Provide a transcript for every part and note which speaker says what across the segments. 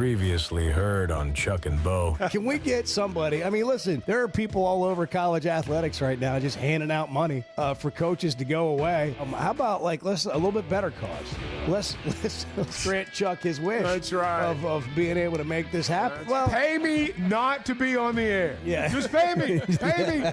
Speaker 1: Previously heard on Chuck and Bo.
Speaker 2: Can we get somebody? I mean, listen, there are people all over college athletics right now just handing out money for coaches to go away. How about a little bit better cause? Let's grant Chuck his wish.
Speaker 3: That's right.
Speaker 2: Of being able to make this happen.
Speaker 3: Well, pay me not to be on the air.
Speaker 2: Yeah.
Speaker 3: Just pay me. Pay me.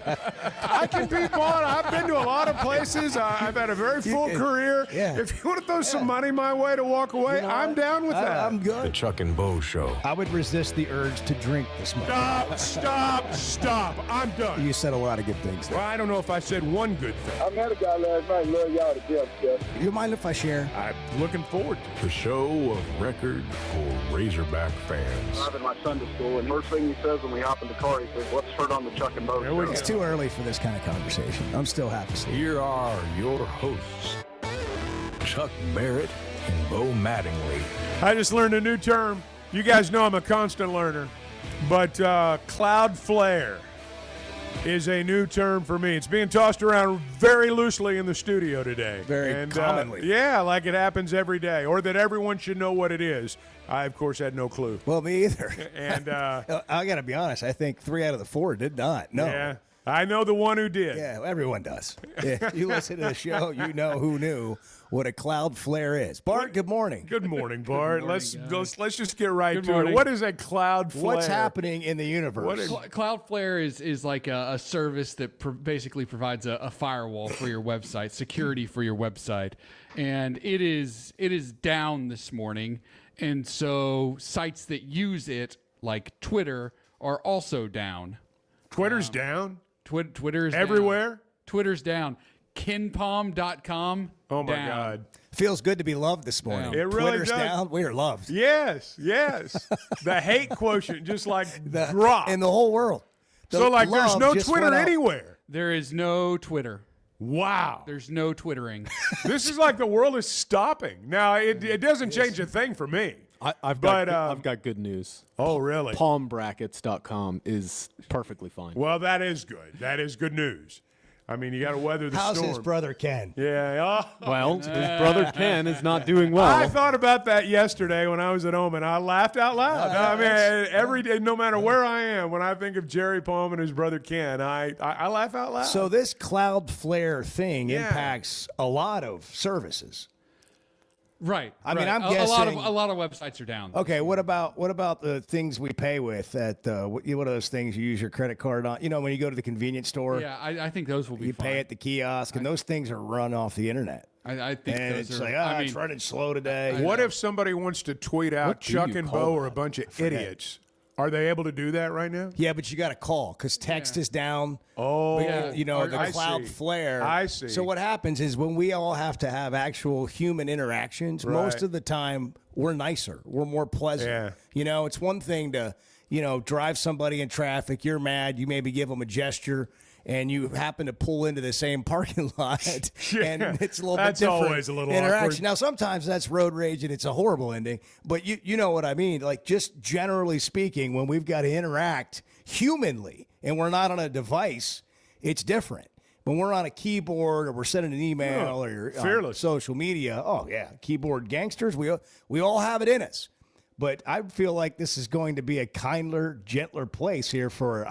Speaker 3: I can be bought. I've been to a lot of places. I've had a very full career.
Speaker 2: Yeah.
Speaker 3: If you want to throw some money my way to walk away, I'm down with that.
Speaker 2: I'm good.
Speaker 1: The Chuck and Bo Show.
Speaker 2: I would resist the urge to drink this much.
Speaker 3: Stop. I'm done.
Speaker 2: You said a lot of good things there.
Speaker 3: Well, I don't know if I said one good thing.
Speaker 4: I met a guy last night. Love y'all to death, Jeff.
Speaker 2: You mind if I share?
Speaker 3: I'm looking forward to it.
Speaker 1: The show of record for Razorback fans.
Speaker 4: I'm in my Sunday school, and first thing he says when we hop in the car, he says, "What's heard on the Chuck and Bo Show?"
Speaker 2: It's too early for this kind of conversation. I'm still half asleep.
Speaker 1: Here are your hosts, Chuck Barrett and Bo Mattingly.
Speaker 3: I just learned a new term. You guys know I'm a constant learner, but Cloudflare is a new term for me. It's being tossed around very loosely in the studio today.
Speaker 2: Very commonly.
Speaker 3: Yeah, like it happens every day, or that everyone should know what it is. I, of course, had no clue.
Speaker 2: Well, me either.
Speaker 3: And
Speaker 2: I got to be honest. I think 3 out of the 4 did not. No.
Speaker 3: yeah, I know the one who did.
Speaker 2: Yeah, everyone does. If you listen to the show, you know who knew what a Cloudflare is. Bart, good morning.
Speaker 3: Good morning, Bart.
Speaker 5: morning,
Speaker 3: let's just get right
Speaker 5: Good
Speaker 3: to
Speaker 5: morning.
Speaker 3: it. What is a Cloudflare?
Speaker 2: What's happening in the universe?
Speaker 3: What is-
Speaker 5: Cloudflare is like a service that basically provides a firewall for your website, security for your website, and it is down this morning, and so sites that use it, like Twitter, are also down.
Speaker 3: Twitter's down?
Speaker 5: Twitter's
Speaker 3: Everywhere?
Speaker 5: down. Twitter's down. KenPom.com.
Speaker 3: Oh, my
Speaker 5: down.
Speaker 3: God.
Speaker 2: Feels good to be loved this morning.
Speaker 5: It
Speaker 3: really
Speaker 2: Twitter's
Speaker 3: does.
Speaker 2: down. We are loved.
Speaker 3: Yes. The hate quotient just dropped.
Speaker 2: In the whole world. The
Speaker 3: So, there's
Speaker 2: love
Speaker 3: no
Speaker 2: just
Speaker 3: Twitter
Speaker 2: went up.
Speaker 3: anywhere.
Speaker 5: There is no Twitter.
Speaker 3: Wow.
Speaker 5: There's no Twittering.
Speaker 3: This is like the world is stopping. Now, it doesn't change a thing for me.
Speaker 6: I've got good news.
Speaker 3: Oh, really?
Speaker 6: Palmbrackets.com is perfectly fine.
Speaker 3: Well, that is good. That is good news. I mean, you got to weather the
Speaker 2: How's
Speaker 3: storm.
Speaker 2: his brother Ken?
Speaker 3: Yeah.
Speaker 6: Well, his brother Ken is not doing well.
Speaker 3: I thought about that yesterday when I was at home, and I laughed out loud. I mean, every day, no matter where I am, when I think of Jerry Palm and his brother Ken, I laugh out loud.
Speaker 2: So this Cloudflare thing
Speaker 3: Yeah.
Speaker 2: impacts a lot of services.
Speaker 5: Right.
Speaker 2: I mean,
Speaker 5: right.
Speaker 2: I'm
Speaker 5: a
Speaker 2: guessing-
Speaker 5: lot of websites are down.
Speaker 2: Okay, what about the things we pay with at what are those things you use your credit card on? You know, when you go to the convenience store,
Speaker 5: Yeah, I think those will be
Speaker 2: you
Speaker 5: fine.
Speaker 2: pay at the kiosk, and those things are run off the internet.
Speaker 5: I think
Speaker 2: And
Speaker 5: those
Speaker 2: it's
Speaker 5: are.
Speaker 2: like,
Speaker 5: I mean,
Speaker 2: it's running slow today.
Speaker 3: what if somebody wants to tweet out
Speaker 6: What do
Speaker 3: Chuck
Speaker 6: you
Speaker 3: and
Speaker 6: call
Speaker 3: Bo are a
Speaker 6: that?
Speaker 3: bunch of
Speaker 2: Forget.
Speaker 3: idiots? Are they able to do that right now?
Speaker 2: Yeah, but you got to call because text is down.
Speaker 3: Oh,
Speaker 5: Yeah.
Speaker 2: You know, the
Speaker 3: I see.
Speaker 2: Cloudflare.
Speaker 3: I see.
Speaker 2: So what happens is when we all have to have actual human interactions,
Speaker 3: Right.
Speaker 2: most of the time we're nicer. We're more pleasant.
Speaker 3: Yeah.
Speaker 2: You know, it's one thing to, drive somebody in traffic. You're mad. You maybe give them a gesture. And you happen to pull into the same parking lot, and it's a little
Speaker 3: That's
Speaker 2: bit different
Speaker 3: always a little
Speaker 2: interaction.
Speaker 3: awkward.
Speaker 2: Now, sometimes that's road rage, and it's a horrible ending. But you know what I mean. Like, just generally speaking, when we've got to interact humanly, and we're not on a device, it's different. When we're on a keyboard, or we're sending an email, or you're on
Speaker 3: fearless.
Speaker 2: social media, oh yeah, keyboard gangsters. We all have it in us. But I feel like this is going to be a kinder, gentler place here for,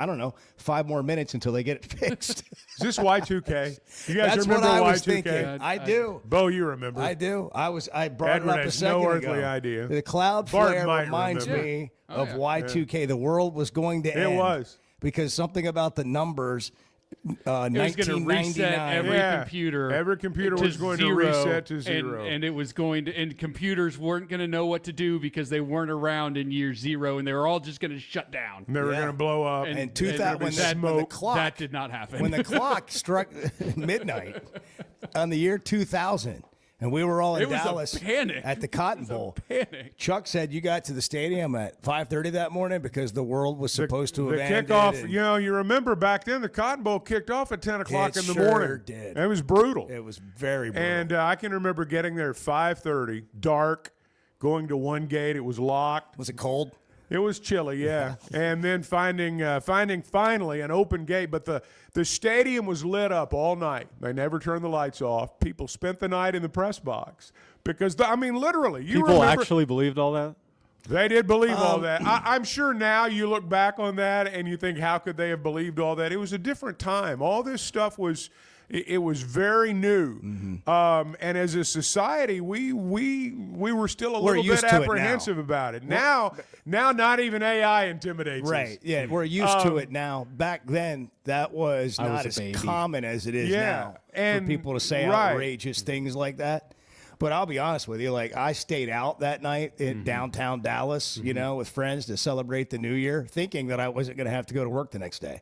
Speaker 2: 5 more minutes until they get it fixed.
Speaker 3: Is this Y2K? You guys
Speaker 2: That's
Speaker 3: remember
Speaker 2: what I was
Speaker 3: Y2K?
Speaker 2: thinking. I do.
Speaker 3: Bo, you remember.
Speaker 2: I do. I brought
Speaker 3: Edward
Speaker 2: it up a
Speaker 3: has
Speaker 2: second
Speaker 3: no
Speaker 2: ago.
Speaker 3: earthly idea.
Speaker 2: The
Speaker 3: Bart
Speaker 2: Cloudflare
Speaker 3: might
Speaker 2: reminds
Speaker 3: remember.
Speaker 2: me
Speaker 5: Yeah. Oh,
Speaker 2: of
Speaker 5: yeah.
Speaker 2: Y2K. The world was going to end.
Speaker 3: It was.
Speaker 2: Because something about the numbers,
Speaker 5: it was going to reset
Speaker 2: 1999.
Speaker 5: every
Speaker 3: Yeah.
Speaker 5: computer.
Speaker 3: Every computer
Speaker 5: to
Speaker 3: was going to
Speaker 5: zero,
Speaker 3: reset to zero.
Speaker 5: and it was going to, and computers weren't going to know what to do because they weren't around in year 0, and they were all just going to shut down.
Speaker 3: They were
Speaker 2: Yeah.
Speaker 3: going to blow up.
Speaker 2: And 2000, when the
Speaker 3: smoke.
Speaker 2: clock,
Speaker 5: That did not happen.
Speaker 2: when the clock struck midnight on the year 2000, and we were all in
Speaker 5: It was a
Speaker 2: Dallas
Speaker 5: panic.
Speaker 2: at the Cotton Bowl.
Speaker 5: panic.
Speaker 2: Chuck said you got to the stadium at 5:30 that morning because the world was supposed to have
Speaker 3: the
Speaker 2: ended.
Speaker 3: kickoff,
Speaker 2: and
Speaker 3: you remember back then the Cotton Bowl kicked off at 10 o'clock
Speaker 2: It
Speaker 3: in the
Speaker 2: sure
Speaker 3: morning.
Speaker 2: did.
Speaker 3: It was brutal.
Speaker 2: It was very brutal.
Speaker 3: And I can remember getting there at 5:30, dark, going to one gate. It was locked.
Speaker 2: was it cold?
Speaker 3: It was chilly, yeah. And then finding finally an open gate. But the stadium was lit up all night. They never turned the lights off. People spent the night in the press box. Because, literally. You
Speaker 6: People
Speaker 3: remember,
Speaker 6: actually believed all that?
Speaker 3: They did believe all that. I'm sure now you look back on that and you think, how could they have believed all that? It was a different time. All this stuff was – it was very new, and as a society, we were still a little bit apprehensive about it. Now, not even AI intimidates us.
Speaker 2: Right? Yeah, we're used to it now. Back then, that was not as common as it is now for people to say outrageous things like that. But I'll be honest with you, like I stayed out that night in downtown Dallas, you know, with friends to celebrate the new year, thinking that I wasn't going to have to go to work the next day.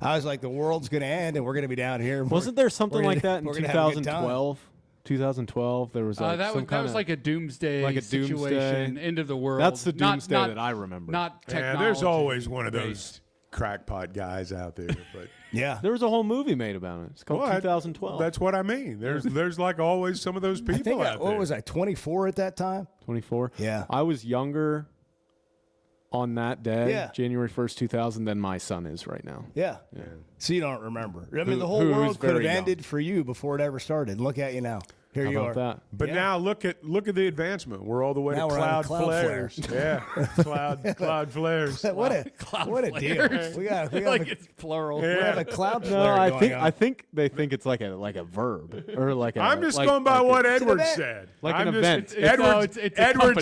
Speaker 2: I was like, the world's going to end and we're going to be down here.
Speaker 6: Wasn't there something like that in 2012? 2012, there was like
Speaker 5: that was like a doomsday situation, end of the world.
Speaker 6: That's the doomsday that I remember.
Speaker 5: Not technology.
Speaker 3: Yeah, there's always one of those crackpot guys out there, but
Speaker 2: yeah,
Speaker 6: there was a whole movie made about it. It's called 2012.
Speaker 3: That's what I mean. There's like always some of those people
Speaker 2: I think
Speaker 3: out there.
Speaker 2: What was I, 24 at that time?
Speaker 6: 24.
Speaker 2: Yeah,
Speaker 6: I was younger on that day, January 1st, 2000, than my son is right now.
Speaker 2: Yeah. So you don't remember. I mean, the whole world could have ended for you before it ever started. Look at you now. Here you are.
Speaker 6: That?
Speaker 3: But now look at the advancement. We're all the way to Cloudflares. Yeah, Cloudflares.
Speaker 2: What a deal. We got
Speaker 5: like it's plural.
Speaker 2: We have a Cloudflare.
Speaker 6: No, I think they think it's like a verb or like.
Speaker 3: I'm just going by what Edward said.
Speaker 6: Like an event.
Speaker 3: Edward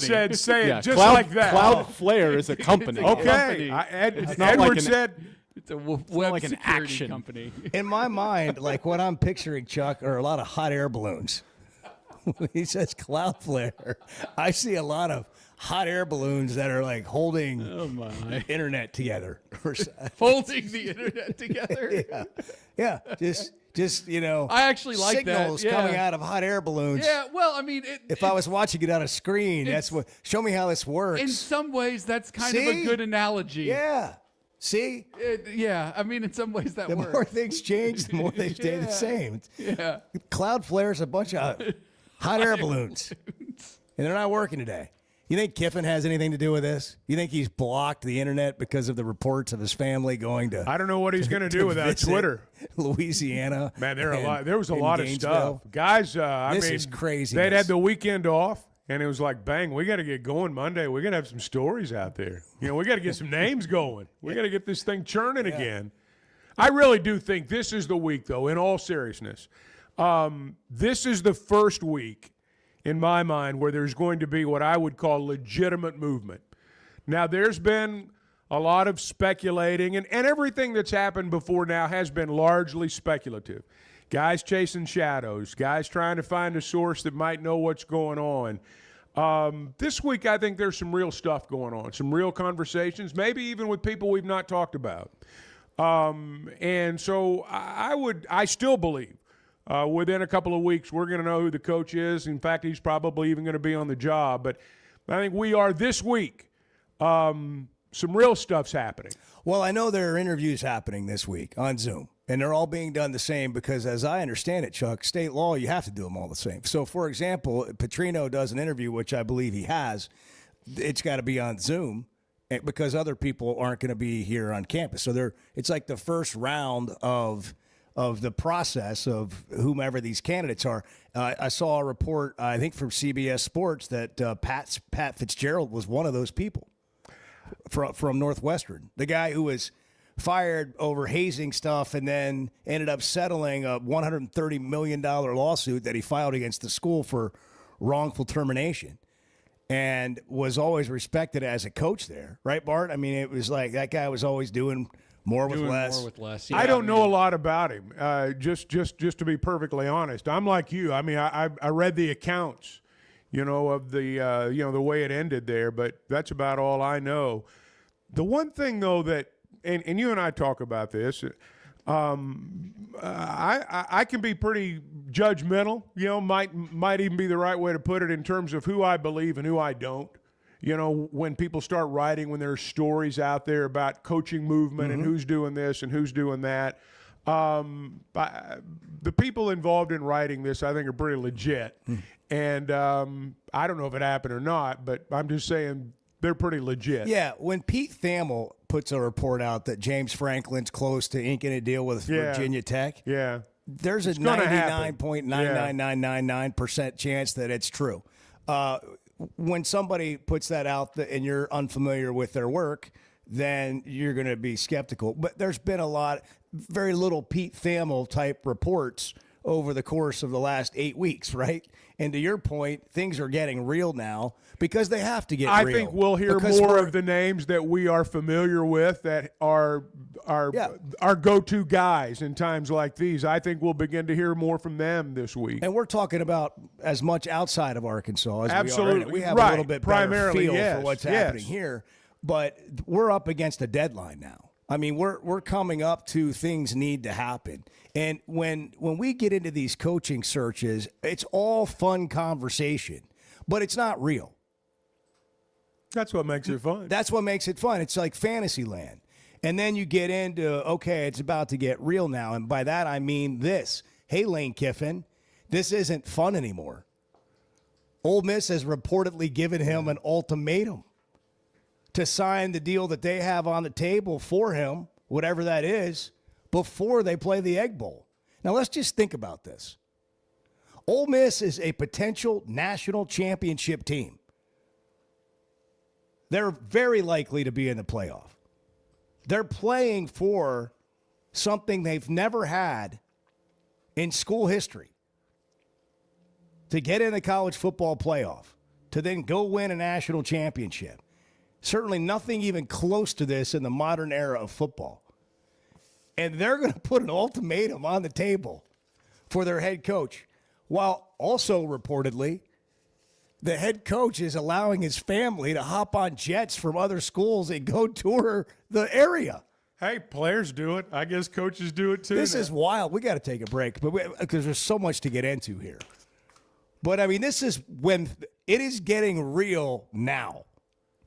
Speaker 3: said, "Say it just like that."
Speaker 6: Cloudflare is a company.
Speaker 3: Okay, Edward said.
Speaker 5: It's a web
Speaker 6: like an action
Speaker 5: company.
Speaker 2: In my mind, like what I'm picturing, Chuck, are a lot of hot air balloons. When he says Cloudflare, I see a lot of hot air balloons that are like holding the internet together.
Speaker 5: Holding the internet together?
Speaker 2: Yeah. Just you know,
Speaker 5: I actually like
Speaker 2: signals coming out of hot air balloons.
Speaker 5: Yeah, well, I mean,
Speaker 2: if I was watching it on a screen, that's what. Show me how this works.
Speaker 5: In some ways, that's kind of a good analogy.
Speaker 2: Yeah. See?
Speaker 5: Yeah, I mean, in some ways that works.
Speaker 2: The more things change, the more they stay the same.
Speaker 5: Yeah.
Speaker 2: Cloudflare is a bunch of hot air balloons. And they're not working today. You think Kiffin has anything to do with this? You think he's blocked the internet because of the reports of his family going to?
Speaker 3: I don't know what he's going to do without Twitter.
Speaker 2: Louisiana.
Speaker 3: Man, there was a lot of stuff. Guys,
Speaker 2: this is crazy.
Speaker 3: They'd had the weekend off. And it was like, bang, we got to get going Monday. We got to have some stories out there. You know, we got to get some names going. We got to get this thing churning again. I really do think this is the week, though, in all seriousness. This is the first week, in my mind, where there's going to be what I would call legitimate movement. Now, there's been a lot of speculating, and everything that's happened before now has been largely speculative. Guys chasing shadows, guys trying to find a source that might know what's going on. This week, I think there's some real stuff going on, some real conversations, maybe even with people we've not talked about. And so I still believe within a couple of weeks we're going to know who the coach is. In fact, he's probably even going to be on the job. But I think we are this week. Some real stuff's happening.
Speaker 2: Well, I know there are interviews happening this week on Zoom. And they're all being done the same because, as I understand it, Chuck, state law, you have to do them all the same. So, for example, Petrino does an interview, which I believe he has. It's got to be on Zoom because other people aren't going to be here on campus. So it's like the first round of the process of whomever these candidates are. I saw a report, I think, from CBS Sports that Pat Fitzgerald was one of those people from Northwestern, the guy who was fired over hazing stuff and then ended up settling a $130 million lawsuit that he filed against the school for wrongful termination and was always respected as a coach there. Right, Bart? I mean, it was like that guy was always doing more with less.
Speaker 5: Yeah,
Speaker 3: I don't know a lot about him, just to be perfectly honest. I'm like you. I mean, I read the accounts, of the, the way it ended there, but that's about all I know. The one thing, though, that and you and I talk about this. I can be pretty judgmental. Might even be the right way to put it in terms of who I believe and who I don't. When people start writing, when there's stories out there about coaching movement and who's doing this and who's doing that. The people involved in writing this, I think, are pretty legit. And I don't know if it happened or not, but I'm just saying they're pretty legit.
Speaker 2: Yeah, when Pete Thamel puts a report out that James Franklin's close to inking a deal with Virginia Tech, there's a 99.99999% chance that it's true. when somebody puts that out and you're unfamiliar with their work, then you're going to be skeptical. But there's been very little Pete Thamel type reports over the course of the last 8 weeks, right? And to your point, things are getting real now because they have to get real.
Speaker 3: I think we'll hear more of the names that we are familiar with that are our go-to guys in times like these. I think we'll begin to hear more from them this week.
Speaker 2: And we're talking about as much outside of Arkansas as
Speaker 3: Absolutely.
Speaker 2: we are. We have
Speaker 3: right.
Speaker 2: a little bit better feel for what's happening here. But we're up against a deadline now. I mean, we're coming up to things need to happen. And when we get into these coaching searches, it's all fun conversation, but it's not real.
Speaker 3: That's what makes it fun.
Speaker 2: That's what makes it fun. It's like fantasy land. And then you get into, okay, it's about to get real now. And by that, I mean this. Hey, Lane Kiffin, this isn't fun anymore. Ole Miss has reportedly given him an ultimatum to sign the deal that they have on the table for him, whatever that is, before they play the Egg Bowl. Now, let's just think about this. Ole Miss is a potential national championship team. They're very likely to be in the playoff. They're playing for something they've never had in school history. To get in the college football playoff, to then go win a national championship. Certainly nothing even close to this in the modern era of football. And they're going to put an ultimatum on the table for their head coach, while also reportedly the head coach is allowing his family to hop on jets from other schools and go tour the area.
Speaker 3: Hey, players do it. I guess coaches do it too.
Speaker 2: This is wild. We got to take a break, because there's so much to get into here. But, I mean, this is when it is getting real now.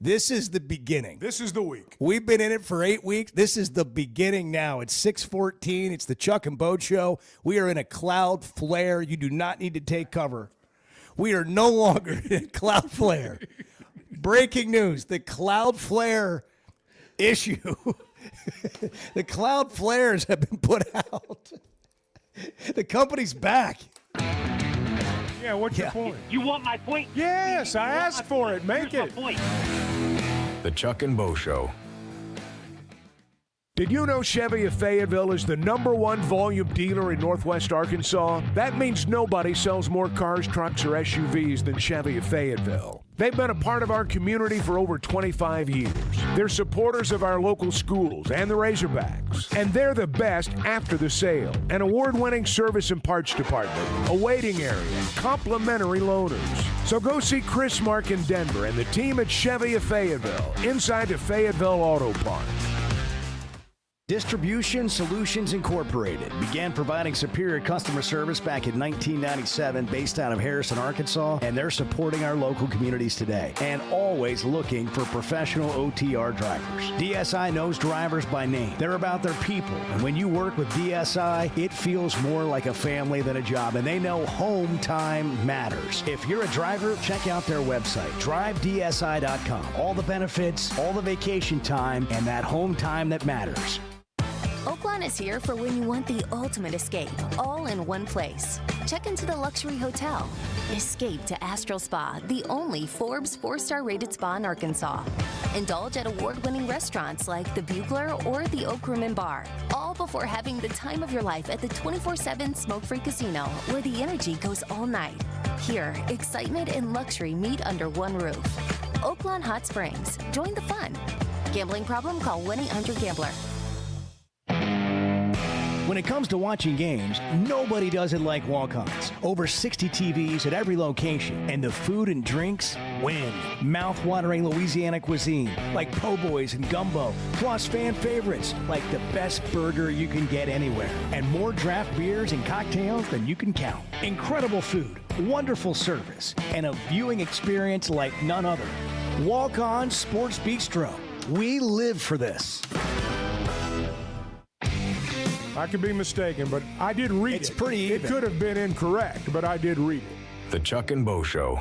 Speaker 2: This is the beginning.
Speaker 3: This is the week.
Speaker 2: We've been in it for 8 weeks. This is the beginning now. It's 6:14. It's the Chuck and Boat Show. We are in a Cloudflare. You do not need to take cover. We are no longer in Cloudflare. Breaking news. The Cloudflare issue. The Cloudflares have been put out. The company's back.
Speaker 3: Yeah, what's your point?
Speaker 7: You want my point?
Speaker 3: Yes, I asked for it. Make
Speaker 7: Here's
Speaker 3: it.
Speaker 7: my point.
Speaker 1: The Chuck and Bo Show.
Speaker 8: Did you know Chevy of Fayetteville is the #1 volume dealer in Northwest Arkansas? That means nobody sells more cars, trucks, or SUVs than Chevy of Fayetteville. They've been a part of our community for over 25 years. They're supporters of our local schools and the Razorbacks. And they're the best after the sale. An award-winning service and parts department, a waiting area, complimentary loaners. So go see Chris Mark in Denver and the team at Chevy of Fayetteville, inside the Fayetteville Auto Park.
Speaker 2: Distribution Solutions Incorporated began providing superior customer service back in 1997 based out of Harrison, Arkansas, and they're supporting our local communities today and always looking for professional OTR drivers. DSI knows drivers by name. They're about their people, and when you work with DSI, it feels more like a family than a job, and they know home time matters. If you're a driver, check out their website, drivedsi.com. All the benefits, all the vacation time, and that home time that matters.
Speaker 9: Oaklawn is here for when you want the ultimate escape, all in one place. Check into the luxury hotel. Escape to Astral Spa, the only Forbes 4-star rated spa in Arkansas. Indulge at award-winning restaurants like the Bugler or the Oak Room and Bar, all before having the time of your life at the 24/7 smoke-free casino, where the energy goes all night. Here, excitement and luxury meet under one roof. Oaklawn Hot Springs. Join the fun. Gambling problem? Call 1-800-GAMBLER.
Speaker 2: When it comes to watching games, nobody does it like walk-ons. Over 60 TVs at every location, and the food and drinks win. Mouth-watering Louisiana cuisine, like po' boys and gumbo, plus fan favorites, like the best burger you can get anywhere, and more draft beers and cocktails than you can count. Incredible food, wonderful service, and a viewing experience like none other. Walk-On Sports Bistro. We live for this.
Speaker 3: I could be mistaken, but I did read it.
Speaker 2: It's pretty even.
Speaker 3: It could have been incorrect, but I did read it.
Speaker 1: The Chuck and Bo Show.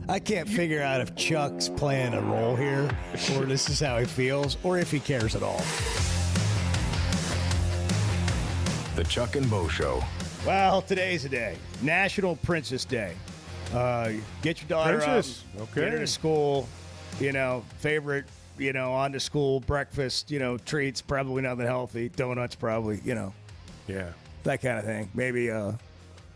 Speaker 2: I can't figure out if Chuck's playing a role here, or this is how he feels, or if he cares at all.
Speaker 1: The Chuck and Bo Show.
Speaker 2: Well, today's the day. National Princess Day. Get your daughter
Speaker 3: Princess?
Speaker 2: up,
Speaker 3: Okay.
Speaker 2: get her to school, favorite, on to school breakfast, treats, probably nothing healthy, donuts probably,
Speaker 3: Yeah.
Speaker 2: that kind of thing. Maybe,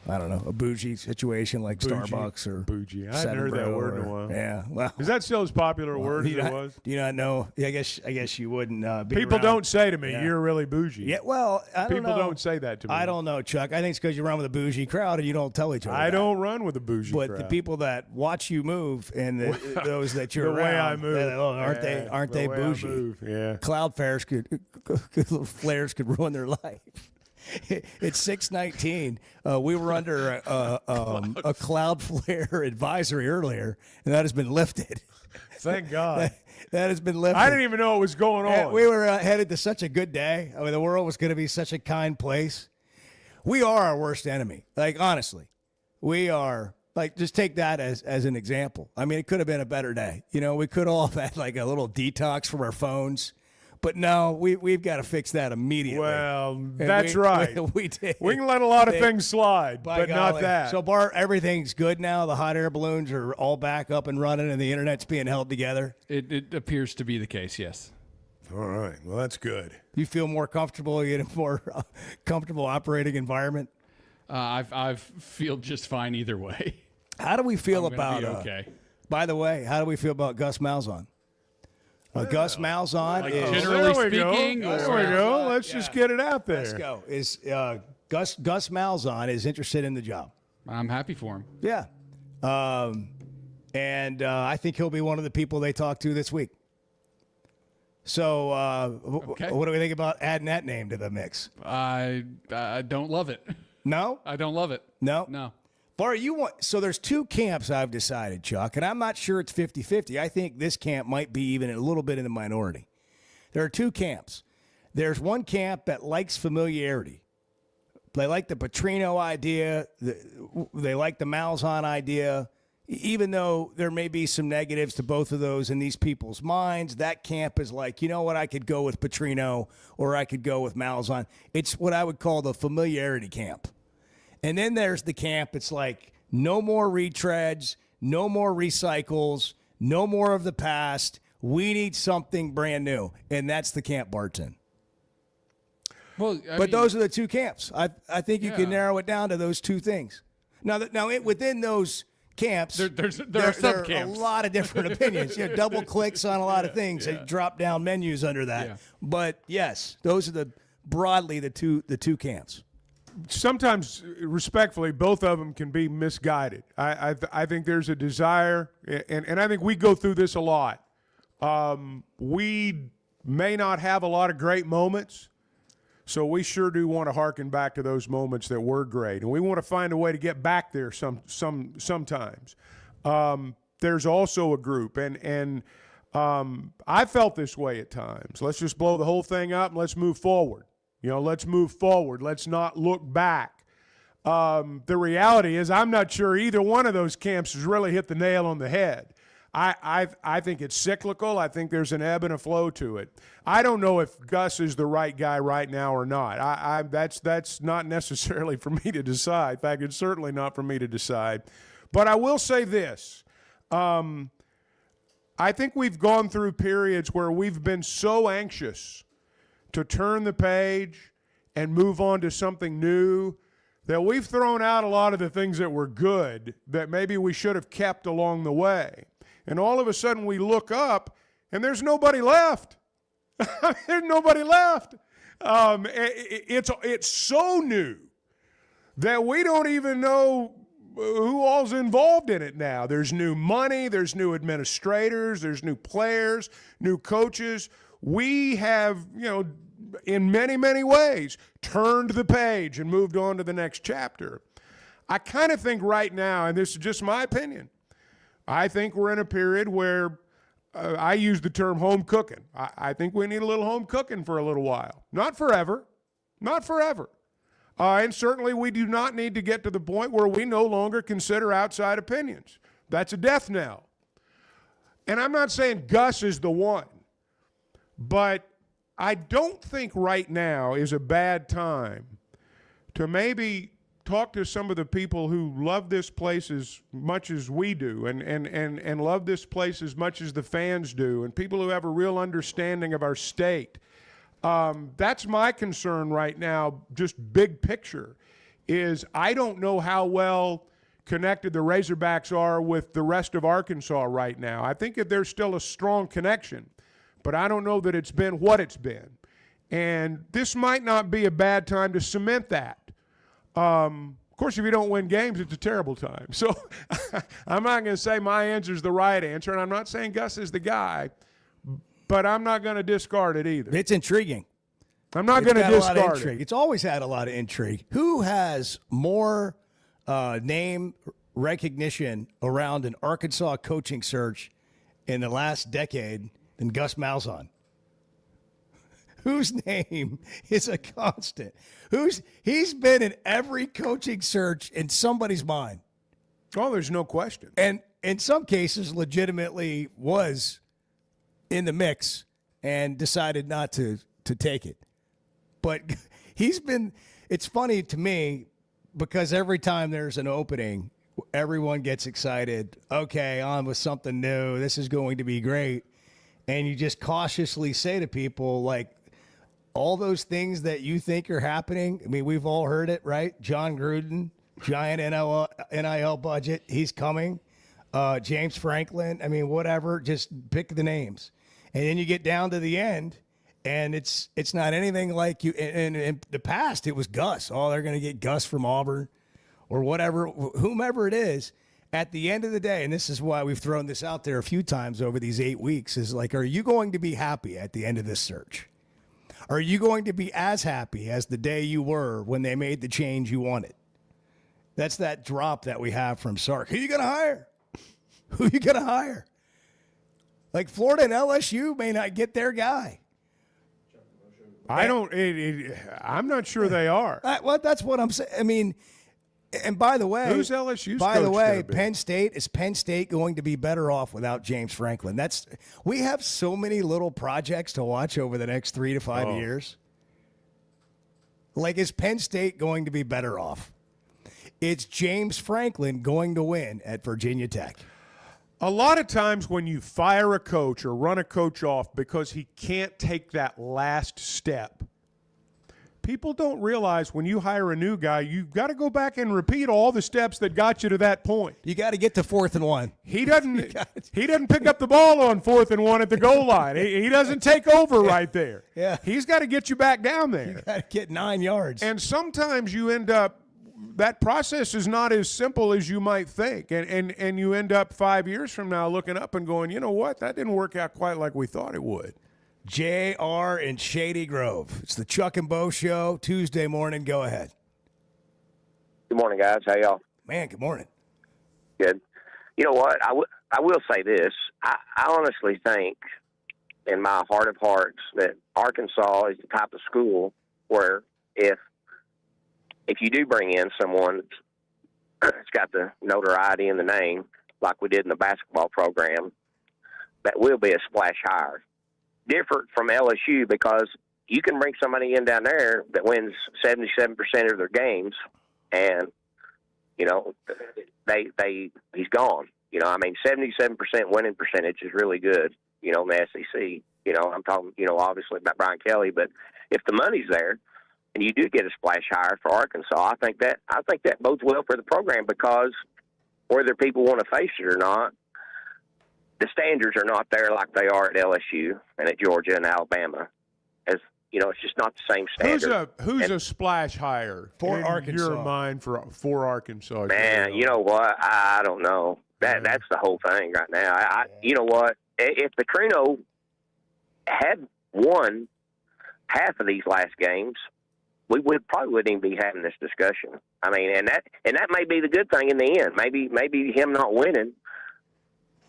Speaker 2: I don't know, a bougie situation like
Speaker 3: Bougie.
Speaker 2: Starbucks or
Speaker 3: Bougie. I haven't heard that
Speaker 2: Centerbro
Speaker 3: word in a
Speaker 2: or-
Speaker 3: while.
Speaker 2: Yeah, well.
Speaker 3: Is that still as popular a word as
Speaker 2: do
Speaker 3: it was?
Speaker 2: you not know? I guess you wouldn't be
Speaker 3: People
Speaker 2: around.
Speaker 3: don't say to me,
Speaker 2: Yeah.
Speaker 3: "You're really bougie."
Speaker 2: Yeah, well, I don't
Speaker 3: People
Speaker 2: know.
Speaker 3: don't say that to me.
Speaker 2: I don't know, Chuck. I think it's because you run with a bougie crowd and you don't tell each other.
Speaker 3: I
Speaker 2: that.
Speaker 3: don't run with a bougie
Speaker 2: But
Speaker 3: crowd.
Speaker 2: the people that watch you move and those that you're
Speaker 3: the way I
Speaker 2: around,
Speaker 3: move,
Speaker 2: aren't they? Aren't
Speaker 3: the
Speaker 2: they
Speaker 3: way I
Speaker 2: bougie?
Speaker 3: move, yeah.
Speaker 2: Cloudflares little flares could ruin their life. It's 6:19. We were under a Cloudflare advisory earlier, and that has been lifted.
Speaker 3: Thank God.
Speaker 2: That has been lifted.
Speaker 3: I didn't even know what was going on.
Speaker 2: We were headed to such a good day. I mean, the world was going to be such a kind place. We are our worst enemy. Like, honestly, we are. Like, just take that as an example. I mean, it could have been a better day. We could all have had like a little detox from our phones. But no, we've got to fix that immediately.
Speaker 3: Well,
Speaker 2: And
Speaker 3: that's right.
Speaker 2: We did.
Speaker 3: We can let a lot of things slide,
Speaker 2: By
Speaker 3: but not
Speaker 2: golly.
Speaker 3: that.
Speaker 2: So, Bart, everything's good now. The hot air balloons are all back up and running, and the internet's being held together.
Speaker 5: It appears to be the case, yes.
Speaker 3: All right. Well, that's good.
Speaker 2: You feel more comfortable in a more comfortable operating environment?
Speaker 5: I feel just fine either way.
Speaker 2: How do we feel
Speaker 5: I'm gonna
Speaker 2: about?
Speaker 5: be okay.
Speaker 2: By the way, how do we feel about Gus Malzahn? Gus Malzahn
Speaker 5: Like
Speaker 2: is
Speaker 5: generally
Speaker 3: there we
Speaker 5: speaking,
Speaker 3: go. There
Speaker 5: or-
Speaker 3: we go. Let's just get it out there.
Speaker 2: let's go. Is Gus Malzahn is interested in the job?
Speaker 5: I'm happy for him.
Speaker 2: Yeah, and I think he'll be one of the people they talk to this week. So,
Speaker 5: Okay.
Speaker 2: what do we think about adding that name to the mix?
Speaker 5: I don't love it.
Speaker 2: No,
Speaker 5: I don't love it.
Speaker 2: no.
Speaker 5: No.
Speaker 2: So there's two camps I've decided, Chuck, and I'm not sure it's 50-50. I think this camp might be even a little bit in the minority. There are two camps. There's one camp that likes familiarity. They like the Petrino idea. They like the Malzahn idea. Even though there may be some negatives to both of those in these people's minds, that camp is like, you know what, I could go with Petrino or I could go with Malzahn. It's what I would call the familiarity camp. And then there's the camp, it's like no more retreads, no more recycles, no more of the past. We need something brand new. And that's the camp Barton.
Speaker 5: Well,
Speaker 2: But those are the two camps. I think you
Speaker 5: Yeah.
Speaker 2: can narrow it down to those two things. Within those camps,
Speaker 5: there are
Speaker 2: there are a
Speaker 5: sub-camps.
Speaker 2: lot of different opinions. Double clicks on a lot of things. They drop down menus under that.
Speaker 5: Yeah.
Speaker 2: But yes, those are broadly the two camps.
Speaker 3: Sometimes, respectfully, both of them can be misguided. I think there's a desire, and I think we go through this a lot. We may not have a lot of great moments, so we sure do want to harken back to those moments that were great, and we want to find a way to get back there sometimes. There's also a group, and I felt this way at times. Let's just blow the whole thing up and let's move forward. Let's move forward. Let's not look back. The reality is I'm not sure either one of those camps has really hit the nail on the head. I think it's cyclical. I think there's an ebb and a flow to it. I don't know if Gus is the right guy right now or not. That's not necessarily for me to decide. In fact, it's certainly not for me to decide. But I will say this. I think we've gone through periods where we've been so anxious to turn the page and move on to something new that we've thrown out a lot of the things that were good that maybe we should have kept along the way. And all of a sudden we look up and there's nobody left. There's nobody left. It's so new that we don't even know who all's involved in it now. There's new money, there's new administrators, there's new players, new coaches. We have, in many, many ways, turned the page and moved on to the next chapter. I kind of think right now, and this is just my opinion, I think we're in a period where I use the term home cooking. I think we need a little home cooking for a little while. Not forever. Not forever. And certainly we do not need to get to the point where we no longer consider outside opinions. That's a death knell. And I'm not saying Gus is the one, but I don't think right now is a bad time to maybe talk to some of the people who love this place as much as we do and love this place as much as the fans do, and people who have a real understanding of our state. That's my concern right now, just big picture, is I don't know how well connected the Razorbacks are with the rest of Arkansas right now. I think that there's still a strong connection, but I don't know that it's been what it's been. And this might not be a bad time to cement that. Of course, if you don't win games, it's a terrible time. So I'm not going to say my answer is the right answer, and I'm not saying Gus is the guy, but I'm not going to discard it either.
Speaker 2: It's intriguing.
Speaker 3: I'm not going to discard it.
Speaker 2: It's always had a lot of intrigue. Who has more name recognition around an Arkansas coaching search in the last decade than Gus Malzahn? Whose name is a constant? He's been in every coaching search in somebody's mind.
Speaker 3: Oh, there's no question.
Speaker 2: And in some cases, legitimately was in the mix and decided not to take it. But it's funny to me because every time there's an opening, everyone gets excited. Okay, on with something new. This is going to be great. And you just cautiously say to people, like, all those things that you think are happening. I mean, we've all heard it, right? John Gruden, giant NIL budget. He's coming. James Franklin. I mean, whatever. Just pick the names. And then you get down to the end, and it's not anything like you. In the past, it was Gus. Oh, they're going to get Gus from Auburn or whatever, whomever it is. At the end of the day, and this is why we've thrown this out there a few times over these 8 weeks, is like, are you going to be happy at the end of this search? Are you going to be as happy as the day you were when they made the change you wanted? That's that drop that we have from Sark. Who are you going to hire? Who are you going to hire? Like Florida and LSU may not get their guy.
Speaker 3: I'm not sure they are.
Speaker 2: Well, that's what I'm saying. I mean, and by the way,
Speaker 3: who's LSU's
Speaker 2: by the
Speaker 3: coach
Speaker 2: way,
Speaker 3: gonna be?
Speaker 2: is Penn State going to be better off without James Franklin? We have so many little projects to watch over the next 3 to 5 years. Like, is Penn State going to be better off? It's James Franklin going to win at Virginia Tech.
Speaker 3: A lot of times when you fire a coach or run a coach off because he can't take that last step, people don't realize when you hire a new guy, you've got to go back and repeat all the steps that got you to that point.
Speaker 2: You got to get to 4th and 1.
Speaker 3: He doesn't pick up the ball on 4th and 1 at the goal line. He doesn't take over right there.
Speaker 2: Yeah.
Speaker 3: He's got to get you back down there.
Speaker 2: You got to get 9 yards.
Speaker 3: And sometimes you end up, that process is not as simple as you might think. And you end up 5 years from now looking up and going, you know what, that didn't work out quite like we thought it would.
Speaker 2: JR in Shady Grove. It's the Chuck and Bo Show, Tuesday morning. Go ahead.
Speaker 7: Good morning, guys. How y'all?
Speaker 2: Man, good morning.
Speaker 7: Good. You know what? I will say this. I honestly think in my heart of hearts that Arkansas is the type of school where if you do bring in someone that's got the notoriety in the name, like we did in the basketball program, that will be a splash hire. Different from LSU because you can bring somebody in down there that wins 77% of their games, and you know he's gone. You know, I mean, 77% winning percentage is really good. You know, in the SEC. You know, I'm talking, you know, obviously about Brian Kelly, but if the money's there and you do get a splash hire for Arkansas, I think that bodes well for the program because whether people want to face it or not, the standards are not there like they are at LSU and at Georgia and Alabama. As you know, it's just not the same standard.
Speaker 3: Who's a splash hire
Speaker 2: for
Speaker 3: in
Speaker 2: Arkansas?
Speaker 3: your mind for Arkansas?
Speaker 7: Man, you know what? I don't know. That's the whole thing right now. You know what? If Petrino had won half of these last games, we probably wouldn't even be having this discussion. I mean, and that may be the good thing in the end. Maybe him not winning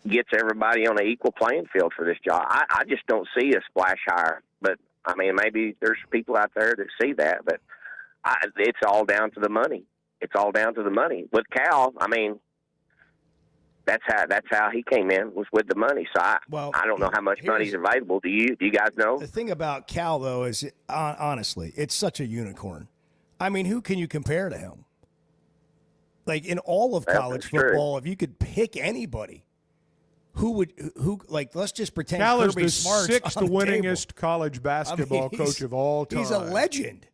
Speaker 7: gets everybody on an equal playing field for this job. I just don't see a splash hire. But, I mean, maybe there's people out there that see that. But it's all down to the money. It's all down to the money. With Cal, I mean, that's how he came in, was with the money. So I don't know how much money's available. Do you guys know?
Speaker 2: The thing about Cal, though, is honestly, it's such a unicorn. I mean, who can you compare to him? Like in all of college football, if you could pick anybody, who let's just pretend
Speaker 3: Cal is
Speaker 2: Kirby
Speaker 3: the
Speaker 2: Smart's
Speaker 3: sixth
Speaker 2: on the
Speaker 3: winningest
Speaker 2: table.
Speaker 3: college basketball coach of all time.
Speaker 2: He's a legend.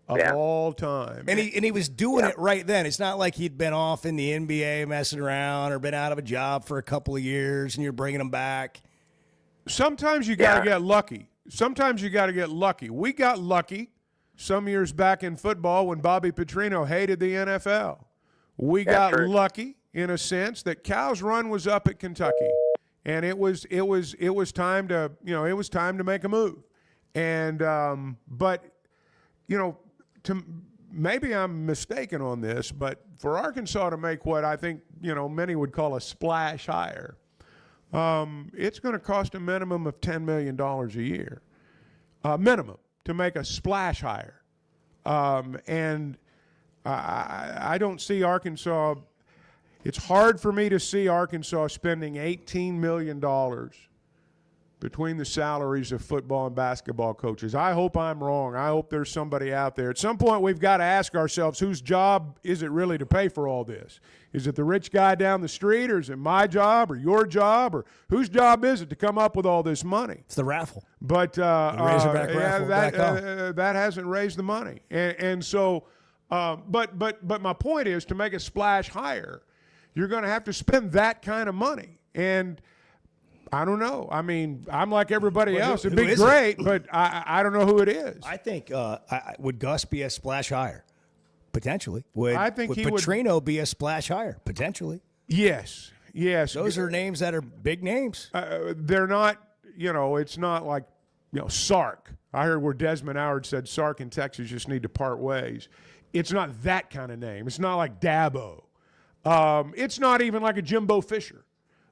Speaker 3: Of all time.
Speaker 2: And he was doing it right then. It's not like he'd been off in the NBA messing around or been out of a job for a couple of years and you're bringing him back.
Speaker 3: Sometimes you got to get lucky. We got lucky some years back in football when Bobby Petrino hated the NFL. We got lucky in a sense that Cal's run was up at Kentucky, and it was time to make a move. And but maybe I'm mistaken on this, but for Arkansas to make what I think many would call a splash hire, it's going to cost a minimum of $10 million a year, minimum, to make a splash hire. And I don't see Arkansas. It's hard for me to see Arkansas spending $18 million between the salaries of football and basketball coaches. I hope I'm wrong. I hope there's somebody out there. At some point, we've got to ask ourselves, whose job is it really to pay for all this? Is it the rich guy down the street, or is it my job or your job, or whose job is it to come up with all this money?
Speaker 2: It's the raffle.
Speaker 3: But
Speaker 2: the Razorback raffle.
Speaker 3: That hasn't raised the money. And so, but my point is, to make a splash hire, you're going to have to spend that kind of money. And I don't know. I mean, I'm like everybody else. It'd be great, but I don't know who it is.
Speaker 2: I think would Gus be a splash hire? Potentially. Would
Speaker 3: Petrino
Speaker 2: be a splash hire? Potentially.
Speaker 3: Yes.
Speaker 2: Those are names that are big names.
Speaker 3: They're not. It's not like Sark. I heard where Desmond Howard said Sark and Texas just need to part ways. It's not that kind of name. It's not like Dabo. It's not even like a Jimbo Fisher.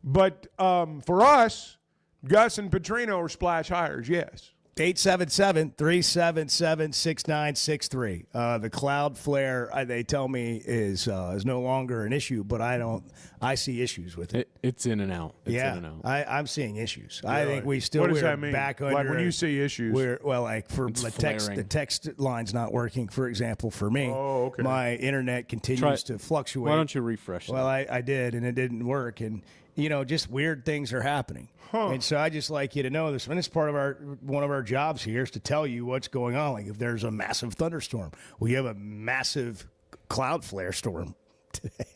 Speaker 3: But for us, Gus and Petrino are splash hires, yes.
Speaker 2: 877-377-6963. The Cloudflare, they tell me, is no longer an issue, but I see issues with it.
Speaker 6: It's in and out. It's in and out.
Speaker 2: I'm seeing issues.
Speaker 3: Really?
Speaker 2: I think
Speaker 3: What does that mean?
Speaker 2: Back under.
Speaker 3: Like when you see issues?
Speaker 2: The text line's not working, for example, for me.
Speaker 3: Oh, okay.
Speaker 2: My internet continues to fluctuate.
Speaker 6: Why don't you refresh
Speaker 2: Well, I did, and it didn't work. And, just weird things are happening.
Speaker 3: Huh.
Speaker 2: And so I just like you to know this. And it's part of one of our jobs here is to tell you what's going on. Like if there's a massive thunderstorm, we have a massive Cloudflare storm today.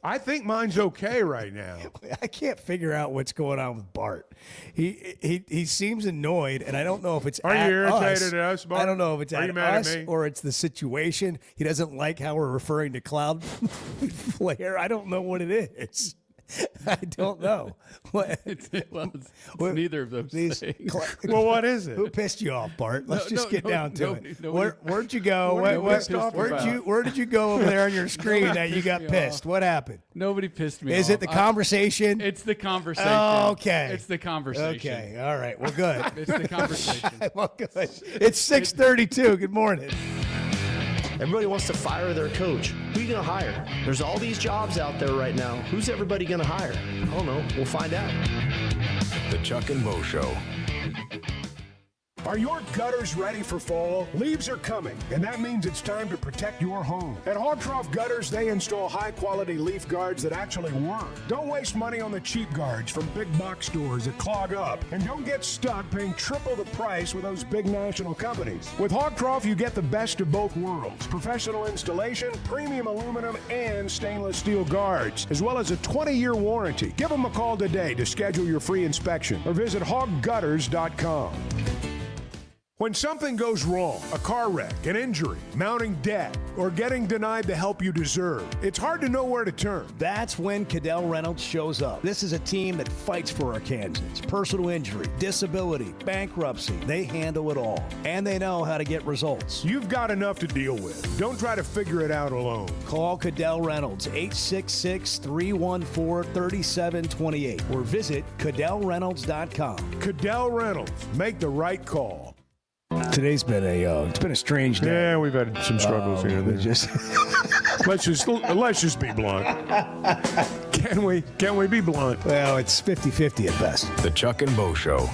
Speaker 3: I think mine's okay right now.
Speaker 2: I can't figure out what's going on with Bart. He seems annoyed, and I don't know if it's
Speaker 3: Are
Speaker 2: at
Speaker 3: you irritated
Speaker 2: us.
Speaker 3: at us, Bart?
Speaker 2: I don't know if it's
Speaker 3: Are
Speaker 2: at
Speaker 3: you mad
Speaker 2: us
Speaker 3: at me?
Speaker 2: or it's the situation. He doesn't like how we're referring to Cloudflare. I don't know what it is. I don't know.
Speaker 5: It's neither of those things.
Speaker 3: Well, what is it?
Speaker 2: Who pissed you off, Bart? Let's get down to it.
Speaker 5: Nobody,
Speaker 2: Where'd you go? Where did you go over there on your screen that you got pissed? What happened?
Speaker 5: Nobody pissed me off.
Speaker 2: Is it the conversation?
Speaker 5: It's the conversation.
Speaker 2: Oh, okay.
Speaker 5: It's the conversation.
Speaker 2: Okay. All right. Well, good.
Speaker 5: It's the conversation.
Speaker 2: Well, good. It's 6:32. Good morning.
Speaker 10: Everybody wants to fire their coach. Who are you going to hire? There's all these jobs out there right now. Who's everybody going to hire? I don't know. We'll find out.
Speaker 1: The Chuck and Mo Show.
Speaker 8: Are your gutters ready for fall? Leaves are coming, and that means it's time to protect your home. At Hogtroff Gutters, they install high-quality leaf guards that actually work. Don't waste money on the cheap guards from big box stores that clog up, and don't get stuck paying triple the price with those big national companies. With Hogtroff, you get the best of both worlds: professional installation, premium aluminum, and stainless steel guards, as well as a 20-year warranty. Give them a call today to schedule your free inspection, or visit hoggutters.com. When something goes wrong, a car wreck, an injury, mounting debt, or getting denied the help you deserve, it's hard to know where to turn.
Speaker 2: That's when Cadell Reynolds shows up. This is a team that fights for Arkansans. Personal injury, disability, bankruptcy, they handle it all. And they know how to get results.
Speaker 8: You've got enough to deal with. Don't try to figure it out alone.
Speaker 2: Call Cadell Reynolds, 866-314-3728, or visit CadellReynolds.com.
Speaker 8: Cadell Reynolds. Make the right call.
Speaker 2: Today's been a strange day.
Speaker 3: Yeah, we've had some struggles here and there. Let's just be blunt. Can we be blunt?
Speaker 2: Well, it's 50-50 at best.
Speaker 1: The Chuck and Bo Show.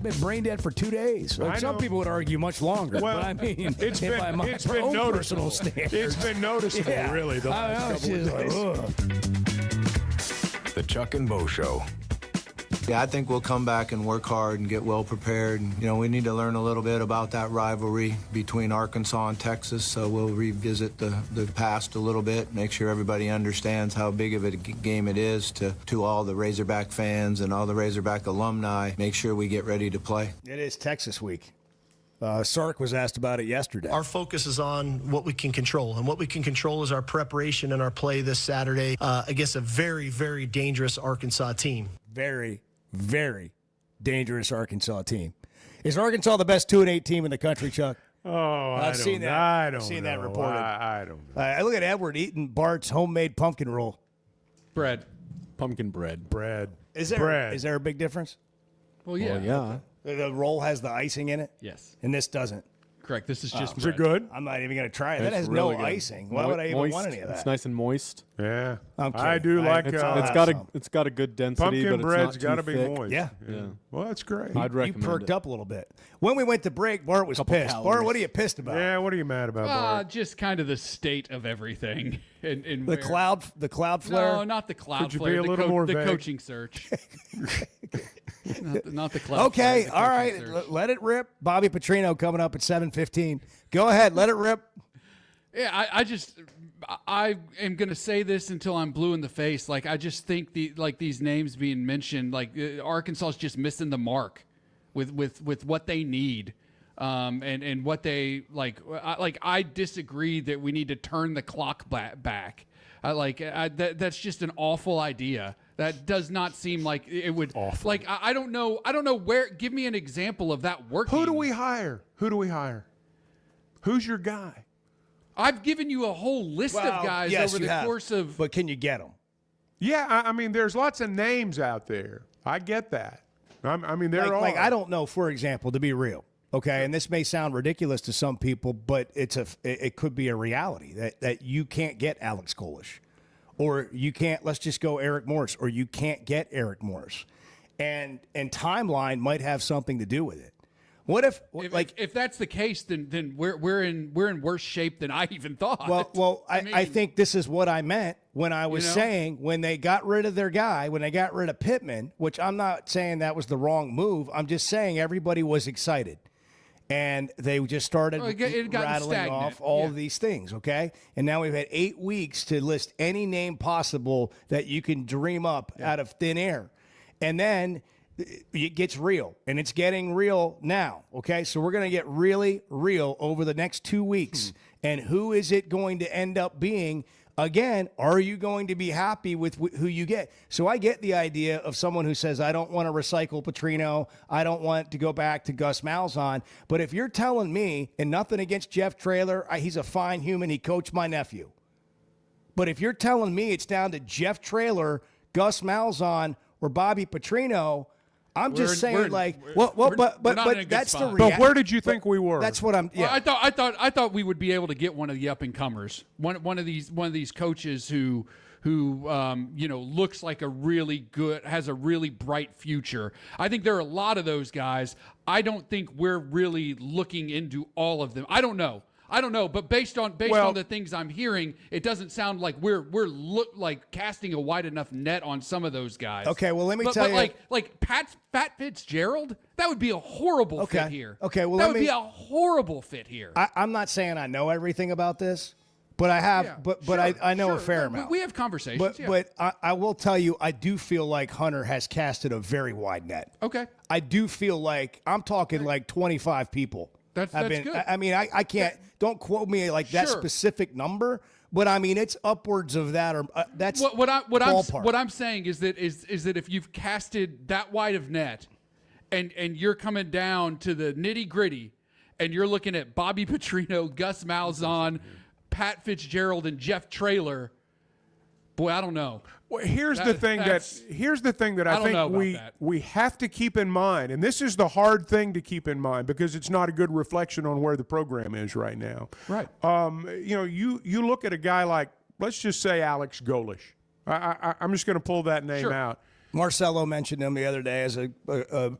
Speaker 2: I've been brain dead for 2 days. Like some people would argue much longer.
Speaker 3: Well,
Speaker 2: but I mean,
Speaker 3: it's been
Speaker 2: noticeable.
Speaker 3: It's been noticeable, really, the last couple of days.
Speaker 1: The Chuck and Bo Show.
Speaker 11: Yeah, I think we'll come back and work hard and get well prepared. You know, we need to learn a little bit about that rivalry between Arkansas and Texas, so we'll revisit the past a little bit, make sure everybody understands how big of a game it is to all the Razorback fans and all the Razorback alumni. Make sure we get ready to play.
Speaker 2: It is Texas week. Sark was asked about it yesterday.
Speaker 10: Our focus is on what we can control, and what we can control is our preparation and our play this Saturday against a very, very dangerous Arkansas team.
Speaker 2: Very, very dangerous Arkansas team. Is Arkansas the best 2-8 team in the country, Chuck?
Speaker 3: Oh,
Speaker 2: I've seen that.
Speaker 3: I've
Speaker 2: seen that reported.
Speaker 3: I don't know.
Speaker 2: I look at Edward eating Bart's homemade pumpkin roll.
Speaker 5: Bread.
Speaker 6: Pumpkin bread.
Speaker 3: Bread.
Speaker 2: Is there a big difference?
Speaker 5: Well, yeah.
Speaker 6: Well, yeah.
Speaker 2: The roll has the icing in it?
Speaker 5: Yes.
Speaker 2: And this doesn't?
Speaker 5: Correct. This is just
Speaker 3: Is
Speaker 5: bread.
Speaker 3: it good?
Speaker 2: I'm not even going to try it. That
Speaker 6: It's
Speaker 2: has
Speaker 6: really
Speaker 2: no
Speaker 6: good.
Speaker 2: icing. Why would I even want any of that?
Speaker 6: It's nice and moist.
Speaker 3: Yeah.
Speaker 2: I'm
Speaker 3: I
Speaker 2: kidding.
Speaker 3: do like
Speaker 6: It's got a good density,
Speaker 3: pumpkin
Speaker 6: but
Speaker 3: bread's
Speaker 6: it's not
Speaker 3: got
Speaker 6: too
Speaker 3: to be
Speaker 6: thick.
Speaker 3: moist.
Speaker 2: Yeah.
Speaker 3: Well, that's great.
Speaker 6: I'd
Speaker 2: You
Speaker 6: recommend
Speaker 2: perked
Speaker 6: it.
Speaker 2: up a little bit. When we went to break, Bart was
Speaker 6: Couple
Speaker 2: pissed. Bart,
Speaker 6: calories.
Speaker 2: what are you pissed about?
Speaker 3: Yeah, what are you mad about, Bart?
Speaker 5: Just kind of the state of everything. And
Speaker 2: The Cloudflare?
Speaker 5: No, not the Cloudflare.
Speaker 3: Could you be a little more
Speaker 5: the
Speaker 3: vague?
Speaker 5: coaching search. not the Cloudflare.
Speaker 2: Okay,
Speaker 5: the
Speaker 2: all
Speaker 5: coaching
Speaker 2: right.
Speaker 5: search.
Speaker 2: Let it rip. Bobby Petrino coming up at 7:15. Go ahead. Let it rip.
Speaker 5: Yeah, I am going to say this until I'm blue in the face. Like, I just think these names being mentioned, like Arkansas is just missing the mark with what they need. And what they like. I disagree that we need to turn the clock back. That's just an awful idea. That does not seem like it would.
Speaker 3: Awful.
Speaker 5: Like I don't know where. Give me an example of that working.
Speaker 3: Who do we hire? Who's your guy?
Speaker 5: I've given you a whole list of guys
Speaker 2: yes,
Speaker 5: over
Speaker 2: you
Speaker 5: the
Speaker 2: have.
Speaker 5: course of.
Speaker 2: But can you get them?
Speaker 3: Yeah, I mean, there's lots of names out there. I get that. I mean, there are.
Speaker 2: Like I don't know. For example, to be real. Okay, and this may sound ridiculous to some people, but it could be a reality that you can't get Alex Golish, or you can't. Let's just go Eric Morris, or you can't get Eric Morris, and timeline might have something to do with it. What if
Speaker 5: that's the case, then we're in worse shape than I even thought.
Speaker 2: Well, I think this is what I meant when I was saying when they got rid of their guy, when they got rid of Pittman, which I'm not saying that was the wrong move. I'm just saying everybody was excited. And they just started rattling off all of these things, okay? And now we've had 8 weeks to list any name possible that you can dream up out of thin air. And then it gets real, and it's getting real now, okay? So we're going to get really real over the next 2 weeks. And who is it going to end up being? Again, are you going to be happy with who you get? So I get the idea of someone who says, I don't want to recycle Petrino. I don't want to go back to Gus Malzahn. But if you're telling me, and nothing against Jeff Traylor, he's a fine human. He coached my nephew. But if you're telling me it's down to Jeff Traylor, Gus Malzahn, or Bobby Petrino, I'm just saying, but that's the reality.
Speaker 3: But where did you think we were?
Speaker 2: That's what I'm. Yeah.
Speaker 5: Well, I thought we would be able to get one of the up and comers, one of these coaches who looks like has a really bright future. I think there are a lot of those guys. I don't think we're really looking into all of them. I don't know, but based on the things I'm hearing, it doesn't sound like we're casting a wide enough net on some of those guys.
Speaker 2: Okay, well let me tell you,
Speaker 5: like Pat Fitzgerald, that would be a horrible fit here.
Speaker 2: Okay, well
Speaker 5: that would be a horrible fit here.
Speaker 2: I'm not saying I know everything about this, but I have, I know a fair amount.
Speaker 5: We have conversations.
Speaker 2: But I will tell you, I do feel like Hunter has casted a very wide net.
Speaker 5: Okay,
Speaker 2: I do feel like I'm talking like 25 people.
Speaker 5: That's good.
Speaker 2: I mean, I can't. Don't quote me like that specific number, but I mean it's upwards of that. Or that's
Speaker 5: what I'm saying is that if you've casted that wide of net, and you're coming down to the nitty gritty, and you're looking at Bobby Petrino, Gus Malzahn, Pat Fitzgerald, and Jeff Traylor. Boy, I don't know.
Speaker 3: Well, here's the thing that I think we have to keep in mind, and this is the hard thing to keep in mind because it's not a good reflection on where the program is right now.
Speaker 5: Right.
Speaker 3: You look at a guy like, let's just say Alex Golish. I'm just going to pull that name out.
Speaker 2: Marcelo mentioned him the other day as a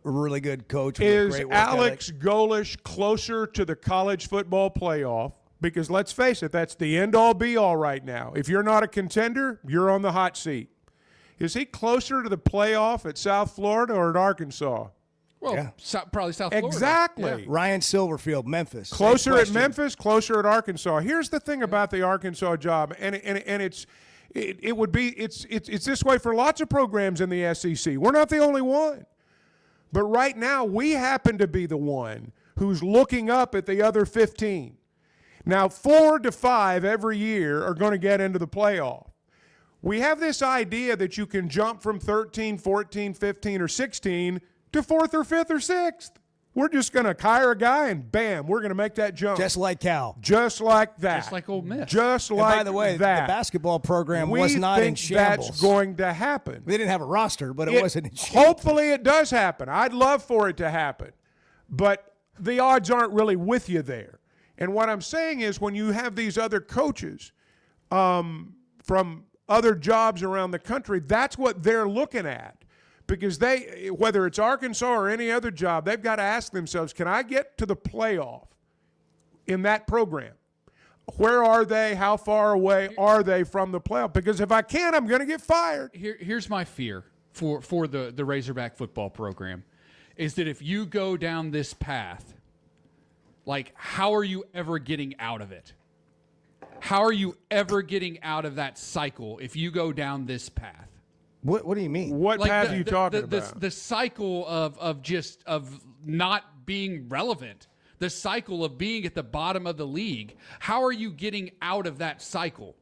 Speaker 2: really good coach. With
Speaker 3: Is
Speaker 2: a great work
Speaker 3: Alex
Speaker 2: ethic.
Speaker 3: Golish closer to the college football playoff? Because let's face it, that's the end-all, be-all right now. If you're not a contender, you're on the hot seat. Is he closer to the playoff at South Florida or at Arkansas?
Speaker 5: Well, probably South Florida.
Speaker 3: Exactly.
Speaker 2: Yeah. Ryan Silverfield, Memphis.
Speaker 3: Closer at Memphis, closer at Arkansas. Here's the thing about the Arkansas job, and it's this way for lots of programs in the SEC. We're not the only one. But right now, we happen to be the one who's looking up at the other 15. Now, 4 to 5 every year are going to get into the playoff. We have this idea that you can jump from 13, 14, 15, or 16 to 4th or 5th or 6th. We're just going to hire a guy and bam, we're going to make that jump.
Speaker 2: Just like Cal.
Speaker 3: Just like that.
Speaker 5: Just like Ole Miss.
Speaker 3: Just like that.
Speaker 2: By the way, the basketball program was not in shambles.
Speaker 3: That's going to happen.
Speaker 2: They didn't have a roster, but it wasn't in shambles.
Speaker 3: Hopefully it does happen. I'd love for it to happen. But the odds aren't really with you there. And what I'm saying is when you have these other coaches from other jobs around the country, that's what they're looking at. Because whether it's Arkansas or any other job, they've got to ask themselves, can I get to the playoff in that program? Where are they? How far away are they from the playoff? Because if I can't, I'm going to get fired.
Speaker 5: Here's my fear for the Razorback football program is that if you go down this path, like, how are you ever getting out of it? How are you ever getting out of that cycle if you go down this path?
Speaker 2: What do you mean?
Speaker 3: What path are you talking about?
Speaker 5: The cycle of not being relevant. The cycle of being at the bottom of the league. How are you getting out of that cycle?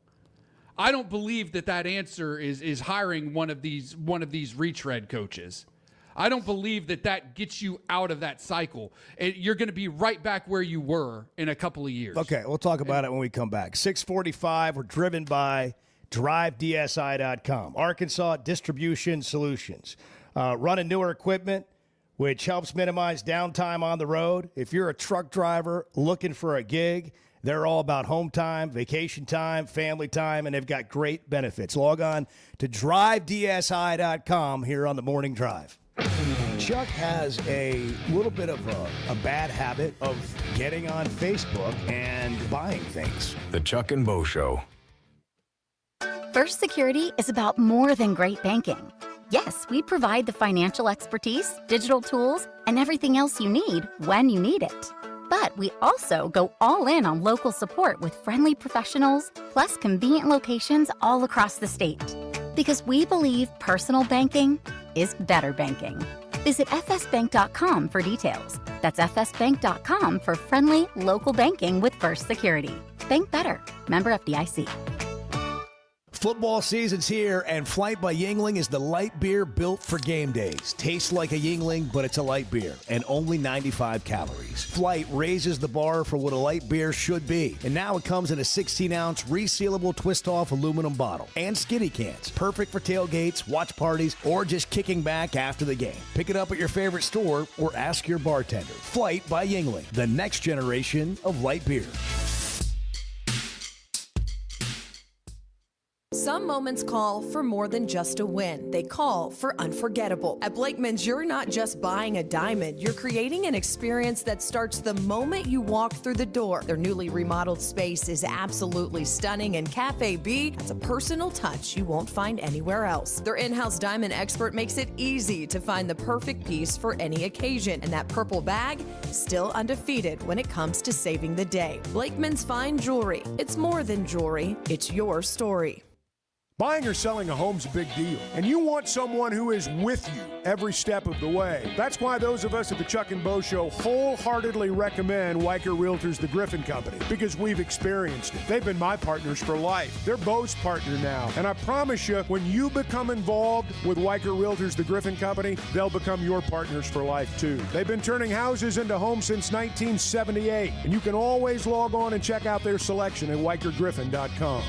Speaker 5: I don't believe that answer is hiring one of these retread coaches. I don't believe that gets you out of that cycle. You're going to be right back where you were in a couple of years.
Speaker 2: Okay, we'll talk about it when we come back. 6:45, we're driven by DriveDSI.com. Arkansas Distribution Solutions. Running newer equipment, which helps minimize downtime on the road. If you're a truck driver looking for a gig, they're all about home time, vacation time, family time, and they've got great benefits. Log on to DriveDSI.com here on the Morning Drive. Chuck has a little bit of a bad habit of getting on Facebook and buying things.
Speaker 1: The Chuck and Bo Show.
Speaker 12: First Security is about more than great banking. Yes, we provide the financial expertise, digital tools, and everything else you need when you need it. But we also go all in on local support with friendly professionals, plus convenient locations all across the state. Because we believe personal banking is better banking. Visit fsbank.com for details. That's fsbank.com for friendly, local banking with First Security. Bank better. Member FDIC.
Speaker 2: Football season's here, and Flight by Yuengling is the light beer built for game days. Tastes like a Yuengling, but it's a light beer, and only 95 calories. Flight raises the bar for what a light beer should be, and now it comes in a 16-ounce resealable twist-off aluminum bottle and skinny cans. Perfect for tailgates, watch parties, or just kicking back after the game. Pick it up at your favorite store or ask your bartender. Flight by Yuengling, the next generation of light beer.
Speaker 13: Some moments call for more than just a win. They call for unforgettable. At Blakeman's, you're not just buying a diamond. You're creating an experience that starts the moment you walk through the door. Their newly remodeled space is absolutely stunning, and Cafe B has a personal touch you won't find anywhere else. Their in-house diamond expert makes it easy to find the perfect piece for any occasion, and that purple bag still undefeated when it comes to saving the day. Blakeman's Fine Jewelry. It's more than jewelry. It's your story.
Speaker 3: Buying or selling a home's a big deal, and you want someone who is with you every step of the way. That's why those of us at the Chuck and Bo Show wholeheartedly recommend Weicker Realtors, the Griffin Company, because we've experienced it. They've been my partners for life. They're Bo's partner now, and I promise you, when you become involved with Weicker Realtors, the Griffin Company, they'll become your partners for life, too. They've been turning houses into homes since 1978, and you can always log on and check out their selection at WeicherGriffin.com.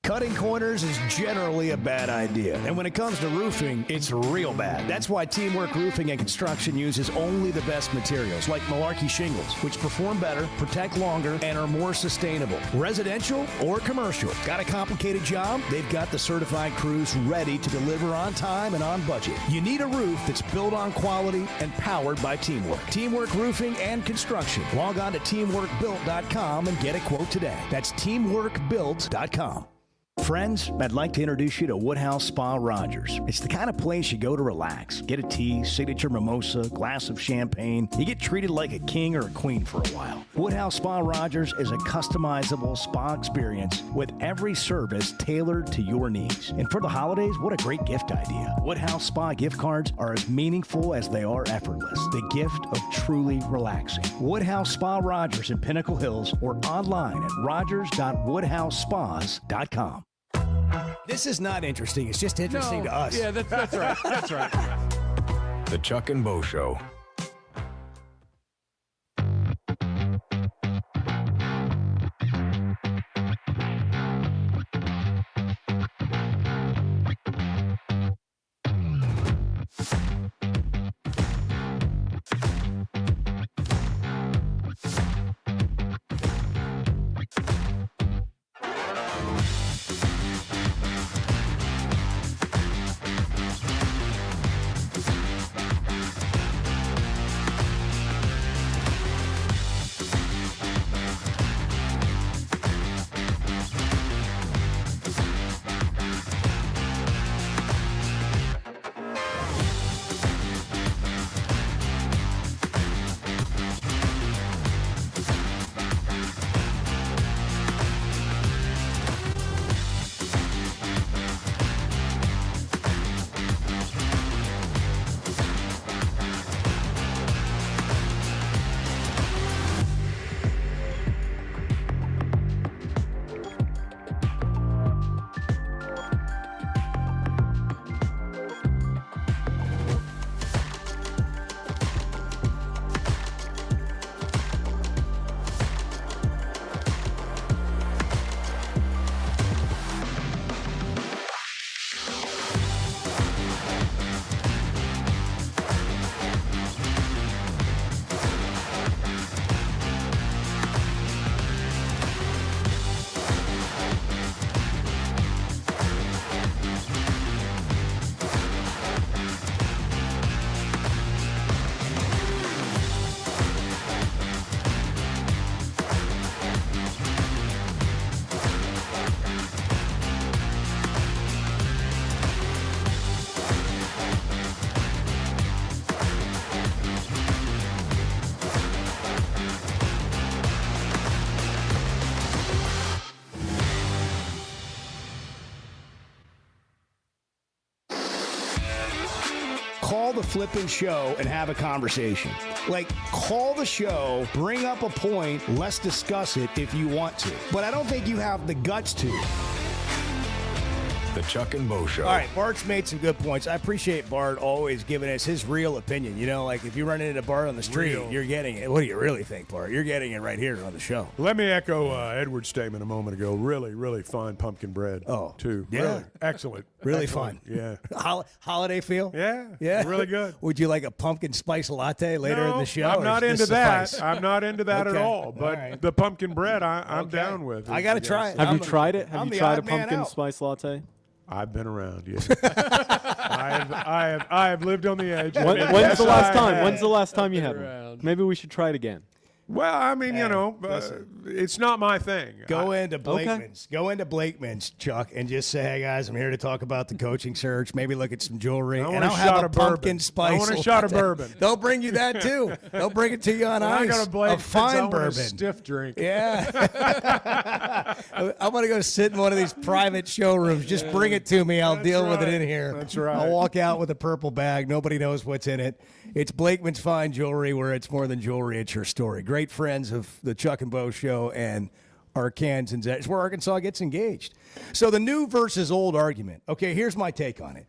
Speaker 2: Cutting corners is generally a bad idea. And when it comes to roofing, it's real bad. That's why Teamwork Roofing and Construction uses only the best materials, like Malarkey shingles, which perform better, protect longer, and are more sustainable. Residential or commercial. Got a complicated job? They've got the certified crews ready to deliver on time and on budget. You need a roof that's built on quality and powered by Teamwork. Teamwork Roofing and Construction. Log on to teamworkbuilt.com and get a quote today. That's teamworkbuilt.com. Friends, I'd like to introduce you to Woodhouse Spa Rogers. It's the kind of place you go to relax, get a tea, signature mimosa, glass of champagne. You get treated like a king or a queen for a while. Woodhouse Spa Rogers is a customizable spa experience with every service tailored to your needs. And for the holidays, what a great gift idea. Woodhouse Spa gift cards are as meaningful as they are effortless. The gift of truly relaxing. Woodhouse Spa Rogers in Pinnacle Hills or online at rogers.woodhousespas.com. This is not interesting. It's just interesting to us.
Speaker 5: Yeah, that's right. That's right.
Speaker 1: The Chuck and Bo Show.
Speaker 2: Call the flipping show and have a conversation. Like, call the show, bring up a point, let's discuss it if you want to. But I don't think you have the guts to.
Speaker 1: The Chuck and Bo Show.
Speaker 2: All right, Bart's made some good points. I appreciate Bart always giving us his real opinion. You know, like if you run into Bart on the street, you're getting it. What do you really think, Bart? You're getting it right here on the show.
Speaker 3: Let me echo Edward's statement a moment ago. Really, really fine pumpkin bread.
Speaker 2: Oh,
Speaker 3: too.
Speaker 2: yeah.
Speaker 3: Really excellent.
Speaker 2: Really
Speaker 3: Excellent.
Speaker 2: fun.
Speaker 3: Yeah.
Speaker 2: Holiday feel?
Speaker 3: Yeah.
Speaker 2: Yeah.
Speaker 3: Really good.
Speaker 2: Would you like a pumpkin spice latte later in the show?
Speaker 3: I'm
Speaker 2: or
Speaker 3: not
Speaker 2: does
Speaker 3: into
Speaker 2: this
Speaker 3: that.
Speaker 2: suffice?
Speaker 3: I'm not into that at
Speaker 2: Okay.
Speaker 3: all. But
Speaker 2: right.
Speaker 3: the pumpkin bread, I'm
Speaker 2: Okay.
Speaker 3: down with.
Speaker 2: I got to try it.
Speaker 6: Have you
Speaker 2: I'm
Speaker 6: tried it? Have
Speaker 2: I'm
Speaker 6: you
Speaker 2: the
Speaker 6: tried a
Speaker 2: odd man
Speaker 6: pumpkin
Speaker 2: out.
Speaker 6: spice latte?
Speaker 3: I've been around, yeah. I have lived on the edge.
Speaker 6: When's the last time?
Speaker 3: have.
Speaker 6: When's the last time you had
Speaker 5: around.
Speaker 6: one? Maybe we should try it again.
Speaker 3: Well, I mean,
Speaker 2: Hey,
Speaker 3: you know,
Speaker 2: listen.
Speaker 3: it's not my thing.
Speaker 2: Go into Blakeman's. Go into Blakeman's, Chuck, and just say, "Hey guys, I'm here to talk about the coaching search. Maybe look at some jewelry,
Speaker 3: want
Speaker 2: and
Speaker 3: a
Speaker 2: I'll
Speaker 3: shot
Speaker 2: have a
Speaker 3: of bourbon.
Speaker 2: pumpkin spice.
Speaker 3: I want a shot of
Speaker 2: latte."
Speaker 3: bourbon.
Speaker 2: They'll bring you that too. They'll bring it to you on
Speaker 3: I
Speaker 2: ice.
Speaker 3: got a Blake.
Speaker 2: A fine
Speaker 3: I want
Speaker 2: bourbon.
Speaker 3: a stiff drink.
Speaker 2: Yeah. I'm gonna go sit in one of these private showrooms. Just bring it to me. I'll
Speaker 3: That's
Speaker 2: deal with it
Speaker 3: right.
Speaker 2: in here.
Speaker 3: That's right.
Speaker 2: I'll walk out with a purple bag. Nobody knows what's in it. It's Blakeman's Fine Jewelry, where it's more than jewelry. It's your story. Great friends of the Chuck and Bo Show and Arkansans. It's where Arkansas gets engaged. So the new versus old argument. Okay, here's my take on it.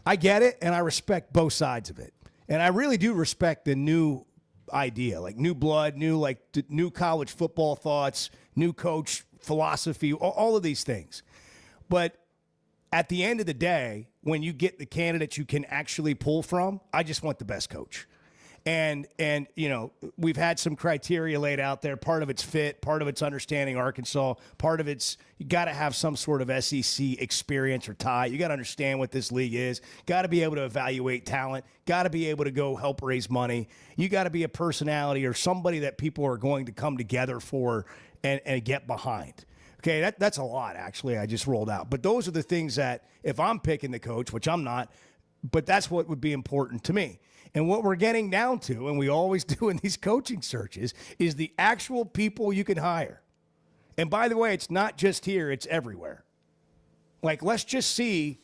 Speaker 2: I get it, and I respect both sides of it. And I really do respect the new idea, like new blood, new college football thoughts, new coach philosophy, all of these things. But at the end of the day, when you get the candidates you can actually pull from, I just want the best coach. And you know, we've had some criteria laid out there. Part of it's fit, part of it's understanding Arkansas, part of it's you got to have some sort of SEC experience or tie. You got to understand what this league is. Got to be able to evaluate talent. Got to be able to go help raise money. You got to be a personality or somebody that people are going to come together for and get behind. Okay, that's a lot, actually, I just rolled out. But those are the things that, if I'm picking the coach, which I'm not, but that's what would be important to me. And what we're getting down to, and we always do in these coaching searches, is the actual people you can hire. And by the way, it's not just here, it's everywhere. Like, let's just see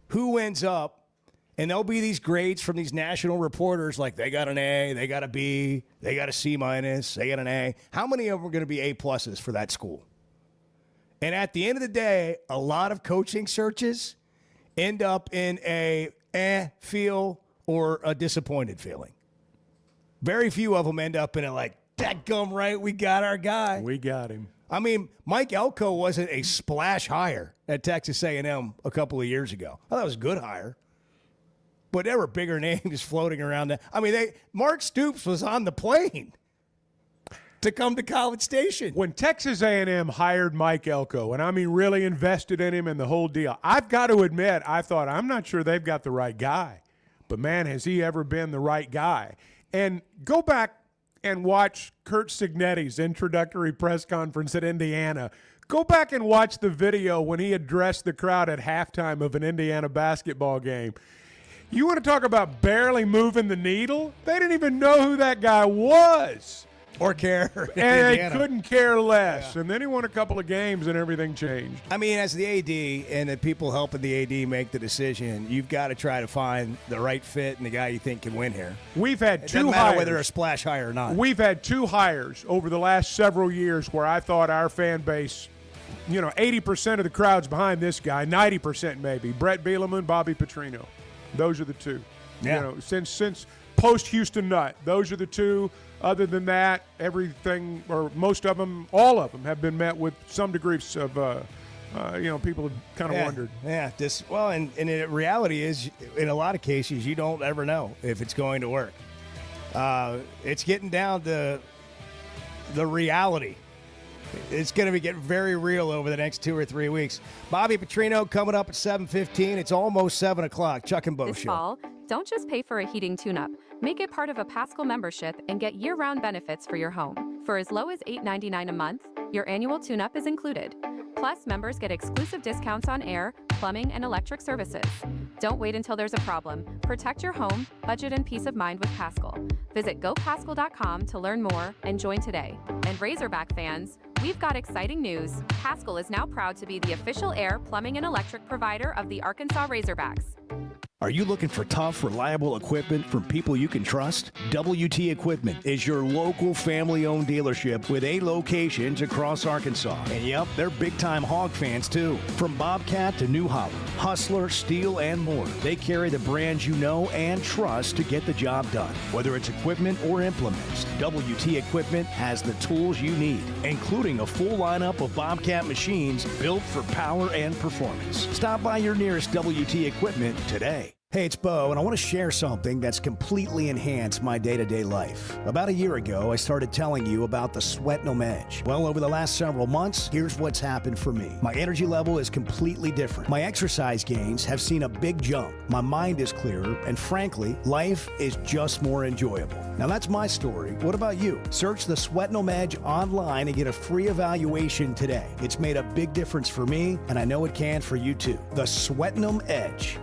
Speaker 2: who ends up, and there'll be these grades from these national reporters, like they got an A, they got a B, they got a C minus, they got an A. How many of them are going to be A pluses for that school? And at the end of the day, a lot of coaching searches end up in a feel or a disappointed feeling. Very few of them end up in a like, dadgum right, we got our guy.
Speaker 3: We got him.
Speaker 2: I mean, Mike Elko wasn't a splash hire at Texas A&M a couple of years ago. I thought it was a good hire. But there were bigger names floating around. I mean, Mark Stoops was on the plane to come to College Station.
Speaker 3: When Texas A&M hired Mike Elko, and I mean really invested in him and the whole deal, I've got to admit, I thought, I'm not sure they've got the right guy. But, man, has he ever been the right guy? And go back and watch Kurt Cignetti's introductory press conference at Indiana. Go back and watch the video when he addressed the crowd at halftime of an Indiana basketball game. You want to talk about barely moving the needle? They didn't even know who that guy was.
Speaker 2: Or care.
Speaker 3: And they couldn't care less. Yeah. And then he won a couple of games and everything changed.
Speaker 2: I mean, as the AD and the people helping the AD make the decision, you've got to try to find the right fit and the guy you think can win here.
Speaker 3: We've had
Speaker 2: it
Speaker 3: two
Speaker 2: doesn't matter
Speaker 3: hires.
Speaker 2: whether a splash hire or not.
Speaker 3: We've had two hires over the last several years where I thought our fan base, 80% of the crowd's behind this guy, 90% maybe. Brett Bielema and Bobby Petrino. Those are the two.
Speaker 2: Yeah.
Speaker 3: Since post-Houston Nutt, those are the two. Other than that, everything, or most of them, all of them, have been met with some degrees of, people have kind of wondered.
Speaker 2: Yeah. And the reality is, in a lot of cases, you don't ever know if it's going to work. It's getting down to the reality. It's going to be getting very real over the next 2 or 3 weeks. Bobby Petrino coming up at 7:15. It's almost 7 o'clock. Chuck and Bo
Speaker 14: This
Speaker 2: Show.
Speaker 14: fall, don't just pay for a heating tune-up. Make it part of a Pascal membership and get year-round benefits for your home. For as low as $8.99 a month, your annual tune-up is included. Plus, members get exclusive discounts on air, plumbing, and electric services. Don't wait until there's a problem. Protect your home, budget, and peace of mind with Pascal. Visit gopascal.com to learn more and join today. And Razorback fans, we've got exciting news. Pascal is now proud to be the official air, plumbing, and electric provider of the Arkansas Razorbacks.
Speaker 2: Are you looking for tough, reliable equipment from people you can trust? WT Equipment is your local family-owned dealership with 8 locations across Arkansas. And yep, they're big-time hog fans too. From Bobcat to New Holland, Hustler, Steel, and more. They carry the brands you know and trust to get the job done. Whether it's equipment or implements, WT Equipment has the tools you need, including a full lineup of Bobcat machines built for power and performance. Stop by your nearest WT Equipment today. Hey, it's Bo, and I want to share something that's completely enhanced my day-to-day life. About a year ago, I started telling you about the Sweatnum Edge. Well, over the last several months, here's what's happened for me. My energy level is completely different. My exercise gains have seen a big jump. My mind is clearer, and frankly, life is just more enjoyable. Now, that's my story. What about you? Search the Sweatnum Edge online and get a free evaluation today. It's made a big difference for me, and I know it can for you too. The Sweatnum Edge.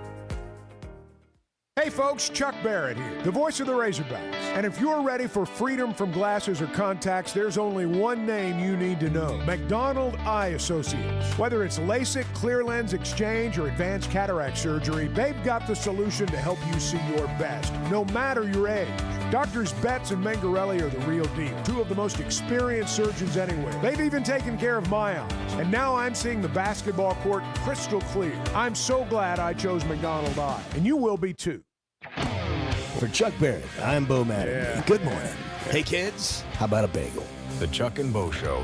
Speaker 8: Hey folks, Chuck Barrett here, the voice of the Razorbacks. And if you're ready for freedom from glasses or contacts, there's only one name you need to know: McDonald Eye Associates. Whether it's LASIK, clear lens exchange, or advanced cataract surgery, they've got the solution to help you see your best, no matter your age. Doctors Betts and Mangarelli are the real deal, 2 of the most experienced surgeons anywhere. They've even taken care of my eyes. And now I'm seeing the basketball court crystal clear. I'm so glad I chose McDonald Eye, and you will be too.
Speaker 2: For Chuck Barrett, I'm Bo Madden.
Speaker 3: Yeah.
Speaker 2: Good morning. Hey kids, how about a bagel?
Speaker 1: The Chuck and Bo Show.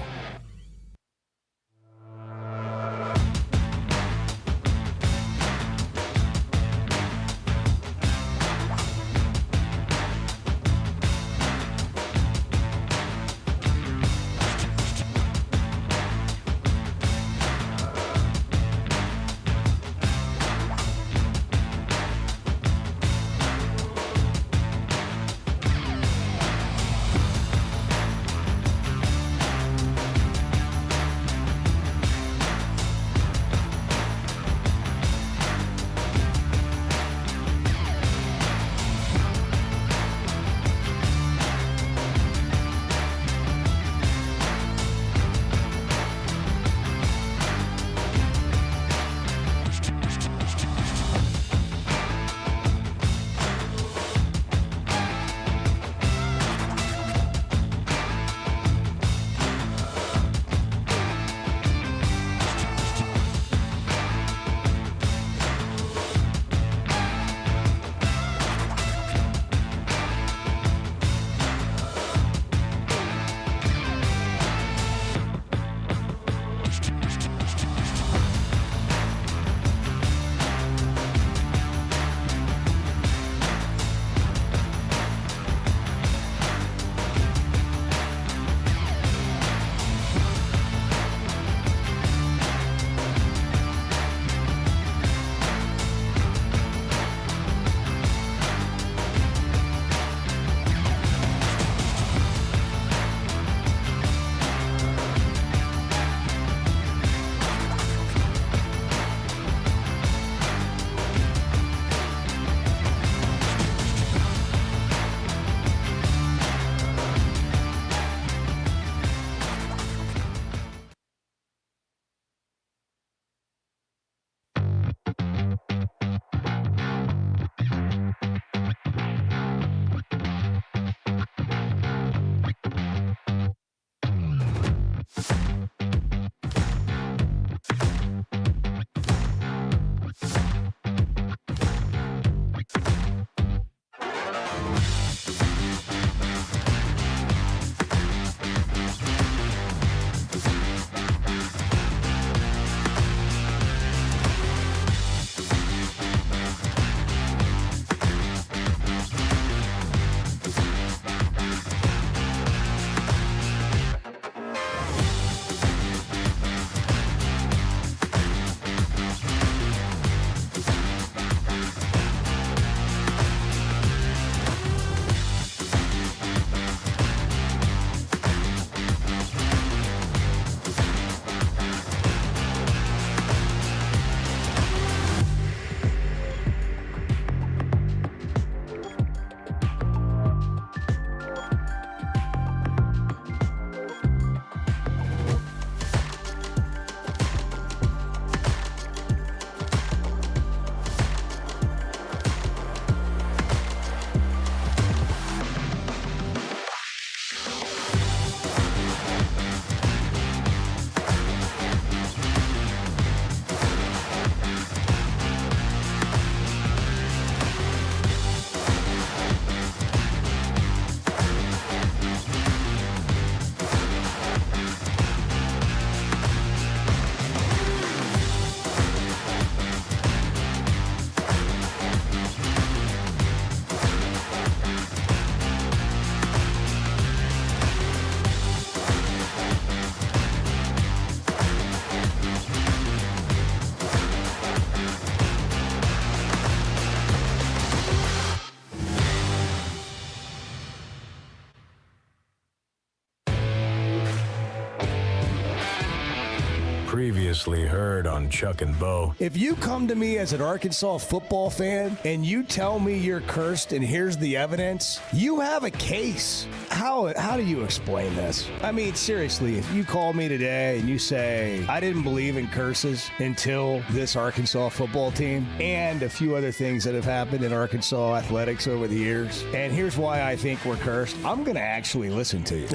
Speaker 1: Previously heard on Chuck and Bo.
Speaker 2: If you come to me as an Arkansas football fan and you tell me you're cursed and here's the evidence, you have a case. How do you explain this? I mean, seriously, if you call me today and you say, I didn't believe in curses until this Arkansas football team and a few other things that have happened in Arkansas athletics over the years, and here's why I think we're cursed, I'm going to actually listen to you.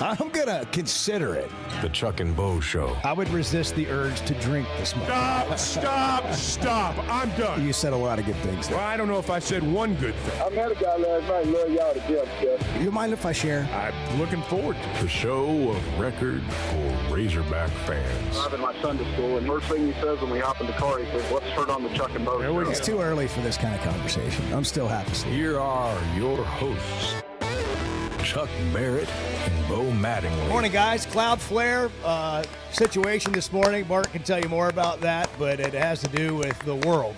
Speaker 2: I'm going to consider it.
Speaker 1: The Chuck and Bo Show.
Speaker 2: I would resist the urge to drink this morning.
Speaker 3: Stop. I'm done.
Speaker 2: You said a lot of good things there.
Speaker 3: Well, I don't know if I said one good thing.
Speaker 4: I met a guy last night. Love y'all to death, Jeff.
Speaker 2: You mind if I share?
Speaker 3: I'm looking forward to it.
Speaker 1: The show of record for Razorback fans.
Speaker 4: I'm in my Sunday school, and first thing he says when we hop in the car, he says, "What's heard on the Chuck and Bo Show?"
Speaker 2: It's too early for this kind of conversation. I'm still half asleep.
Speaker 1: Here are your hosts, Chuck Barrett and Bo Mattingly.
Speaker 2: Morning, guys. Cloudflare situation this morning. Bart can tell you more about that, but it has to do with the world.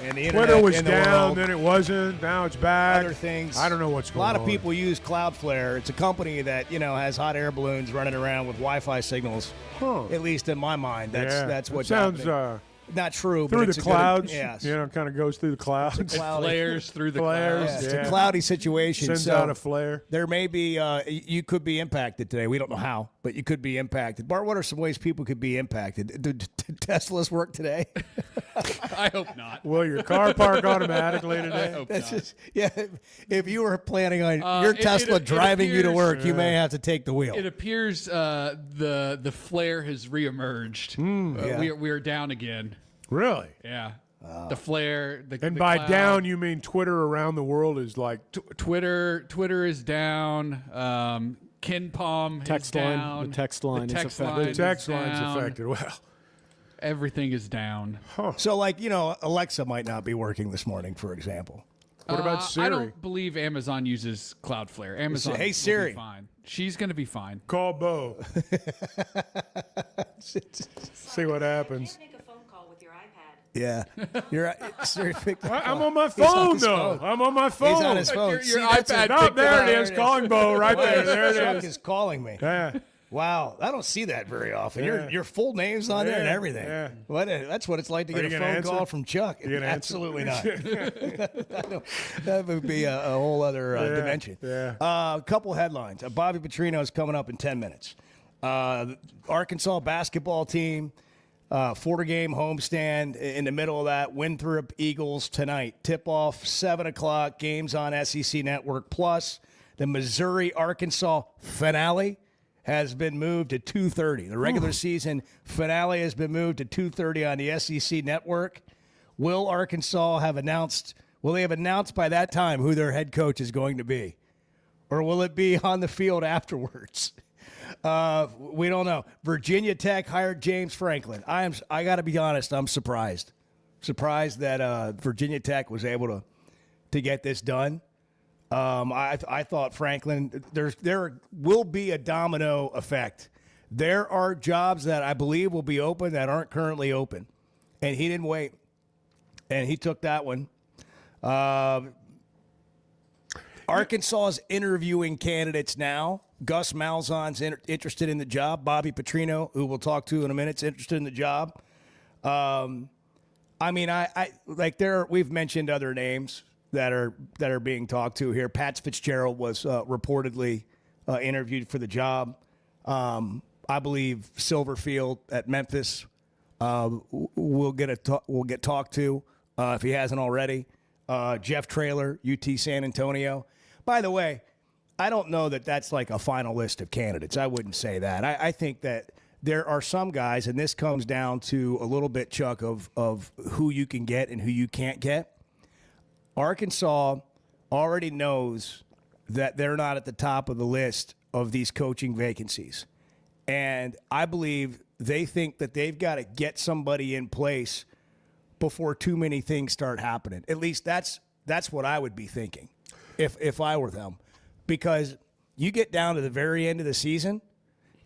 Speaker 2: And the internet
Speaker 3: Twitter was
Speaker 2: in the
Speaker 3: down,
Speaker 2: world.
Speaker 3: then it wasn't. Now it's back.
Speaker 2: Other things.
Speaker 3: I don't know what's going on.
Speaker 2: A lot of people use Cloudflare. It's a company that, has hot air balloons running around with Wi-Fi signals. At least in my mind, that's what
Speaker 3: sounds
Speaker 2: not true.
Speaker 3: Through
Speaker 2: but
Speaker 3: the clouds.
Speaker 2: Yes.
Speaker 3: Kind of goes through the clouds.
Speaker 5: It flares through the
Speaker 3: flares.
Speaker 5: clouds.
Speaker 2: It's a cloudy situation.
Speaker 3: Sends out a flare.
Speaker 2: There may be, you could be impacted today. We don't know how, but you could be impacted. Bart, what are some ways people could be impacted? Did Teslas work today?
Speaker 5: I hope not.
Speaker 3: Will your car park automatically today?
Speaker 5: I hope
Speaker 2: That's
Speaker 5: not.
Speaker 2: just, if you were planning on your Tesla driving you to work, you may have to take the wheel.
Speaker 5: It appears the flare has reemerged. We are down again.
Speaker 3: Really?
Speaker 5: Yeah. The flare.
Speaker 3: And
Speaker 5: the
Speaker 3: by
Speaker 5: cloud.
Speaker 3: down, you mean Twitter around the world is like
Speaker 5: Twitter is down. KenPom
Speaker 6: text
Speaker 5: is
Speaker 6: line.
Speaker 5: down.
Speaker 6: The text line
Speaker 5: The
Speaker 6: is
Speaker 5: text
Speaker 6: affected.
Speaker 5: line
Speaker 3: the text
Speaker 5: is
Speaker 3: line's
Speaker 5: down.
Speaker 3: affected. Well,
Speaker 5: Everything is down.
Speaker 2: So, Alexa might not be working this morning, for example.
Speaker 3: What about Siri?
Speaker 5: I don't believe Amazon uses Cloudflare. Amazon
Speaker 2: Hey,
Speaker 5: will
Speaker 2: Siri.
Speaker 5: be fine. She's going to be fine.
Speaker 3: Call Bo. See what happens.
Speaker 15: Make a phone call with your iPad.
Speaker 2: Yeah, you're right. Siri picked up.
Speaker 3: I'm on my
Speaker 2: He's on
Speaker 3: phone,
Speaker 2: his
Speaker 3: though.
Speaker 2: phone.
Speaker 3: I'm on my phone.
Speaker 2: He's on his phone.
Speaker 5: Your
Speaker 2: See, that's
Speaker 5: iPad
Speaker 2: it.
Speaker 3: Oh, there it is. Calling Bo right there. There
Speaker 2: Chuck
Speaker 3: it is.
Speaker 2: is calling me.
Speaker 3: Yeah.
Speaker 2: Wow, I don't see that very often.
Speaker 3: Yeah.
Speaker 2: Your full name's on there and
Speaker 3: Yeah,
Speaker 2: everything.
Speaker 3: yeah.
Speaker 2: That's what it's like to
Speaker 3: Are
Speaker 2: get
Speaker 3: you
Speaker 2: a
Speaker 3: gonna
Speaker 2: phone
Speaker 3: answer?
Speaker 2: call from Chuck.
Speaker 3: You gonna answer?
Speaker 2: Absolutely not. That would be a whole other dimension.
Speaker 3: Yeah.
Speaker 2: A couple headlines. Bobby Petrino is coming up in 10 minutes. Arkansas basketball team, 4-game homestand in the middle of that. Winthrop Eagles tonight. Tip-off, 7 o'clock. Games on SEC Network. Plus, the Missouri-Arkansas finale has been moved to 2:30. The regular season finale has been moved to 2:30 on the SEC Network. Will Arkansas have announced by that time who their head coach is going to be? Or will it be on the field afterwards? We don't know. Virginia Tech hired James Franklin. I got to be honest, I'm surprised. Surprised that Virginia Tech was able to get this done. I thought Franklin, there will be a domino effect. There are jobs that I believe will be open that aren't currently open. And he didn't wait. And he took that one. Arkansas is interviewing candidates now. Gus Malzahn's interested in the job. Bobby Petrino, who we'll talk to in a minute, is interested in the job. We've mentioned other names that are being talked to here. Pat Fitzgerald was reportedly interviewed for the job. I believe Silverfield at Memphis will get talked to if he hasn't already. Jeff Traylor, UT San Antonio. By the way, I don't know that that's like a final list of candidates. I wouldn't say that. I think that there are some guys, and this comes down to a little bit, Chuck, of who you can get and who you can't get. Arkansas already knows that they're not at the top of the list of these coaching vacancies. And I believe they think that they've got to get somebody in place before too many things start happening. At least that's what I would be thinking if I were them. Because you get down to the very end of the season,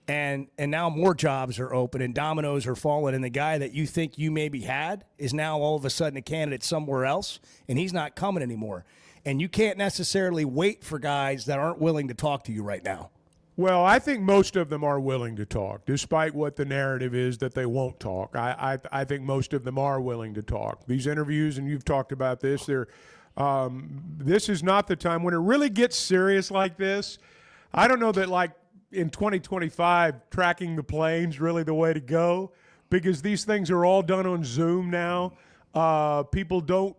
Speaker 2: and now more jobs are open and dominoes are falling, and the guy that you think you maybe had is now all of a sudden a candidate somewhere else, and he's not coming anymore. And you can't necessarily wait for guys that aren't willing to talk to you right now.
Speaker 3: Well, I think most of them are willing to talk, despite what the narrative is that they won't talk. I think most of them are willing to talk. These interviews, and you've talked about this, this is not the time when it really gets serious like this. I don't know that, like, in 2025, tracking the plane's really the way to go, because these things are all done on Zoom now. People don't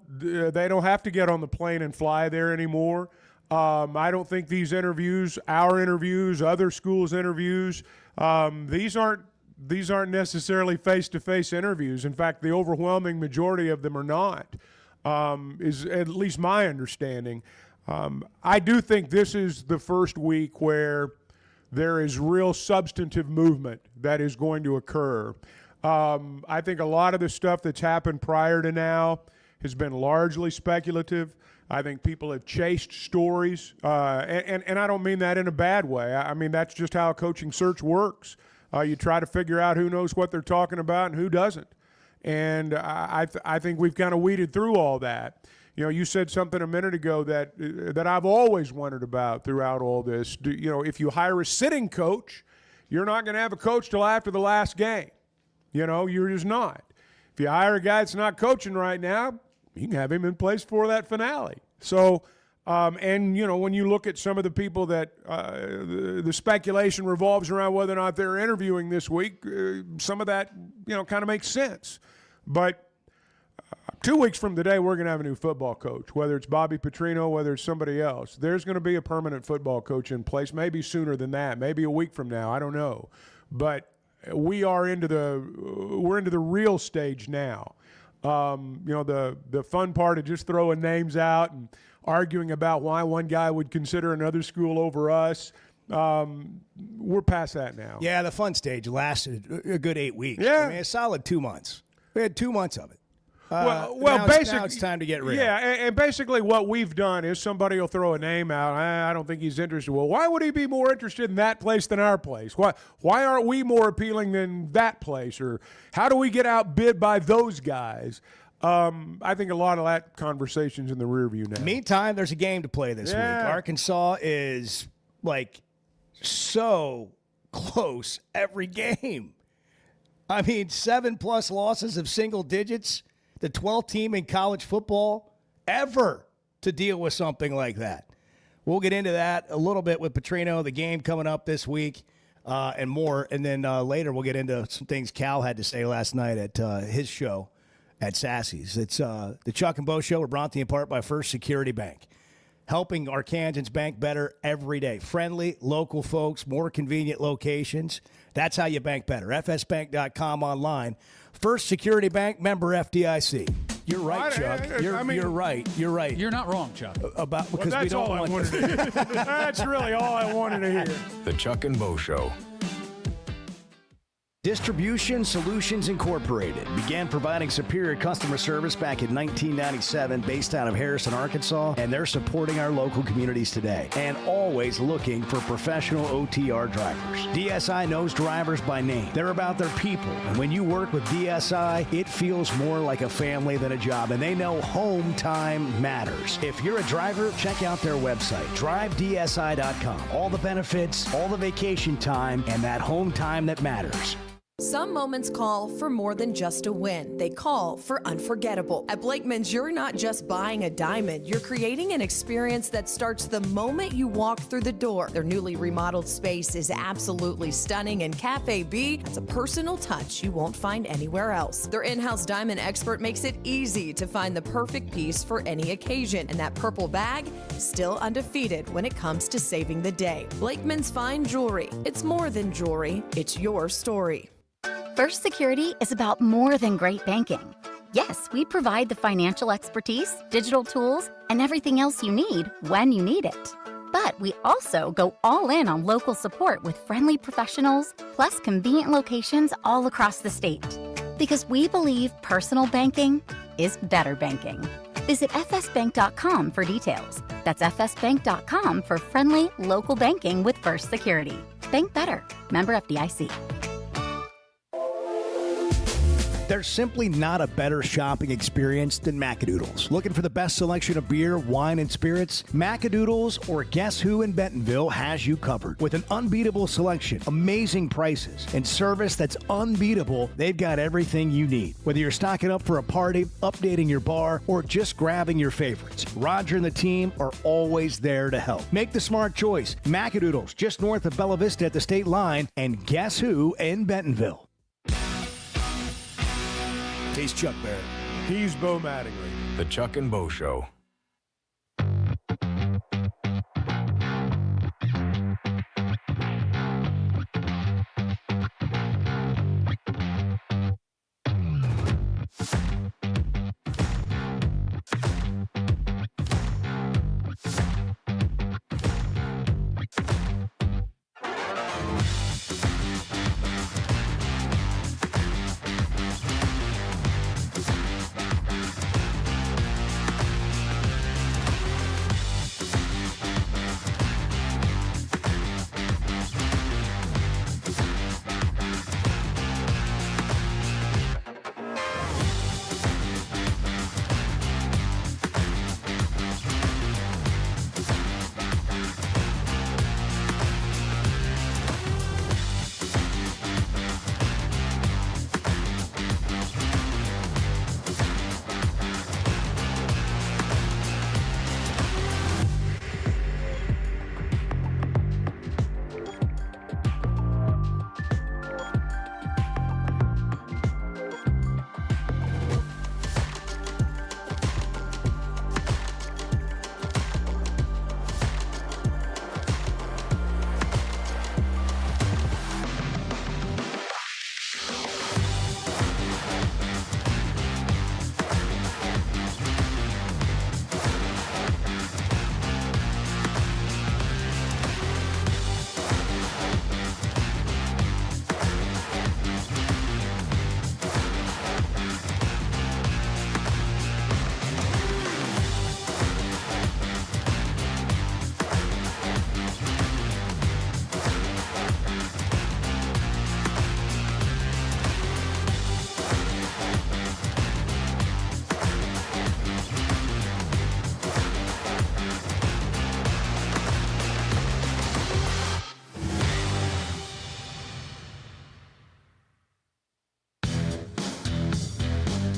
Speaker 3: have to get on the plane and fly there anymore. I don't think these interviews, our interviews, other schools' interviews, these aren't necessarily face-to-face interviews. In fact, the overwhelming majority of them are not, is at least my understanding. I do think this is the first week where there is real substantive movement that is going to occur. I think a lot of the stuff that's happened prior to now has been largely speculative. I think people have chased stories, and I don't mean that in a bad way. I mean, that's just how a coaching search works. You try to figure out who knows what they're talking about and who doesn't. And I think we've kind of weeded through all that. You know, you said something a minute ago that I've always wondered about throughout all this. If you hire a sitting coach, you're not going to have a coach till after the last game. You're just not. If you hire a guy that's not coaching right now, you can have him in place for that finale. So, when you look at some of the people that the speculation revolves around whether or not they're interviewing this week, some of that, kind of makes sense. But 2 weeks from today, we're going to have a new football coach, whether it's Bobby Petrino, whether it's somebody else. There's going to be a permanent football coach in place, maybe sooner than that, maybe a week from now. I don't know. But we're into the real stage now. The fun part of just throwing names out and arguing about why one guy would consider another school over us, we're past that now.
Speaker 2: Yeah, the fun stage lasted a good 8 weeks.
Speaker 3: Yeah.
Speaker 2: I mean, a solid 2 months. We had 2 months of it.
Speaker 3: Well,
Speaker 2: now
Speaker 3: basically,
Speaker 2: it's time to get rid.
Speaker 3: Yeah, and basically what we've done is somebody will throw a name out. I don't think he's interested. Well, why would he be more interested in that place than our place? Why aren't we more appealing than that place? Or how do we get outbid by those guys? I think a lot of that conversation's in the rear view now.
Speaker 2: Meantime, there's a game to play this week. Arkansas is so close every game. I mean, 7+ losses of single digits. The 12th team in college football ever to deal with something like that. We'll get into that a little bit with Petrino, the game coming up this week, and more. And then later we'll get into some things Cal had to say last night at his show at Sassy's. It's the Chuck and Bo Show. We're brought to you in part by First Security Bank, helping Arkansans bank better every day. Friendly, local folks, more convenient locations. That's how you bank better. FSbank.com online. First Security Bank, member FDIC. You're right, Chuck. You're right. You're right.
Speaker 5: You're not wrong, Chuck.
Speaker 3: Because we don't want to hear. That's really all I wanted to hear.
Speaker 1: The Chuck and Bo Show.
Speaker 2: Distribution Solutions Incorporated began providing superior customer service back in 1997 based out of Harrison, Arkansas, and they're supporting our local communities today and always looking for professional OTR drivers. DSI knows drivers by name. They're about their people, and when you work with DSI, it feels more like a family than a job, and they know home time matters. If you're a driver, check out their website, drivedsi.com. All the benefits, all the vacation time, and that home time that matters.
Speaker 13: Some moments call for more than just a win. They call for unforgettable. At Blakeman's, you're not just buying a diamond. You're creating an experience that starts the moment you walk through the door. Their newly remodeled space is absolutely stunning, and Cafe B has a personal touch you won't find anywhere else. Their in-house diamond expert makes it easy to find the perfect piece for any occasion, and that purple bag, still undefeated when it comes to saving the day. Blakeman's Fine Jewelry. It's more than jewelry. It's your story.
Speaker 12: First Security is about more than great banking. Yes, we provide the financial expertise, digital tools, and everything else you need when you need it. But we also go all in on local support with friendly professionals, plus convenient locations all across the state. Because we believe personal banking is better banking. Visit fsbank.com for details. That's fsbank.com for friendly, local banking with First Security. Bank better. Member FDIC.
Speaker 2: There's simply not a better shopping experience than Macadoodles. Looking for the best selection of beer, wine, and spirits? Macadoodles or Guess Who in Bentonville has you covered. With an unbeatable selection, amazing prices, and service that's unbeatable, they've got everything you need. Whether you're stocking up for a party, updating your bar, or just grabbing your favorites, Roger and the team are always there to help. Make the smart choice. Macadoodles, just north of Bella Vista at the state line, and Guess Who in Bentonville. He's Chuck Barrett.
Speaker 3: He's Bo Mattingly.
Speaker 1: The Chuck and Bo Show.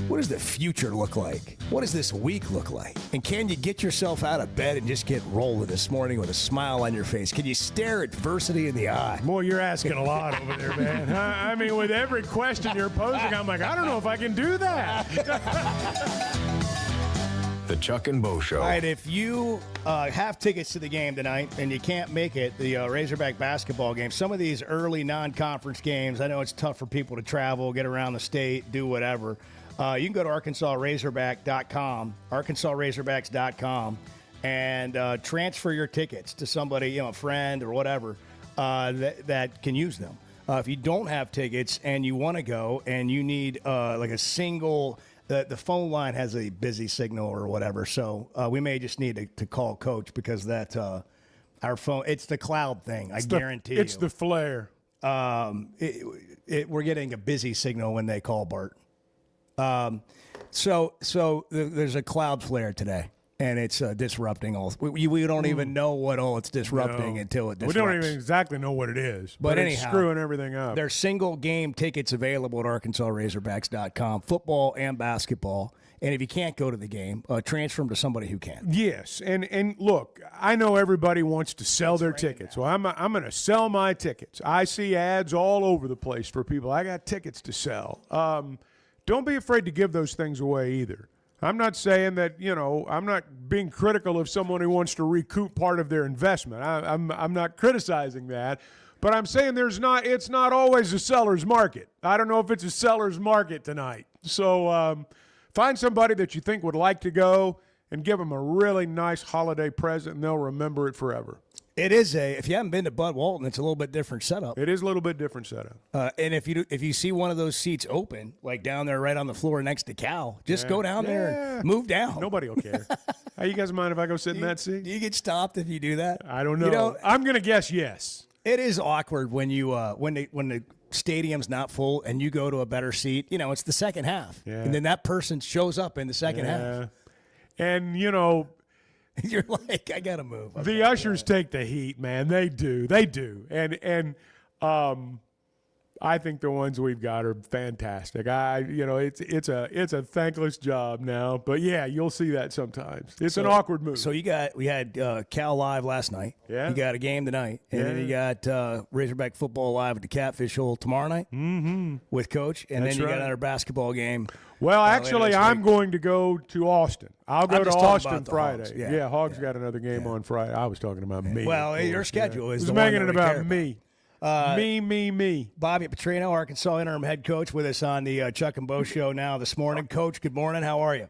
Speaker 2: What does the future look like? What does this week look like? And can you get yourself out of bed and just get rolling this morning with a smile on your face? Can you stare adversity in the eye?
Speaker 3: Boy, you're asking a lot over there, man. I mean, with every question you're posing, I'm like, I don't know if I can do that.
Speaker 1: The Chuck and Bo Show.
Speaker 2: All right, if you have tickets to the game tonight and you can't make it, the Razorback basketball game, some of these early non-conference games, I know it's tough for people to travel, get around the state, do whatever. You can go to ArkansasRazorback.com, ArkansasRazorbacks.com, and transfer your tickets to somebody, a friend or whatever, that can use them. If you don't have tickets and you want to go and you need like a single, the phone line has a busy signal or whatever, so we may just need to call Coach because that our phone, it's the cloud thing, I guarantee you.
Speaker 3: It's the flare.
Speaker 2: We're getting a busy signal when they call Bart. So there's a Cloudflare today, and it's disrupting all. We don't even know what all it's disrupting until it disrupts.
Speaker 3: We don't even exactly know what it is, but anyhow, it's screwing everything up.
Speaker 2: There's single game tickets available at ArkansasRazorbacks.com, football and basketball. And if you can't go to the game, transfer them to somebody who can.
Speaker 3: Yes, and look, I know everybody wants to sell their tickets. Well, I'm going to sell my tickets. I see ads all over the place for people. I got tickets to sell. Don't be afraid to give those things away either. I'm not saying that, I'm not being critical of someone who wants to recoup part of their investment. I'm not criticizing that, but I'm saying it's not always a seller's market. I don't know if it's a seller's market tonight. So find somebody that you think would like to go and give them a really nice holiday present, and they'll remember it forever.
Speaker 2: It is if you haven't been to Bud Walton, it's a little bit different setup.
Speaker 3: It is a little bit different setup.
Speaker 2: And if you see one of those seats open, like down there right on the floor next to Cal, just go down there and move down.
Speaker 3: Nobody will care. Hey, you guys mind if I go sit in that seat?
Speaker 2: Do you get stopped if you do that?
Speaker 3: I don't know. I'm going to guess yes.
Speaker 2: It is awkward when you when the stadium's not full and you go to a better seat, it's the second half.
Speaker 3: Yeah.
Speaker 2: And then that person shows up in the second half.
Speaker 3: And,
Speaker 2: you're like, I got to move.
Speaker 3: The ushers take the heat, man. They do. And I think the ones we've got are fantastic. It's a thankless job now, but yeah, you'll see that sometimes. It's an awkward move.
Speaker 2: So we had Cal Live last night.
Speaker 3: Yeah.
Speaker 2: You got a game tonight, and then you got Razorback football live at the Catfish Hole tomorrow night with Coach, and
Speaker 3: That's
Speaker 2: then you
Speaker 3: right.
Speaker 2: got another basketball game.
Speaker 3: Well, actually, I'm
Speaker 2: week.
Speaker 3: going to go to Austin. I'll go to Austin Friday.
Speaker 2: Hogs.
Speaker 3: Hogs got another game on Friday. I was talking about me.
Speaker 2: Well, your schedule is
Speaker 3: Just
Speaker 2: the one
Speaker 3: making
Speaker 2: that
Speaker 3: it
Speaker 2: we care
Speaker 3: about me. Me.
Speaker 2: Bobby Petrino, Arkansas interim head coach, with us on the Chuck and Bo show now this morning. Coach, good morning. How are you?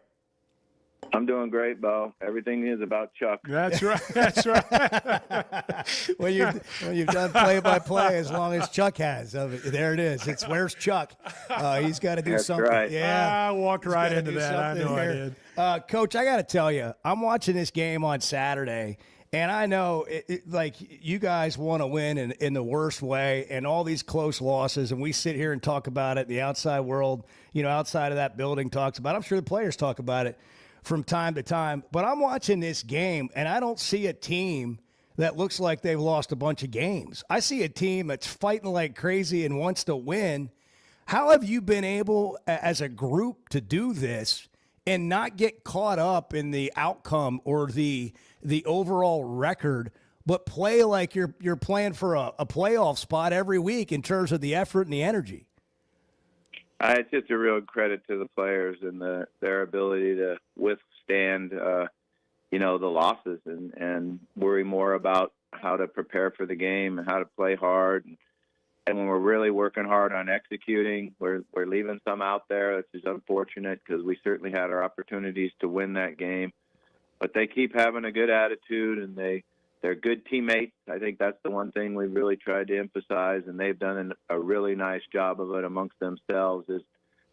Speaker 15: I'm doing great, Bo. Everything is about Chuck.
Speaker 3: That's right. That's right.
Speaker 2: When you've done play-by-play as long as Chuck has. There it is. It's where's Chuck? He's got to do
Speaker 15: That's
Speaker 2: something.
Speaker 15: right.
Speaker 3: I walked right into that. I know I did.
Speaker 2: Coach, I got to tell you, I'm watching this game on Saturday, and I know like you guys want to win in the worst way, and all these close losses, and we sit here and talk about it. The outside world, outside of that building talks about it. I'm sure the players talk about it from time to time. But I'm watching this game, and I don't see a team that looks like they've lost a bunch of games. I see a team that's fighting like crazy and wants to win. How have you been able, as a group, to do this and not get caught up in the outcome or the overall record, but play like you're playing for a playoff spot every week in terms of the effort and the energy?
Speaker 15: It's just a real credit to the players and their ability to withstand, the losses and worry more about how to prepare for the game and how to play hard. And when we're really working hard on executing, we're leaving some out there, which is unfortunate because we certainly had our opportunities to win that game. But they keep having a good attitude, and they're good teammates. I think that's the one thing we've really tried to emphasize, and they've done a really nice job of it amongst themselves, is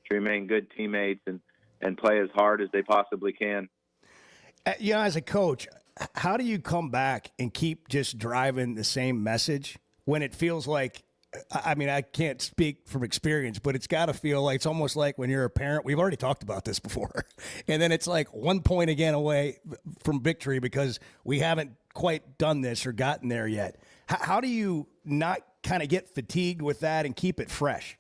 Speaker 15: to remain good teammates and play as hard as they possibly can.
Speaker 2: As a coach, how do you come back and keep just driving the same message when it feels like, I can't speak from experience, but it's got to feel like it's almost like when you're a parent. We've already talked about this before. And then it's like 1 point again away from victory because we haven't quite done this or gotten there yet. How do you not kind of get fatigued with that and keep it fresh?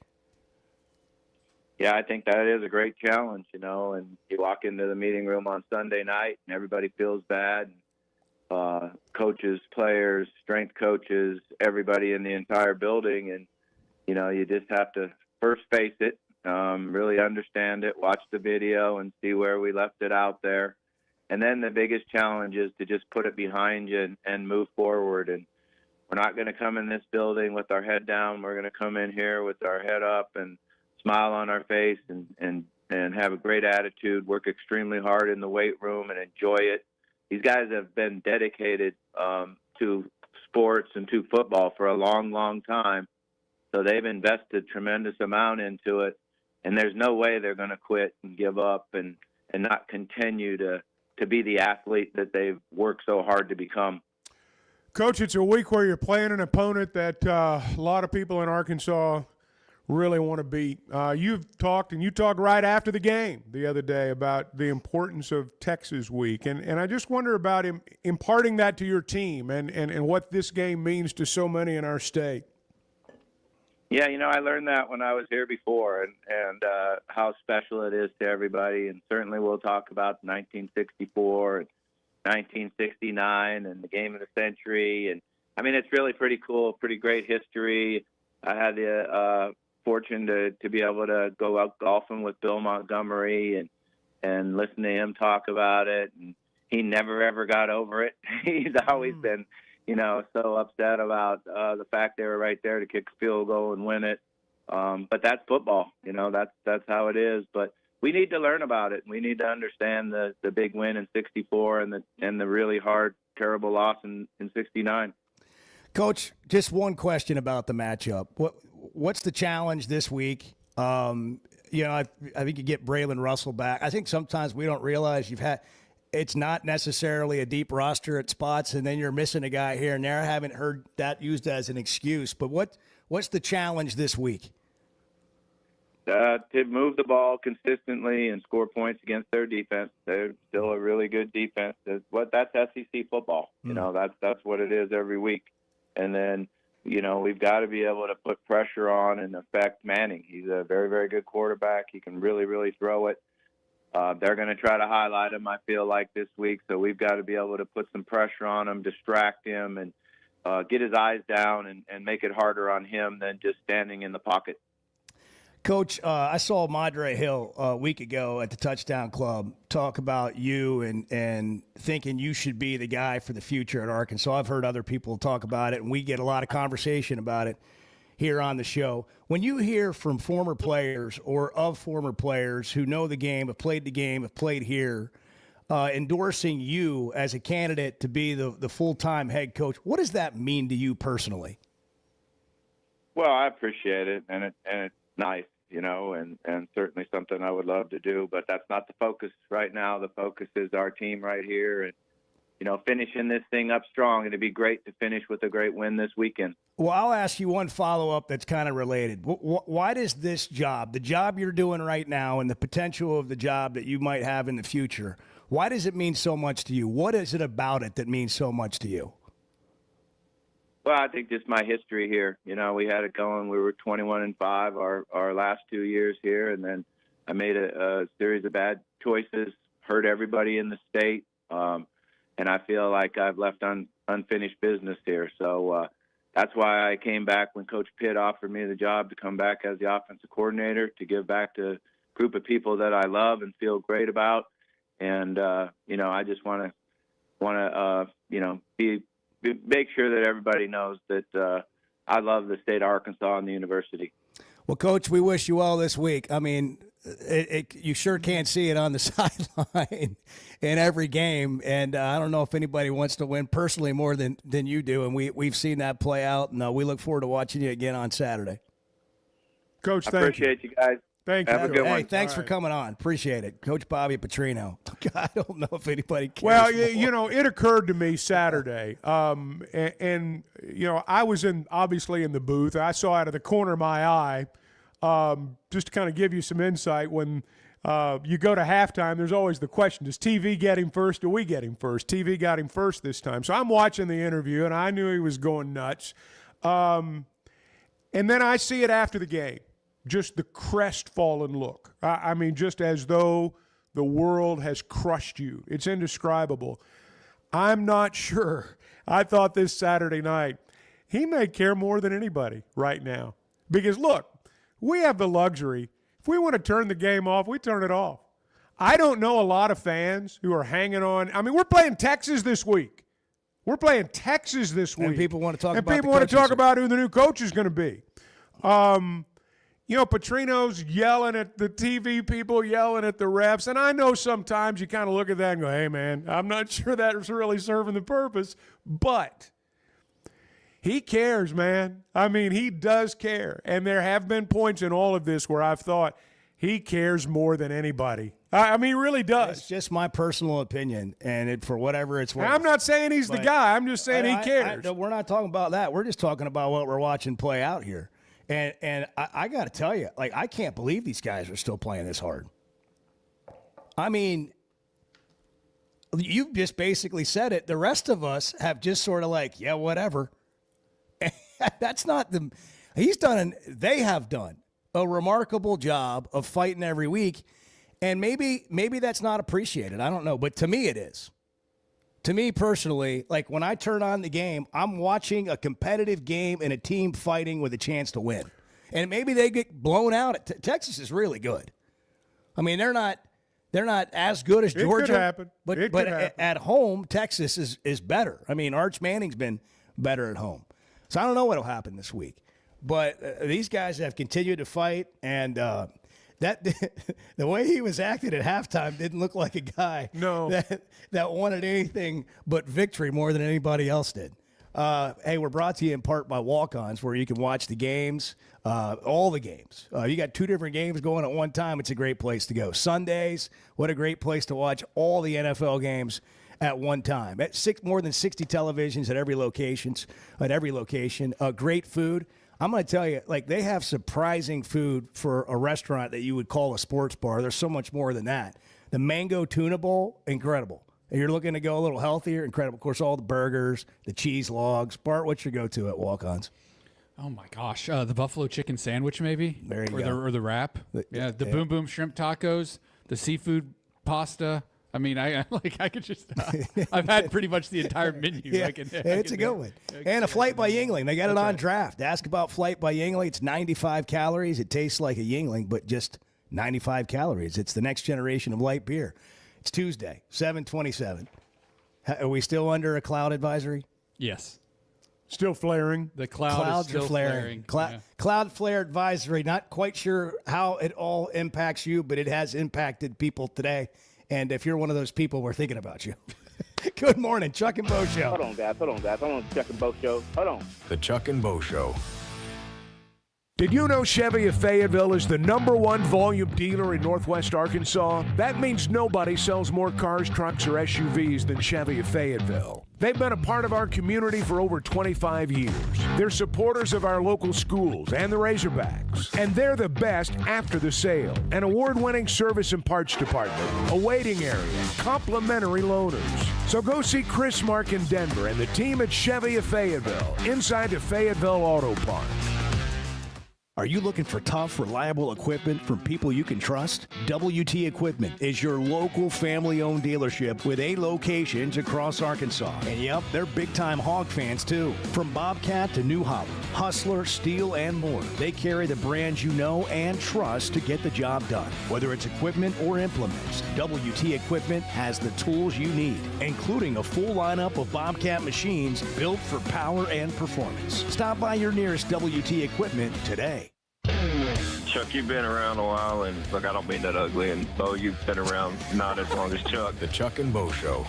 Speaker 15: Yeah, I think that is a great challenge, and you walk into the meeting room on Sunday night and everybody feels bad. Coaches, players, strength coaches, everybody in the entire building. And, you just have to first face it, really understand it, watch the video and see where we left it out there. And then the biggest challenge is to just put it behind you and move forward. And we're not going to come in this building with our head down. We're going to come in here with our head up and smile on our face and have a great attitude, work extremely hard in the weight room and enjoy it. These guys have been dedicated to sports and to football for a long, long time. So they've invested tremendous amount into it. And there's no way they're going to quit and give up and not continue to be the athlete that they've worked so hard to become.
Speaker 3: Coach, it's a week where you're playing an opponent that a lot of people in Arkansas really want to beat. You've talked, and you talked right after the game the other day about the importance of Texas week. And I just wonder about imparting that to your team and what this game means to so many in our state.
Speaker 15: Yeah, I learned that when I was here before and how special it is to everybody. And certainly we'll talk about 1964 and 1969 and the game of the century. And, it's really pretty cool, pretty great history. I had the fortune to be able to go out golfing with Bill Montgomery and listen to him talk about it. And he never, ever got over it. He's always been so upset about the fact they were right there to kick a field goal and win it. But that's football, that's how it is. But we need to learn about it. We need to understand the big win in 64 and the really hard, terrible loss in 69.
Speaker 2: Coach, just one question about the matchup. What's the challenge this week? I think you get Braylon Russell back. I think sometimes we don't realize it's not necessarily a deep roster at spots, and then you're missing a guy here and there. I haven't heard that used as an excuse. But What's the challenge this week?
Speaker 15: To move the ball consistently and score points against their defense. They're still a really good defense. That's SEC football. You know, that's what it is every week. And then, you know, we've got to be able to put pressure on and affect Manning. He's a very, very good quarterback. He can really, really throw it. They're going to try to highlight him, I feel like, this week. So we've got to be able to put some pressure on him, distract him, and get his eyes down and make it harder on him than just standing in the pocket.
Speaker 2: Coach, I saw Madre Hill a week ago at the Touchdown Club talk about you and thinking you should be the guy for the future at Arkansas. I've heard other people talk about it, and we get a lot of conversation about it here on the show. When you hear from former players or of former players who know the game, have played the game, have played here, endorsing you as a candidate to be the full-time head coach, what does that mean to you personally?
Speaker 15: Well, I appreciate it, and it's nice, you know, and certainly something I would love to do, but that's not the focus right now. The focus is our team right here and, you know, finishing this thing up strong. It'd be great to finish with a great win this weekend.
Speaker 2: Well, I'll ask you one follow-up that's kind of related. Why does this job, the job you're doing right now and the potential of the job that you might have in the future, why does it mean so much to you? What is it about it that means so much to you?
Speaker 15: Well, I think just my history here. You know, we had it going. We were 21-5 our last 2 years here, and then I made a series of bad choices, hurt everybody in the state, and I feel like I've left unfinished business here. So that's why I came back when Coach Pitt offered me the job to come back as the offensive coordinator, to give back to a group of people that I love and feel great about. And, you know, I just want to, you know, make sure that everybody knows that I love the state of Arkansas and the university.
Speaker 2: Well, Coach, we wish you well this week. I mean, you sure can't see it on the sideline in every game, and I don't know if anybody wants to win personally more than you do, and we've seen that play out, and we look forward to watching you again on Saturday.
Speaker 3: Coach,
Speaker 15: I appreciate you guys.
Speaker 3: Thank
Speaker 15: you. Have a good one.
Speaker 2: Hey, thanks for coming on. Appreciate it. Coach Bobby Petrino. I don't know if anybody cares.
Speaker 3: Well, you know, it occurred to me Saturday, and you know, I was obviously in the booth. I saw out of the corner of my eye, just to kind of give you some insight, when you go to halftime, there's always the question, does TV get him first? Do we get him first? TV got him first this time. So I'm watching the interview, and I knew he was going nuts. And then I see it after the game. Just the crestfallen look. I mean, just as though the world has crushed you. It's indescribable. I'm not sure. I thought this Saturday night, he may care more than anybody right now. Because, look, we have the luxury. If we want to turn the game off, we turn it off. I don't know a lot of fans who are hanging on. I mean, we're playing Texas this week. And
Speaker 2: people want to talk
Speaker 3: and people want to talk about who the new coach is going to be. You know, Petrino's yelling at the TV people, yelling at the refs. And I know sometimes you kind of look at that and go, hey, man, I'm not sure that's really serving the purpose. But he cares, man. I mean, he does care. And there have been points in all of this where I've thought he cares more than anybody. I mean, he really does.
Speaker 2: It's just my personal opinion, and for whatever it's worth.
Speaker 3: I'm not saying he's the guy. I'm just saying he cares.
Speaker 2: We're not talking about that. We're just talking about what we're watching play out here. And I got to tell you, like, I can't believe these guys are still playing this hard. I mean, you just basically said it. The rest of us have just sort of like, yeah, whatever. That's not the – they have done a remarkable job of fighting every week, and maybe that's not appreciated. I don't know, but to me it is. To me personally, like when I turn on the game, I'm watching a competitive game and a team fighting with a chance to win. And maybe they get blown out. Texas is really good. I mean, they're not as good as Georgia.
Speaker 3: It could happen.
Speaker 2: But at home, Texas is better. I mean, Arch Manning's been better at home. So I don't know what will happen this week. But these guys have continued to fight, and the way he was acting at halftime didn't look like a guy that wanted anything but victory more than anybody else did. Hey, we're brought to you in part by Walk-Ons, where you can watch the games, all the games. You got 2 different games going at one time. It's a great place to go. Sundays, what a great place to watch all the NFL games at one time. At more than 60 televisions at every location. Great food. I'm going to tell you, like, they have surprising food for a restaurant that you would call a sports bar. There's so much more than that. The mango tuna bowl, incredible. If you're looking to go a little healthier, incredible. Of course, all the burgers, the cheese logs. Bart, what's your go-to at Walk-Ons?
Speaker 5: Oh, my gosh. The buffalo chicken sandwich, maybe?
Speaker 2: There you
Speaker 5: go.
Speaker 2: go.
Speaker 5: Or the wrap. The Boom Boom shrimp tacos, the seafood pasta. I mean, I could just. I've had pretty much the entire menu.
Speaker 2: Yeah, it's a good one. And a Flight by Yingling. They got it on draft. Ask about Flight by Yingling. It's 95 calories. It tastes like a Yingling, but just 95 calories. It's the next generation of light beer. It's Tuesday, 7/27. Are we still under a cloud advisory?
Speaker 5: Yes.
Speaker 3: Still flaring.
Speaker 5: The clouds are still flaring.
Speaker 2: Cloudflare advisory. Not quite sure how it all impacts you, but it has impacted people today. And if you're one of those people, we're thinking about you. Good morning, Chuck and Bo Show.
Speaker 16: Hold on, guys. I'm on the Chuck and Bo Show. Hold on.
Speaker 1: The Chuck and Bo Show.
Speaker 8: Did you know Chevy of Fayetteville is the #1 volume dealer in Northwest Arkansas? That means nobody sells more cars, trucks, or SUVs than Chevy of Fayetteville. They've been a part of our community for over 25 years. They're supporters of our local schools and the Razorbacks. And they're the best after the sale. An award-winning service and parts department, a waiting area, complimentary loaners. So go see Chris Mark in Denver and the team at Chevy of Fayetteville, inside the Fayetteville Auto Park.
Speaker 2: Are you looking for tough, reliable equipment from people you can trust? WT Equipment is your local family-owned dealership with 8 locations across Arkansas. And yep, they're big-time hog fans too. From Bobcat to New Holland, Hustler, Steel, and more. They carry the brands you know and trust to get the job done. Whether it's equipment or implements, WT Equipment has the tools you need, including a full lineup of Bobcat machines built for power and performance. Stop by your nearest WT Equipment today.
Speaker 17: Chuck, you've been around a while, and look, I don't mean that ugly, and Bo, you've been around not as long as Chuck.
Speaker 1: The Chuck and Bo Show.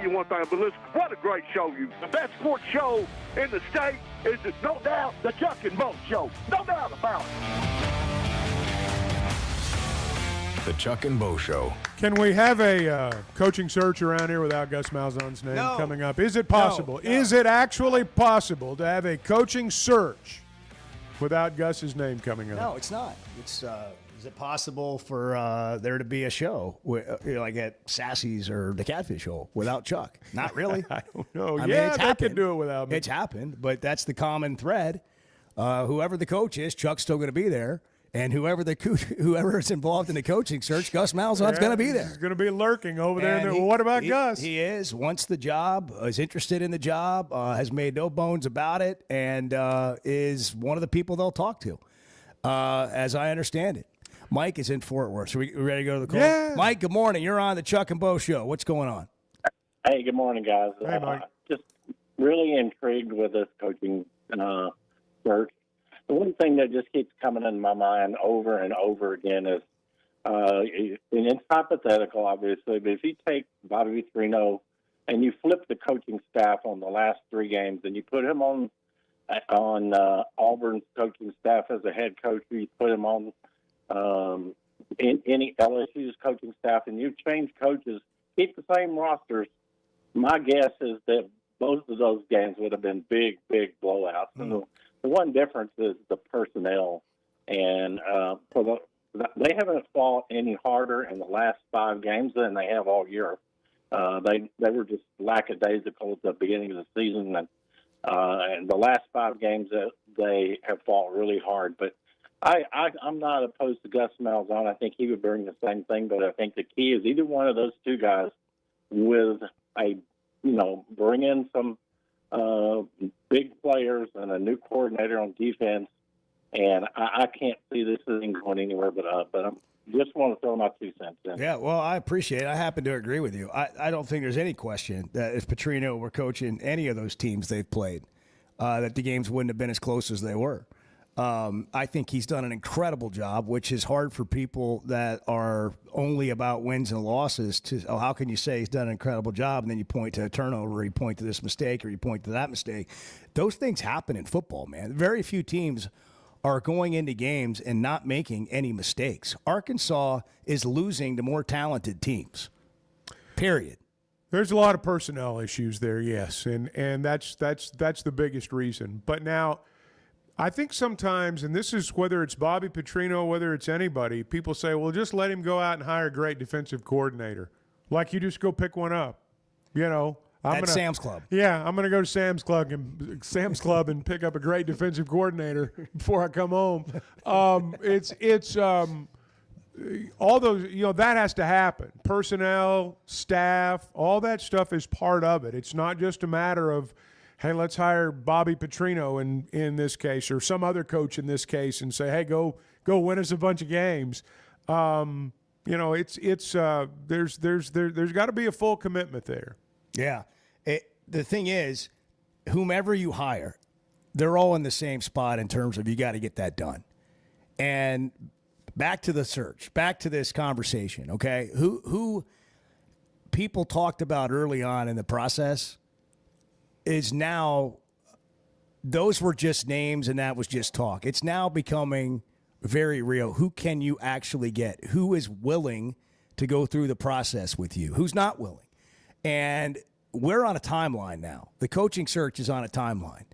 Speaker 18: you one thing, but listen, what a great show you. The best sports show in the state is, no doubt, the Chuck and Bo Show. No doubt about it.
Speaker 1: The Chuck and Bo Show.
Speaker 3: Can we have a coaching search around here without Gus Malzahn's name coming up? Is it possible?
Speaker 2: No.
Speaker 3: Is it actually possible to have a coaching search without Gus's name coming up?
Speaker 2: No, it's not. It's is it possible for there to be a show like at Sassy's or the Catfish Show without Chuck? Not really.
Speaker 3: I don't know.
Speaker 2: I mean,
Speaker 3: yeah,
Speaker 2: it's
Speaker 3: they
Speaker 2: happened.
Speaker 3: can do it without me.
Speaker 2: It's happened, but that's the common thread. Whoever the coach is, Chuck's still going to be there. And whoever is involved in the coaching search, Gus Malzahn's going to be there.
Speaker 3: He's going to be lurking over there.
Speaker 2: And
Speaker 3: Well, what about Gus?
Speaker 2: He is. Wants the job, is interested in the job, has made no bones about it, and is one of the people they'll talk to, as I understand it. Mike is in Fort Worth. So we ready to go to the call?
Speaker 3: Yeah.
Speaker 2: Mike, good morning. You're on the Chuck and Bo Show. What's going on?
Speaker 19: Hey, good morning, guys.
Speaker 3: Hey, Mike.
Speaker 19: Just really intrigued with this coaching search. The one thing that just keeps coming in my mind over and over again is, and it's hypothetical, obviously, but if you take Bobby Petrino and you flip the coaching staff on the last 3 games and you put him on Auburn's coaching staff as a head coach, or you put him on in any LSU's coaching staff, and you change coaches, keep the same rosters, my guess is that both of those games would have been big, big blowouts. And the one difference is the personnel, and they haven't fought any harder in the last 5 games than they have all year. They were just lackadaisical at the beginning of the season, and the last 5 games that they have fought really hard. But I'm not opposed to Gus Malzahn. I think he would bring the same thing, but I think the key is either one of those 2 guys with bring in some big players and a new coordinator on defense, and I can't see this thing going anywhere but up. But I just want to throw my 2 cents in.
Speaker 2: Yeah, well, I appreciate it. I happen to agree with you. I don't think there's any question that if Petrino were coaching any of those teams they've played, that the games wouldn't have been as close as they were. I think he's done an incredible job, which is hard for people that are only about wins and losses how can you say he's done an incredible job and then you point to a turnover, or you point to this mistake, or you point to that mistake. Those things happen in football, man. Very few teams are going into games and not making any mistakes. Arkansas is losing to more talented teams, period.
Speaker 3: There's a lot of personnel issues there, yes, and that's the biggest reason. But now, I think sometimes, and this is whether it's Bobby Petrino, whether it's anybody, people say, well, just let him go out and hire a great defensive coordinator. Like you just go pick one up. At
Speaker 2: Sam's Club.
Speaker 3: Yeah, I'm going to go to Sam's Club and pick up a great defensive coordinator before I come home. It's all those, that has to happen. Personnel, staff, all that stuff is part of it. It's not just a matter of, hey, let's hire Bobby Petrino in this case, or some other coach in this case, and say, hey, go win us a bunch of games. There's got to be a full commitment there.
Speaker 2: Yeah. The thing is, whomever you hire, they're all in the same spot in terms of you got to get that done. And back to the search, back to this conversation, okay? Who people talked about early on in the process is now, those were just names and that was just talk. It's now becoming very real. Who can you actually get? Who is willing to go through the process with you? Who's not willing? And we're on a timeline now. The coaching search is on a timeline.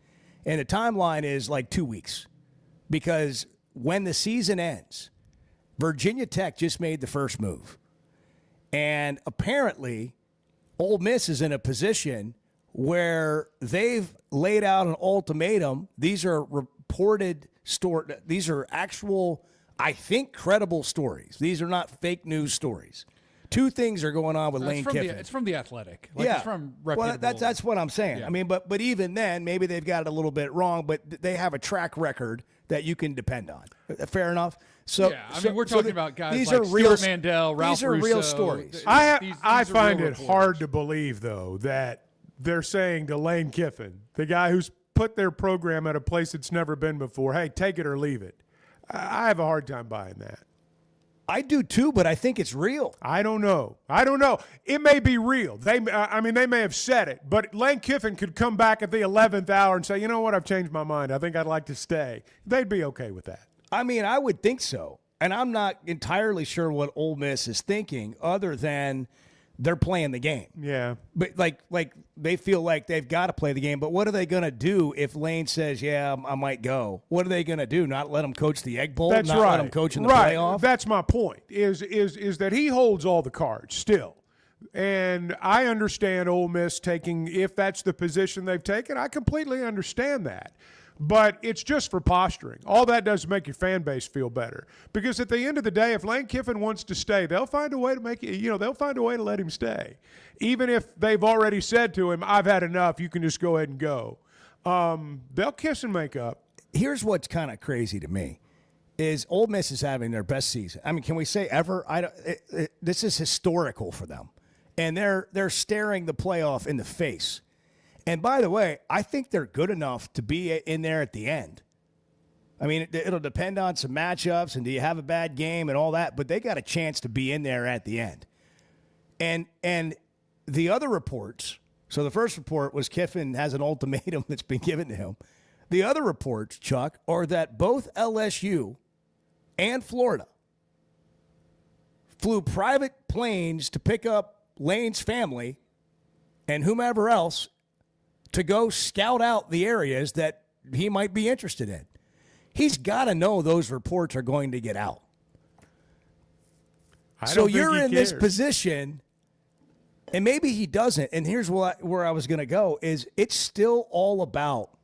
Speaker 2: And the timeline is like 2 weeks. Because when the season ends, Virginia Tech just made the first move. And apparently, Ole Miss is in a position where they've laid out an ultimatum. These are reported these are actual, I think, credible stories. These are not fake news stories. 2 things are going on with Lane Kiffin.
Speaker 5: It's from The Athletic.
Speaker 2: It's
Speaker 5: from reputable.
Speaker 2: Well, that's what I'm saying.
Speaker 5: Yeah.
Speaker 2: I mean, but even then, maybe they've got it a little bit wrong, but they have a track record that you can depend on. Fair enough? So,
Speaker 5: yeah, I mean, we're talking about guys
Speaker 2: these
Speaker 5: like
Speaker 2: are real,
Speaker 5: Stuart Mandel, Ralph
Speaker 2: These are
Speaker 5: Russo.
Speaker 2: real stories.
Speaker 3: I
Speaker 5: are
Speaker 3: find
Speaker 5: real
Speaker 3: it hard to believe, though, that they're saying to Lane Kiffin, the guy who's put their program at a place it's never been before, hey, take it or leave it. I have a hard time buying that.
Speaker 2: I do too, but I think it's real.
Speaker 3: I don't know. It may be real. They may have said it, but Lane Kiffin could come back at the 11th hour and say, you know what, I've changed my mind. I think I'd like to stay. They'd be okay with that.
Speaker 2: I mean, I would think so. And I'm not entirely sure what Ole Miss is thinking other than they're playing the game.
Speaker 3: Yeah.
Speaker 2: But like they feel like they've got to play the game. But what are they going to do if Lane says, yeah, I might go? What are they going to do? Not let him coach the Egg Bowl?
Speaker 3: That's
Speaker 2: not
Speaker 3: right.
Speaker 2: let him coach in the playoff?
Speaker 3: That's my point, is that he holds all the cards still. And I understand Ole Miss taking, if that's the position they've taken, I completely understand that. But it's just for posturing. All that does is make your fan base feel better. Because at the end of the day, if Lane Kiffin wants to stay, they'll find a way to make it, they'll find a way to let him stay. Even if they've already said to him, I've had enough, you can just go ahead and go. They'll kiss and make up.
Speaker 2: Here's what's kind of crazy to me is Ole Miss is having their best season. I mean, can we say ever? This is historical for them. And they're staring the playoff in the face. And by the way, I think they're good enough to be in there at the end. I mean, it'll depend on some matchups and do you have a bad game and all that, but they got a chance to be in there at the end. And the other reports, so the first report was Kiffin has an ultimatum that's been given to him. The other reports, Chuck, are that both LSU and Florida flew private planes to pick up Lane's family and whomever else to go scout out the areas that he might be interested in. He's got to know those reports are going to get out. So you're in this position, and maybe he doesn't. And here's where I was going to go, is it's still all about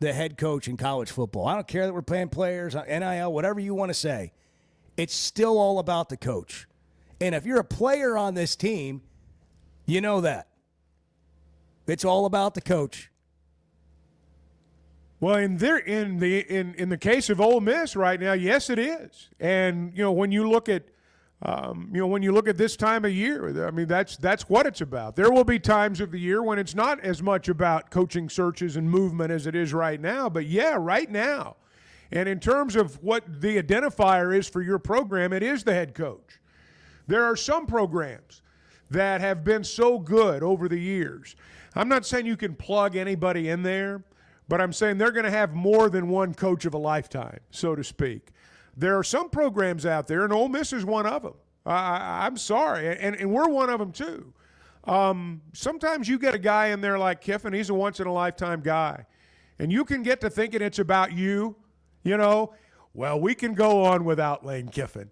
Speaker 2: the head coach in college football. I don't care that we're paying players, NIL, whatever you want to say. It's still all about the coach. And if you're a player on this team, you know that. It's all about the coach.
Speaker 3: Well, in the case of Ole Miss right now, yes, it is. And when you look at this time of year, I mean that's what it's about. There will be times of the year when it's not as much about coaching searches and movement as it is right now. But yeah, right now, and in terms of what the identifier is for your program, it is the head coach. There are some programs that have been so good over the years. I'm not saying you can plug anybody in there, but I'm saying they're going to have more than one coach of a lifetime, so to speak. There are some programs out there, and Ole Miss is one of them. I'm sorry, and we're one of them too. Sometimes you get a guy in there like Kiffin, he's a once-in-a-lifetime guy, and you can get to thinking it's about you, Well, we can go on without Lane Kiffin.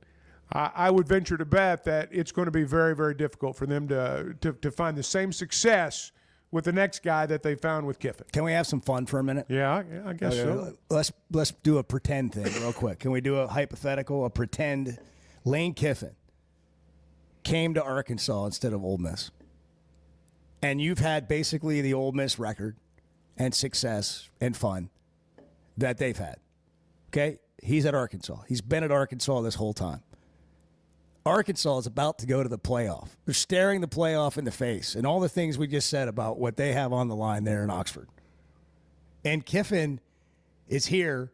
Speaker 3: I would venture to bet that it's going to be very, very difficult for them to find the same success with the next guy that they found with Kiffin.
Speaker 2: Can we have some fun for a minute?
Speaker 3: Yeah, I guess so.
Speaker 2: Let's do a pretend thing real quick. Can we do a hypothetical, a pretend Lane Kiffin came to Arkansas instead of Ole Miss, and you've had basically the Ole Miss record and success and fun that they've had. Okay? He's at Arkansas. He's been at Arkansas this whole time. Arkansas is about to go to the playoff. They're staring the playoff in the face and all the things we just said about what they have on the line there in Oxford. And Kiffin is here,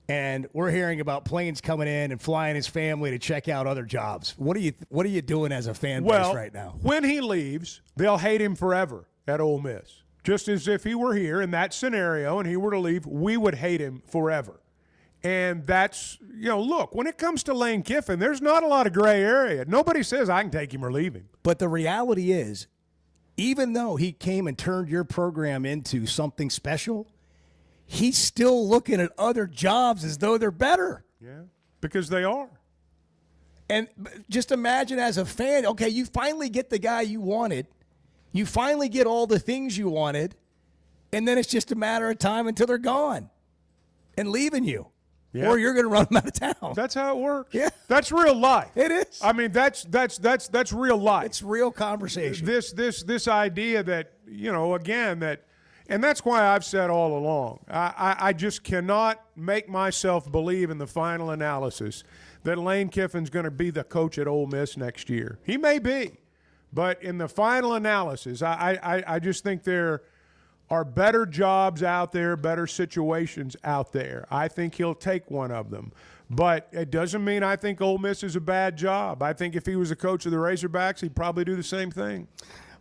Speaker 2: and we're hearing about planes coming in and flying his family to check out other jobs. What are you doing as a fan base right now?
Speaker 3: When he leaves, they'll hate him forever at Ole Miss. Just as if he were here in that scenario and he were to leave, we would hate him forever. And that's, look, when it comes to Lane Kiffin, there's not a lot of gray area. Nobody says I can take him or leave him.
Speaker 2: But the reality is, even though he came and turned your program into something special, he's still looking at other jobs as though they're better.
Speaker 3: Yeah, because they are.
Speaker 2: And just imagine as a fan, okay, you finally get the guy you wanted. You finally get all the things you wanted. And then it's just a matter of time until they're gone and leaving you. Yeah. Or you're going to run them out of town.
Speaker 3: That's how it works.
Speaker 2: Yeah.
Speaker 3: That's real life.
Speaker 2: It is.
Speaker 3: I mean, that's real life.
Speaker 2: It's real conversation.
Speaker 3: This idea that, and that's why I've said all along, I just cannot make myself believe in the final analysis that Lane Kiffin's going to be the coach at Ole Miss next year. He may be, but in the final analysis, I just think there are better jobs out there, better situations out there. I think he'll take one of them. But it doesn't mean I think Ole Miss is a bad job. I think if he was a coach of the Razorbacks, he'd probably do the same thing.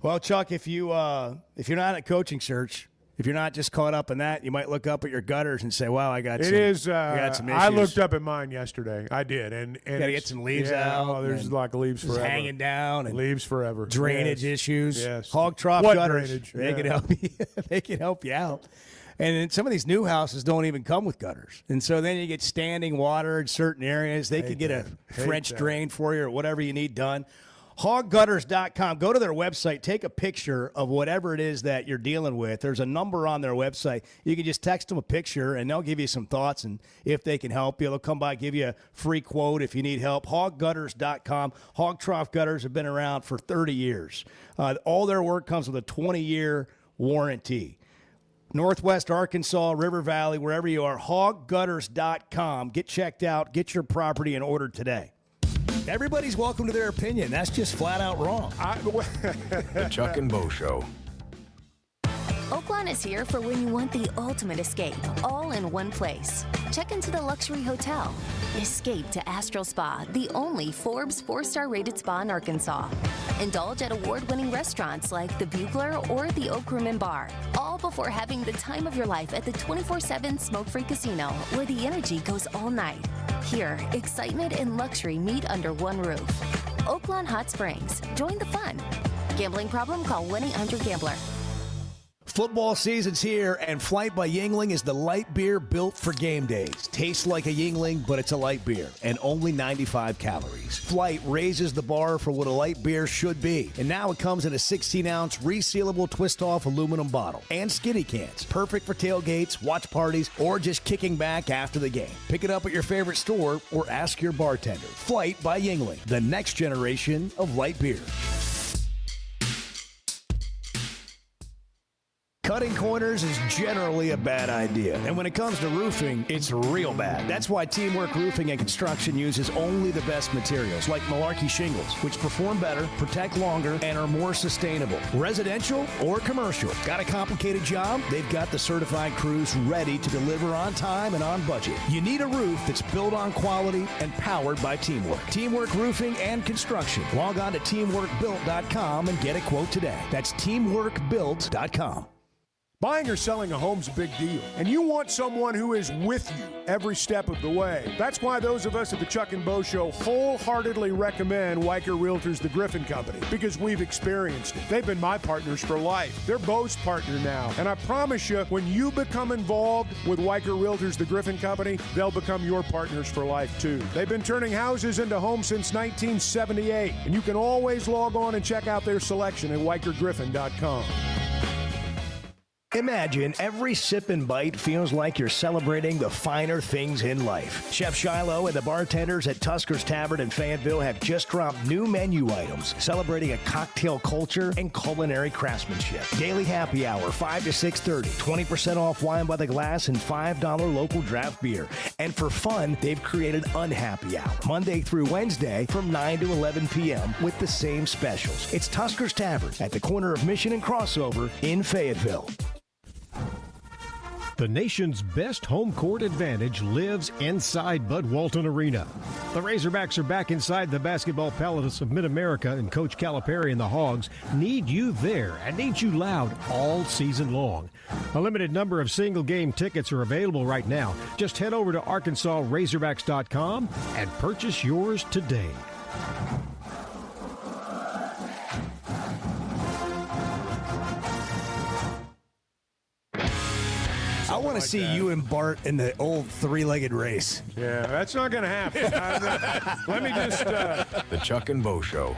Speaker 2: Well, Chuck, if you're not at coaching search, if you're not just caught up in that, you might look up at your gutters and say, "Wow, I got some issues."
Speaker 3: I looked up at mine yesterday. I did, and
Speaker 2: gotta get some leaves out.
Speaker 3: Oh, there's like leaves forever,
Speaker 2: hanging down, and
Speaker 3: leaves forever.
Speaker 2: Drainage issues.
Speaker 3: Yes.
Speaker 2: Hog trough
Speaker 3: What
Speaker 2: gutters.
Speaker 3: drainage?
Speaker 2: They can help you. They can help you out. And then some of these new houses don't even come with gutters, and so then you get standing water in certain areas. They could get a French drain for you or whatever you need done. Hoggutters.com. Go to their website. Take a picture of whatever it is that you're dealing with. There's a number on their website. You can just text them a picture, and they'll give you some thoughts. And if they can help you, they'll come by, give you a free quote if you need help. Hoggutters.com. Hog trough gutters have been around for 30 years. All their work comes with a 20-year warranty. Northwest Arkansas, River Valley, wherever you are, hoggutters.com. Get checked out. Get your property in order today. Everybody's welcome to their opinion. That's just flat out wrong.
Speaker 1: The Chuck and Bo Show.
Speaker 9: Oaklawn is here for when you want the ultimate escape, all in one place. Check into the luxury hotel. Escape to Astral Spa, the only Forbes 4-star rated spa in Arkansas. Indulge at award-winning restaurants like the Bugler or the Oak Room and Bar, all before having the time of your life at the 24/7 smoke-free casino, where the energy goes all night. Here, excitement and luxury meet under one roof. Oaklawn Hot Springs. Join the fun. Gambling problem? Call 1-800-GAMBLER.
Speaker 2: Football season's here, and Flight by Yuengling is the light beer built for game days. Tastes like a Yuengling, but it's a light beer, and only 95 calories. Flight raises the bar for what a light beer should be, and now it comes in a 16-ounce resealable twist-off aluminum bottle and skinny cans. Perfect for tailgates, watch parties, or just kicking back after the game. Pick it up at your favorite store or ask your bartender. Flight by Yuengling, the next generation of light beer. Cutting corners is generally a bad idea. And when it comes to roofing, it's real bad. That's why Teamwork Roofing and Construction uses only the best materials, like Malarkey shingles, which perform better, protect longer, and are more sustainable. Residential or commercial. Got a complicated job? They've got the certified crews ready to deliver on time and on budget. You need a roof that's built on quality and powered by Teamwork. Teamwork Roofing and Construction. Log on to teamworkbuilt.com and get a quote today. That's teamworkbuilt.com.
Speaker 3: Buying or selling a home's a big deal, and you want someone who is with you every step of the way. That's why those of us at the Chuck and Bo Show wholeheartedly recommend Weicker Realtors, the Griffin Company, because we've experienced it. They've been my partners for life. They're Bo's partner now, and I promise you, when you become involved with Weicker Realtors, the Griffin Company, they'll become your partners for life, too. They've been turning houses into homes since 1978, and you can always log on and check out their selection at WeickerGriffin.com.
Speaker 2: Imagine every sip and bite feels like you're celebrating the finer things in life. Chef Shiloh and the bartenders at Tusker's Tavern in Fayetteville have just dropped new menu items celebrating a cocktail culture and culinary craftsmanship. Daily happy hour, 5 to 6:30. 20% off wine by the glass and $5 local draft beer. And for fun, they've created Unhappy Hour, Monday through Wednesday from 9 to 11 p.m. with the same specials. It's Tusker's Tavern at the corner of Mission and Crossover in Fayetteville.
Speaker 20: The nation's best home court advantage lives inside Bud Walton Arena. The Razorbacks are back inside the basketball palace of Mid-America, and Coach Calipari and the Hogs need you there and need you loud all season long. A limited number of single-game tickets are available right now. Just head over to ArkansasRazorbacks.com and purchase yours today.
Speaker 2: I want to see you and Bart in the old three-legged race.
Speaker 3: Yeah, that's not going to happen. Let me just...
Speaker 1: The Chuck and Bo Show.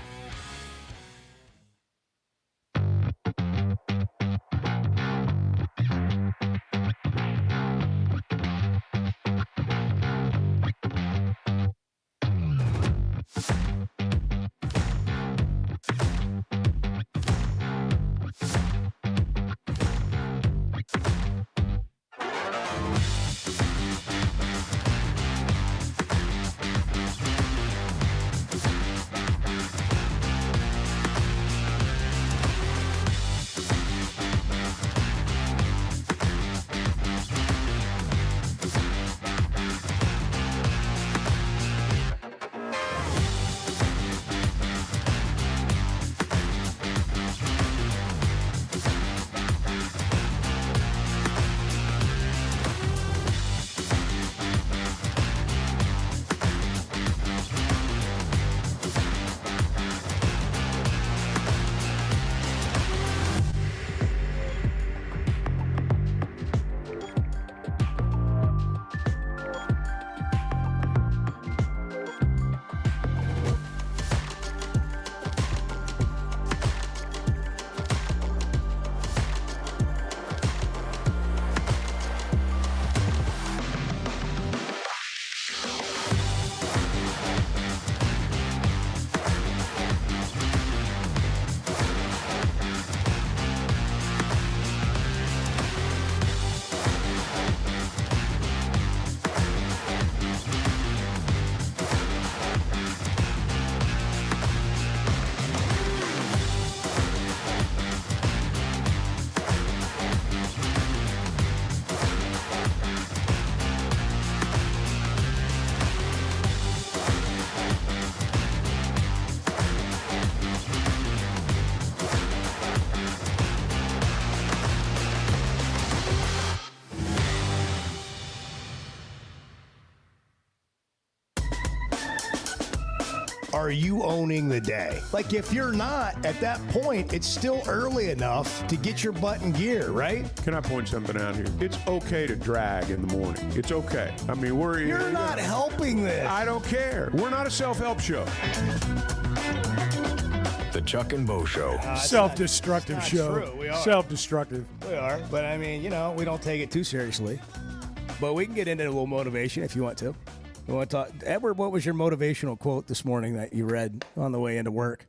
Speaker 2: are you owning the day? Like, if you're not, at that point, it's still early enough to get your butt in gear, right?
Speaker 3: Can I point something out here? It's okay to drag in the morning. It's okay. I mean,
Speaker 2: You're not helping this.
Speaker 3: I don't care. We're not a self-help show.
Speaker 1: The Chuck and Bo Show.
Speaker 3: Self-destructive show.
Speaker 2: True. We are.
Speaker 3: Self-destructive.
Speaker 2: We are. But, I mean, we don't take it too seriously. But we can get into a little motivation if you want to. You want to talk? Edward, what was your motivational quote this morning that you read on the way into work?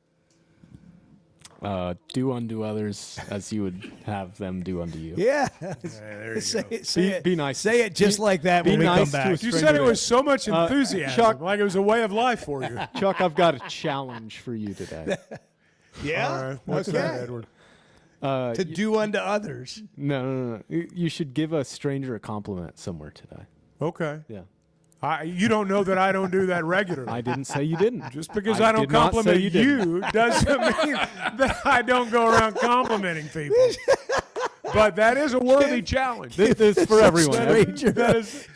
Speaker 6: Do unto others as you would have them do unto you.
Speaker 2: Yeah.
Speaker 3: There you
Speaker 2: say
Speaker 3: go.
Speaker 2: it. Say it.
Speaker 6: Be nice.
Speaker 2: Say it just like that
Speaker 6: be
Speaker 2: when we
Speaker 6: nice
Speaker 2: come back.
Speaker 3: You said it with so much enthusiasm,
Speaker 6: Chuck,
Speaker 3: like it was a way of life for you.
Speaker 6: Chuck, I've got a challenge for you today.
Speaker 2: Yeah?
Speaker 3: All right. What's
Speaker 2: Okay.
Speaker 3: that, Edward?
Speaker 2: To do unto others.
Speaker 6: No. You should give a stranger a compliment somewhere today.
Speaker 3: Okay.
Speaker 6: Yeah.
Speaker 3: You don't know that I don't do that regularly.
Speaker 6: I didn't say you didn't.
Speaker 3: Just because I don't
Speaker 6: did not say
Speaker 3: compliment
Speaker 6: you
Speaker 3: you doesn't mean that I don't go around complimenting people. But that is a worthy challenge.
Speaker 6: This is for everyone.
Speaker 3: That is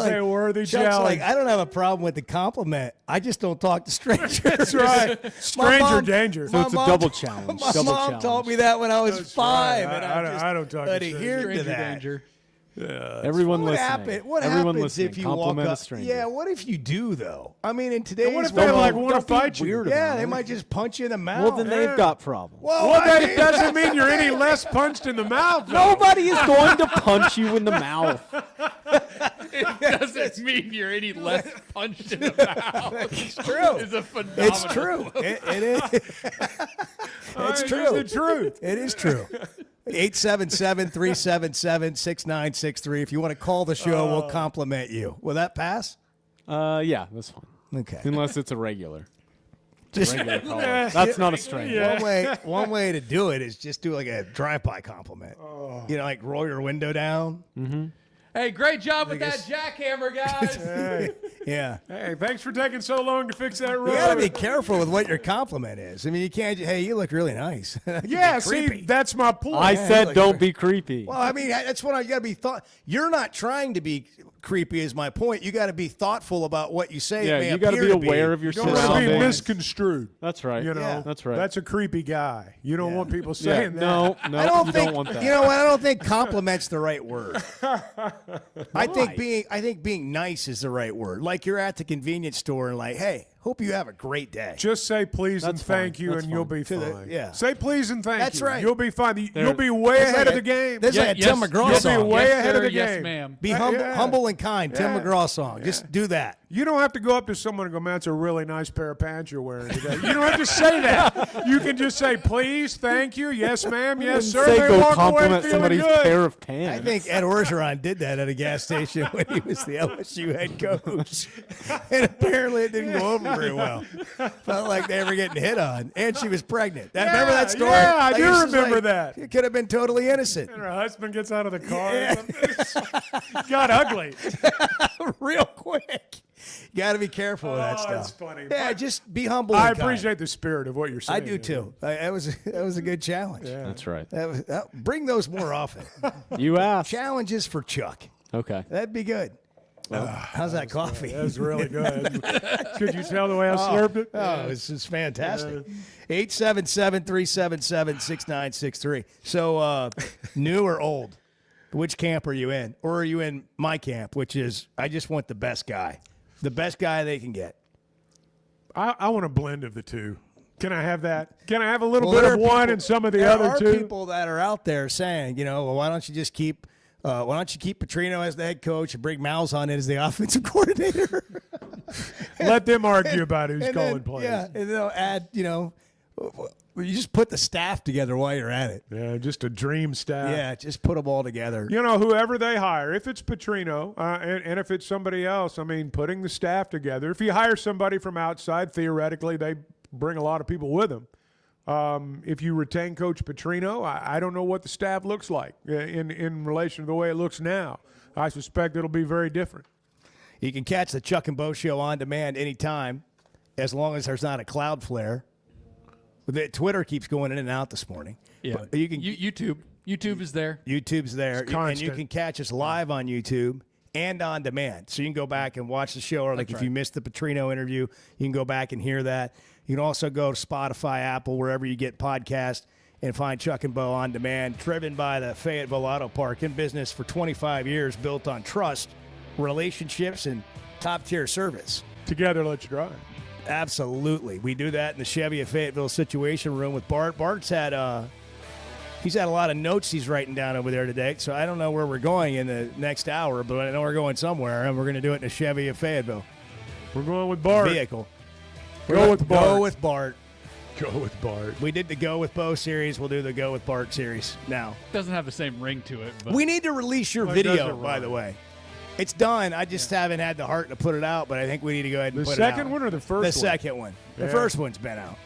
Speaker 3: a worthy
Speaker 2: Chuck's
Speaker 3: challenge.
Speaker 2: like, I don't have a problem with the compliment. I just don't talk to strangers.
Speaker 3: That's right. Stranger danger.
Speaker 6: So it's a double challenge.
Speaker 2: My mom taught me that when I was 5.
Speaker 3: Right.
Speaker 2: And
Speaker 3: I don't talk to
Speaker 2: adhered to
Speaker 5: Stranger
Speaker 2: that.
Speaker 5: danger.
Speaker 3: Yeah,
Speaker 6: Everyone
Speaker 2: What
Speaker 6: listening.
Speaker 2: happens
Speaker 6: listening.
Speaker 2: if you walk
Speaker 6: Compliment
Speaker 2: up?
Speaker 6: a stranger.
Speaker 2: Yeah, what if you do though? I mean, in today's
Speaker 3: what if they
Speaker 2: world,
Speaker 3: want to fight you?
Speaker 6: weird
Speaker 2: yeah,
Speaker 6: about
Speaker 2: they
Speaker 6: it.
Speaker 2: might just punch you in the mouth.
Speaker 6: Well, then they've got problems.
Speaker 2: Well,
Speaker 3: that doesn't mean you're any less punched in the mouth. though.
Speaker 6: Nobody is going to punch you in the mouth.
Speaker 5: It doesn't mean you're any less punched in the mouth.
Speaker 2: It's true.
Speaker 5: It's a phenomenal.
Speaker 2: It's true. It is. It's true.
Speaker 3: It's the truth.
Speaker 2: It is true. 877-377-6963. If you want to call the show, we'll compliment you. Will that pass?
Speaker 6: Yeah, that's fine.
Speaker 2: Okay.
Speaker 6: Unless it's a regular.
Speaker 2: Just
Speaker 6: Regular caller. That's not a stranger.
Speaker 3: Yeah.
Speaker 2: One way to do it is just do like a drive-by compliment. Like roll your window down.
Speaker 6: Mm-hmm.
Speaker 5: Hey, great job with that jackhammer, guys.
Speaker 3: Hey.
Speaker 2: Yeah.
Speaker 3: Hey, thanks for taking so long to fix that road.
Speaker 2: You got to be careful with what your compliment is. I mean, you can't. Hey, you look really nice.
Speaker 3: Yeah,
Speaker 2: creepy.
Speaker 3: see, that's my point.
Speaker 6: I said don't be creepy.
Speaker 2: Well, I mean, that's what you got to be thought. You're not trying to be creepy, is my point. You got to be thoughtful about what you say.
Speaker 6: Yeah, you got to be aware of your
Speaker 3: You don't want to be
Speaker 6: surroundings.
Speaker 3: misconstrued.
Speaker 6: That's right.
Speaker 3: You know,
Speaker 2: Yeah.
Speaker 6: That's right.
Speaker 3: That's a creepy guy. You don't want people
Speaker 6: Yeah,
Speaker 3: saying that.
Speaker 6: no,
Speaker 2: I
Speaker 6: you
Speaker 2: don't
Speaker 6: want that.
Speaker 2: You know what? I don't think compliment's the right word. I think being nice is the right word. Like you're at the convenience store and like, hey, hope you have a great day.
Speaker 3: Just say please and
Speaker 6: That's
Speaker 3: thank
Speaker 6: fine.
Speaker 3: you,
Speaker 6: That's
Speaker 3: and you'll
Speaker 6: fine.
Speaker 3: be
Speaker 2: To the-
Speaker 3: fine.
Speaker 2: yeah.
Speaker 3: Say please and thank
Speaker 2: That's
Speaker 3: you.
Speaker 2: right.
Speaker 3: You'll be fine. You'll be way
Speaker 2: That's
Speaker 3: ahead
Speaker 2: like
Speaker 3: of the game.
Speaker 2: This is like a Tim McGraw
Speaker 3: You'll
Speaker 2: song.
Speaker 3: be way
Speaker 5: Yes,
Speaker 3: ahead of
Speaker 5: sir.
Speaker 3: the
Speaker 5: Yes,
Speaker 3: game.
Speaker 5: ma'am.
Speaker 2: Be
Speaker 3: Yeah.
Speaker 2: humble and kind. Tim
Speaker 3: Yeah.
Speaker 2: McGraw song. Just do that.
Speaker 3: You don't have to go up to someone and go, man, that's a really nice pair of pants you're wearing today. You don't have to say that. You can just say, please, thank you, yes, ma'am, yes, sir.
Speaker 6: Say
Speaker 3: They
Speaker 6: go
Speaker 3: walk away
Speaker 6: compliment
Speaker 3: feeling
Speaker 6: somebody's
Speaker 3: good.
Speaker 6: pair of pants.
Speaker 2: I think Ed Orgeron did that at a gas station when he was the LSU head coach. And apparently it didn't go over very well. Felt like they were getting hit on. And she was pregnant. Remember that story?
Speaker 3: Yeah, I
Speaker 2: Like,
Speaker 3: do
Speaker 2: it's just
Speaker 3: remember
Speaker 2: like,
Speaker 3: that.
Speaker 2: It could have been totally innocent.
Speaker 3: And her husband gets out of the car. Or something. Got ugly.
Speaker 2: Real quick. You got to be careful with that stuff.
Speaker 3: That's funny.
Speaker 2: Yeah, just be humble.
Speaker 3: I
Speaker 2: and kind.
Speaker 3: appreciate the spirit of what you're saying.
Speaker 2: I do too. That was a good challenge.
Speaker 3: Yeah.
Speaker 6: That's right.
Speaker 2: Bring those more often.
Speaker 6: You asked.
Speaker 2: Challenges for Chuck.
Speaker 6: Okay.
Speaker 2: That'd be good. How's that coffee?
Speaker 3: That was really good. Could you tell the way I slurped it?
Speaker 2: Oh, this is fantastic. 877-377-6963. So, new or old? Which camp are you in? Or are you in my camp, which is I just want the best guy. The best guy they can get.
Speaker 3: I want a blend of the two. Can I have that? Can I have a little
Speaker 2: Well,
Speaker 3: bit
Speaker 2: there
Speaker 3: of
Speaker 2: are
Speaker 3: one
Speaker 2: people-
Speaker 3: and some of the
Speaker 2: there
Speaker 3: other
Speaker 2: are
Speaker 3: two?
Speaker 2: people that are out there saying, well, why don't you just keep Petrino as the head coach and bring Malzahn in as the offensive coordinator?
Speaker 3: Let them argue about who's
Speaker 2: And
Speaker 3: calling
Speaker 2: then,
Speaker 3: plays.
Speaker 2: Yeah, and they'll add, you just put the staff together while you're at it.
Speaker 3: Yeah, just a dream staff.
Speaker 2: Yeah, just put them all together.
Speaker 3: Whoever they hire, if it's Petrino and if it's somebody else, I mean, putting the staff together. If you hire somebody from outside, theoretically, they bring a lot of people with them. If you retain Coach Petrino, I don't know what the staff looks like in relation to the way it looks now. I suspect it'll be very different.
Speaker 2: You can catch the Chuck and Bo Show on demand anytime, as long as there's not a Cloudflare. The Twitter keeps going in and out this morning.
Speaker 5: Yeah,
Speaker 2: you can
Speaker 5: YouTube is there.
Speaker 2: YouTube's there, and you can catch us live on YouTube and on demand. So you can go back and watch the show, or like if you missed the Petrino interview, you can go back and hear that. You can also go to Spotify, Apple, wherever you get podcasts, and find Chuck and Bo on demand, driven by the Fayetteville Auto Park, in business for 25 years, built on trust, relationships, and top-tier service.
Speaker 3: Together, let's drive.
Speaker 2: Absolutely. We do that in the Chevy of Fayetteville Situation Room with Bart. Bart's had he's had a lot of notes he's writing down over there today, so I don't know where we're going in the next hour, but I know we're going somewhere, and we're going to do it in the Chevy of Fayetteville.
Speaker 3: We're going with Bart.
Speaker 2: Vehicle.
Speaker 3: Go with Bart.
Speaker 2: Go with Bart.
Speaker 3: Go with Bart.
Speaker 2: We did the Go with Bo series. We'll do the Go with Bart series now.
Speaker 5: Doesn't have the same ring to it. But
Speaker 2: we need to release your video, by the way. It's done. I just haven't had the heart to put it out, but I think we need to go ahead and put it out.
Speaker 3: The second one or the first one?
Speaker 2: The second one.
Speaker 3: Yeah.
Speaker 2: The first one's been out.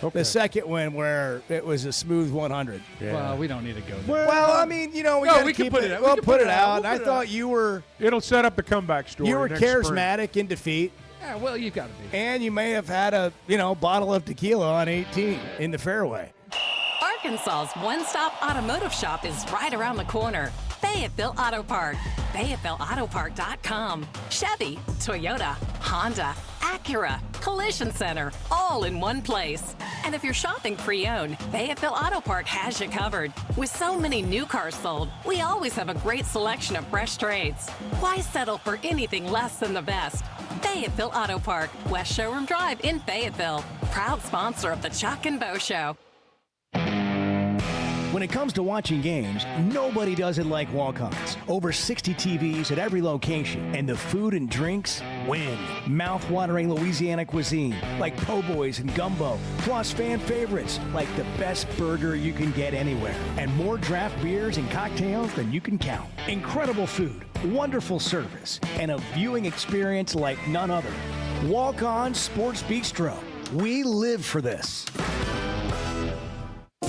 Speaker 3: Okay.
Speaker 2: The second one where it was a smooth 100.
Speaker 3: Yeah.
Speaker 5: Well, we don't need to go there.
Speaker 2: Well, I mean, we
Speaker 5: can put it out.
Speaker 2: We'll put it out. And I thought you were...
Speaker 3: It'll set up the comeback story.
Speaker 2: You were
Speaker 3: next
Speaker 2: charismatic
Speaker 3: spring.
Speaker 2: in defeat.
Speaker 5: Yeah, well, you've got to be.
Speaker 2: And you may have had a, bottle of tequila on 18 in the fairway.
Speaker 21: Arkansas's one-stop automotive shop is right around the corner. Fayetteville Auto Park. FayettevilleAutoPark.com. Chevy, Toyota, Honda, Acura, Collision Center, all in one place. And if you're shopping pre-owned, Fayetteville Auto Park has you covered. With so many new cars sold, we always have a great selection of fresh trades. Why settle for anything less than the best? Fayetteville Auto Park, West Showroom Drive in Fayetteville. Proud sponsor of the Chuck and Bo Show.
Speaker 2: When it comes to watching games, nobody does it like walk-ons. Over 60 TVs at every location, and the food and drinks win. Mouth-watering Louisiana cuisine, like po' boys and gumbo, plus fan favorites, like the best burger you can get anywhere, and more draft beers and cocktails than you can count. Incredible food, wonderful service, and a viewing experience like none other. Walk-On Sports Bistro. We live for this.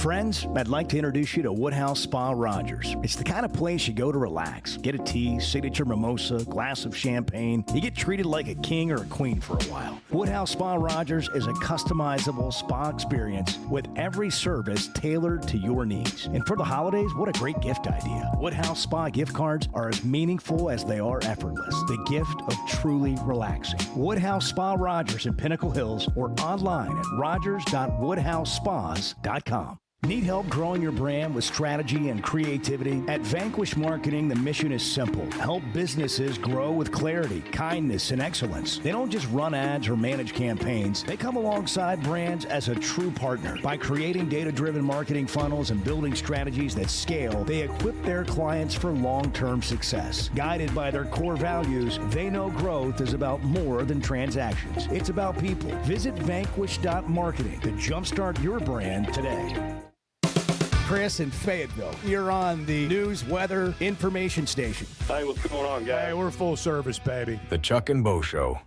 Speaker 2: Friends, I'd like to introduce you to Woodhouse Spa Rogers. It's the kind of place you go to relax. Get a tea, signature mimosa, glass of champagne. You get treated like a king or a queen for a while. Woodhouse Spa Rogers is a customizable spa experience with every service tailored to your needs. And for the holidays, what a great gift idea. Woodhouse Spa gift cards are as meaningful as they are effortless. The gift of truly relaxing. Woodhouse Spa Rogers in Pinnacle Hills, or online at rogers.woodhousespas.com. Need help growing your brand with strategy and creativity? At Vanquish Marketing, the mission is simple. Help businesses grow with clarity, kindness, and excellence. They don't just run ads or manage campaigns. They come alongside brands as a true partner. By creating data-driven marketing funnels and building strategies that scale, they equip their clients for long-term success. Guided by their core values, they know growth is about more than transactions. It's about people. Visit vanquish.marketing to jumpstart your brand today. Chris in Fayetteville, you're on the news, weather, information station.
Speaker 18: Hey, what's going on, guys?
Speaker 3: Hey, we're full service, baby.
Speaker 1: The Chuck and Bo Show.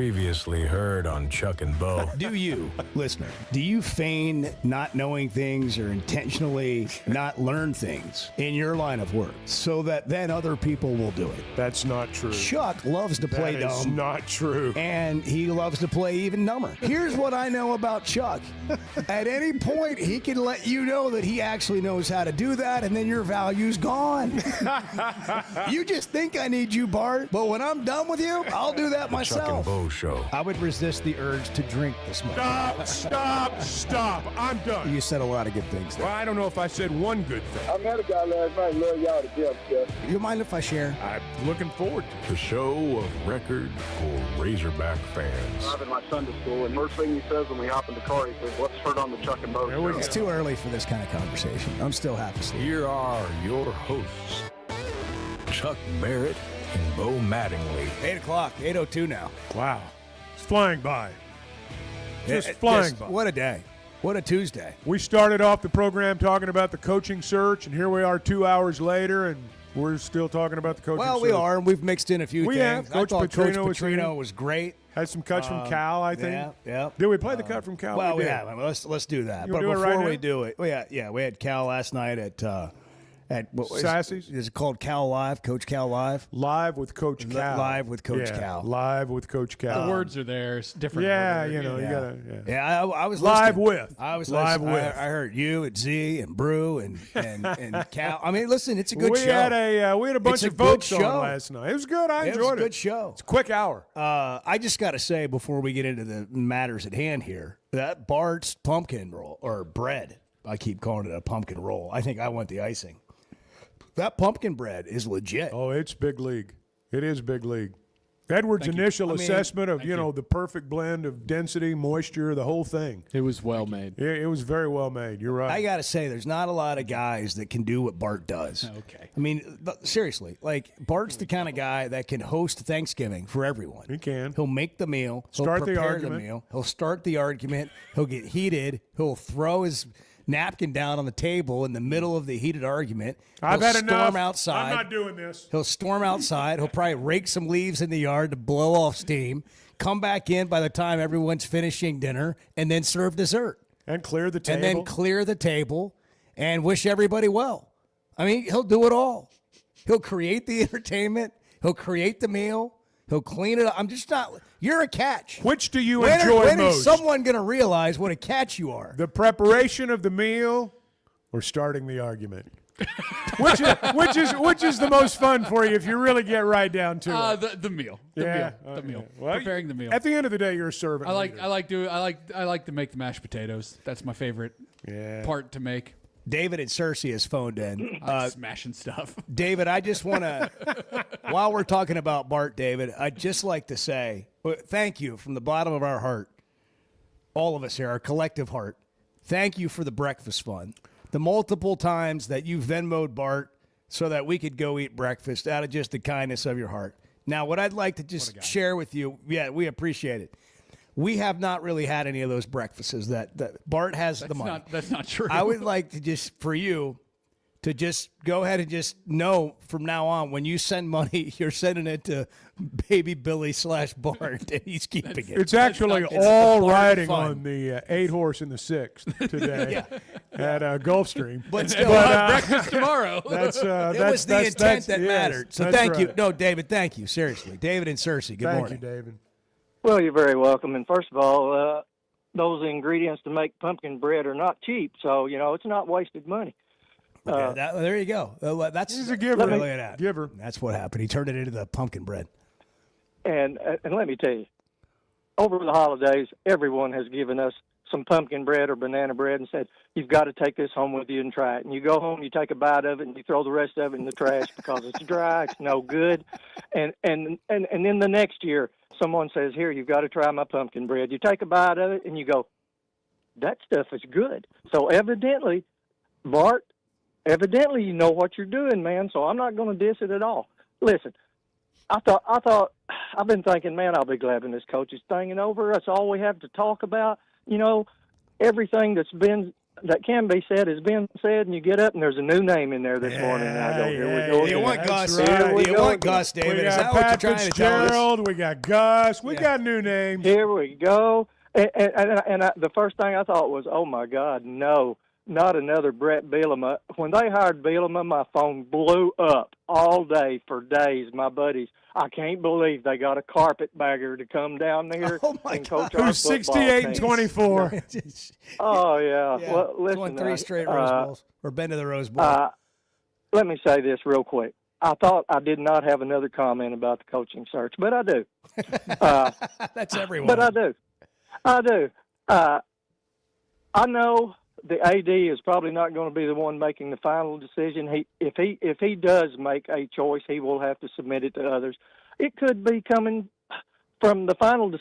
Speaker 1: Previously heard on Chuck and Bo.
Speaker 2: Do you, listener, do you feign not knowing things or intentionally not learn things in your line of work so that then other people will do it?
Speaker 3: That's not true.
Speaker 2: Chuck loves to play dumb.
Speaker 3: That is not true.
Speaker 2: And he loves to play even dumber. Here's what I know about Chuck. At any point, he can let you know that he actually knows how to do that, and then your value's gone. You just think I need you, Bart, but when I'm done with you, I'll do that myself.
Speaker 1: Chuck and Bo Show.
Speaker 2: I would resist the urge to drink this morning.
Speaker 3: Stop. I'm done.
Speaker 2: You said a lot of good things there.
Speaker 3: Well, I don't know if I said one good thing.
Speaker 18: I met a guy last night. Love y'all to death, Jeff.
Speaker 2: You mind if I share?
Speaker 3: I'm looking forward to it.
Speaker 1: The show of record for Razorback fans.
Speaker 4: I'm in my Sunday school, and first thing he says when we hop in the car, he says, "What's heard on the Chuck and Bo Show?"
Speaker 2: It's too early for this kind of conversation. I'm still half asleep.
Speaker 1: Here are your hosts, Chuck Barrett and Bo Mattingly.
Speaker 2: 8 o'clock, 8:02 now.
Speaker 3: Wow. It's flying by. Just flying by.
Speaker 2: What a day. What a Tuesday.
Speaker 3: We started off the program talking about the coaching search, and here we are 2 hours later, and we're still talking about the coaching search.
Speaker 2: Well, we are, and we've mixed in a few things.
Speaker 3: Have. Coach
Speaker 2: Petrino was great.
Speaker 3: Had some cuts from Cal, I think.
Speaker 2: Yeah.
Speaker 3: Did we play the cut from Cal?
Speaker 2: Well, we haven't. Let's do that.
Speaker 3: You
Speaker 2: but
Speaker 3: do it
Speaker 2: before
Speaker 3: right
Speaker 2: we
Speaker 3: now?
Speaker 2: do it, we had Cal last night at
Speaker 3: Sassy's?
Speaker 2: Is it called Cal Live? Coach Cal Live?
Speaker 3: Live with Coach Cal.
Speaker 2: Live with Coach Cal.
Speaker 3: Live with Coach Cal.
Speaker 5: The words are there. It's different.
Speaker 3: Yeah,
Speaker 5: order.
Speaker 3: you know, you gotta.
Speaker 2: Yeah, I was
Speaker 3: live
Speaker 2: listening.
Speaker 3: with.
Speaker 2: I was
Speaker 3: live
Speaker 2: listening.
Speaker 3: with.
Speaker 2: I heard you and Z and Brew and Cal. I mean, listen, it's a good show.
Speaker 3: We had a bunch of folks on last night. It was good. I enjoyed it.
Speaker 2: It was a good show.
Speaker 3: It's a quick hour.
Speaker 2: I just got to say before we get into the matters at hand here, that Bart's pumpkin roll or bread. I keep calling it a pumpkin roll. I think I want the icing. That pumpkin bread is legit.
Speaker 3: Oh, it's big league. It is big league. Edward's initial assessment of, the perfect blend of density, moisture, the whole thing.
Speaker 6: It was well made.
Speaker 3: It was very well made. You're right.
Speaker 2: I got to say, there's not a lot of guys that can do what Bart does.
Speaker 5: Okay.
Speaker 2: I mean, seriously, like Bart's the kind of guy that can host Thanksgiving for everyone.
Speaker 3: He can.
Speaker 2: He'll make the meal.
Speaker 3: Start the
Speaker 2: prepare
Speaker 3: argument.
Speaker 2: meal. He'll start the argument. He'll get heated. He'll throw his napkin down on the table in the middle of the heated argument.
Speaker 3: I've had enough.
Speaker 2: Storm outside.
Speaker 3: I'm not doing this.
Speaker 2: He'll storm outside. He'll probably rake some leaves in the yard to blow off steam. Come back in by the time everyone's finishing dinner, and then serve dessert.
Speaker 3: And clear the table.
Speaker 2: And then clear the table and wish everybody well. I mean, he'll do it all. He'll create the entertainment. He'll create the meal. He'll clean it up. I'm just not. You're a catch.
Speaker 3: Which do you enjoy
Speaker 2: when
Speaker 3: most?
Speaker 2: Is someone going to realize what a catch you are?
Speaker 3: The preparation of the meal or starting the argument? which is the most fun for you if you really get right down to it?
Speaker 5: The meal.
Speaker 3: The
Speaker 5: meal.
Speaker 3: Well,
Speaker 5: Preparing the meal.
Speaker 3: At the end of the day, you're a servant.
Speaker 5: I like to make the mashed potatoes. That's my favorite part to make.
Speaker 2: David and Cersei has phoned in.
Speaker 5: Smashing stuff.
Speaker 2: David, I just want to, while we're talking about Bart, David, I'd just like to say thank you from the bottom of our heart, all of us here, our collective heart. Thank you for the breakfast fund. The multiple times that you Venmo'd Bart so that we could go eat breakfast out of just the kindness of your heart. Now, what I'd like to just share with you, we appreciate it. We have not really had any of those breakfasts that Bart has the money.
Speaker 5: That's not true.
Speaker 2: I would like to just, for you, to just go ahead and just know from now on, when you send money, you're sending it to Baby Billy /Bart, and he's keeping it.
Speaker 3: It's actually all riding on the 8-horse and the 6th today at Gulfstream.
Speaker 2: But still,
Speaker 5: breakfast tomorrow.
Speaker 2: It was the intent that mattered. So thank you. No, David, thank you. Seriously. David and Cersei, good morning.
Speaker 3: Thank you, David.
Speaker 7: Well, you're very welcome. And first of all, those ingredients to make pumpkin bread are not cheap, so it's not wasted money.
Speaker 2: There you go. That's
Speaker 3: He's a giver.
Speaker 2: Look at that.
Speaker 3: Giver.
Speaker 2: That's what happened. He turned it into the pumpkin bread.
Speaker 7: And let me tell you, over the holidays, everyone has given us some pumpkin bread or banana bread and said, you've got to take this home with you and try it. And you go home, you take a bite of it, and you throw the rest of it in the trash because it's dry, it's no good. And then the next year, someone says, here, you've got to try my pumpkin bread. You take a bite of it, and you go, that stuff is good. So evidently, Bart, you know what you're doing, man, so I'm not going to diss it at all. Listen, I've been thinking, man, I'll be glad when this coaches thing is over. That's all we have to talk about. Everything that's been that can be said has been said, and you get up and there's a new name in there this morning. And I go, here we go.
Speaker 2: You want Gus?
Speaker 3: Right.
Speaker 2: You want Gus, David?
Speaker 3: We
Speaker 2: Is
Speaker 3: got
Speaker 2: that what
Speaker 3: Pat
Speaker 2: you're trying to tell us?
Speaker 3: Fitzgerald, we got Gus. We got new names.
Speaker 7: Here we go. The first thing I thought was, oh, my God, no, not another Brett Bielema. When they hired Bielema, my phone blew up all day for days. My buddies, I can't believe they got a carpetbagger to come down there and coach our
Speaker 3: Who's
Speaker 7: football
Speaker 3: 68
Speaker 7: team.
Speaker 3: and 24.
Speaker 7: Oh, yeah. Well,
Speaker 2: He's
Speaker 7: listen,
Speaker 2: won 3 straight Rose Bowls, or been to the Rose Bowl.
Speaker 7: Let me say this real quick. I thought I did not have another comment about the coaching search, but I do.
Speaker 2: That's everyone.
Speaker 7: But I do. I know the AD is probably not going to be the one making the final decision. If he does make a choice, he will have to submit it to others. It could be coming from the final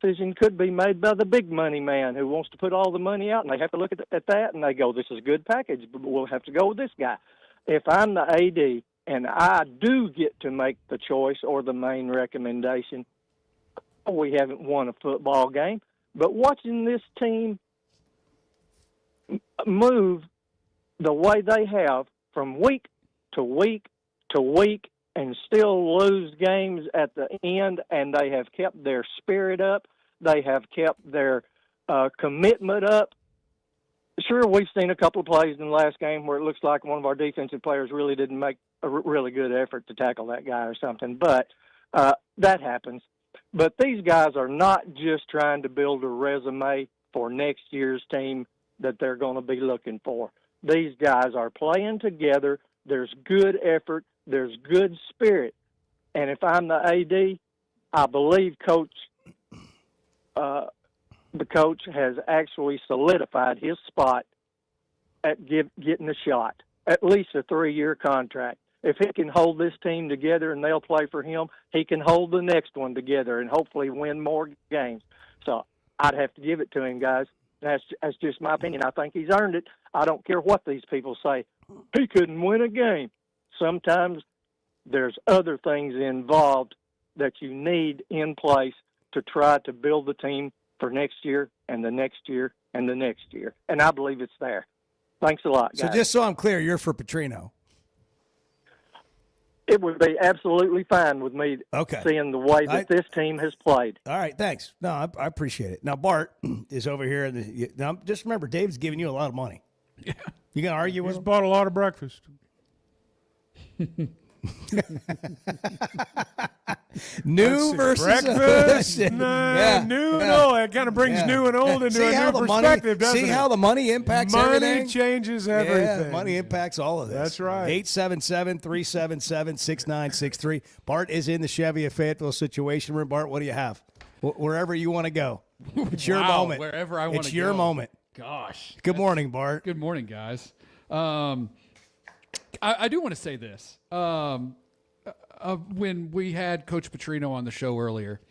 Speaker 7: decision could be made by the big money man who wants to put all the money out, and they have to look at that and they go, this is a good package, but we'll have to go with this guy. If I'm the AD and I do get to make the choice or the main recommendation, we haven't won a football game, but watching this team move the way they have from week to week to week and still lose games at the end, and they have kept their spirit up, they have kept their commitment up. Sure, we've seen a couple of plays in the last game where it looks like one of our defensive players really didn't make a really good effort to tackle that guy or something, but that happens. But these guys are not just trying to build a resume for next year's team that they're going to be looking for. These guys are playing together. There's good effort. There's good spirit. And if I'm the AD, I believe the coach has actually solidified his spot at getting a shot, at least a 3-year contract. If he can hold this team together and they'll play for him, he can hold the next one together and hopefully win more games. So I'd have to give it to him, guys. That's just my opinion. I think he's earned it. I don't care what these people say. He couldn't win a game. Sometimes there's other things involved that you need in place to try to build the team for next year and the next year and the next year. And I believe it's there. Thanks a lot, guys.
Speaker 2: So just so I'm clear, you're for Petrino.
Speaker 7: It would be absolutely fine with me seeing the way that this team has played.
Speaker 2: All right, thanks. No, I appreciate it. Now, Bart is over here. Now, just remember, Dave's giving you a lot of money. Yeah. You going to argue with him?
Speaker 3: He's bought a lot of breakfast.
Speaker 2: New versus
Speaker 3: breakfast. New. No, it kind of brings new and old into a new perspective, doesn't it?
Speaker 2: See how the money impacts
Speaker 3: money
Speaker 2: everything?
Speaker 3: Money changes everything.
Speaker 2: Yeah, money impacts all of this.
Speaker 3: That's right.
Speaker 2: 877-377-6963. Bart is in the Chevy of Fayetteville Situation Room. Bart, what do you have? Wherever you want to go. It's your moment.
Speaker 5: Wherever I want to go.
Speaker 2: It's your moment.
Speaker 5: Gosh.
Speaker 2: Good morning, Bart.
Speaker 5: Good morning, guys. I do want to say this. When we had Coach Petrino on the show earlier,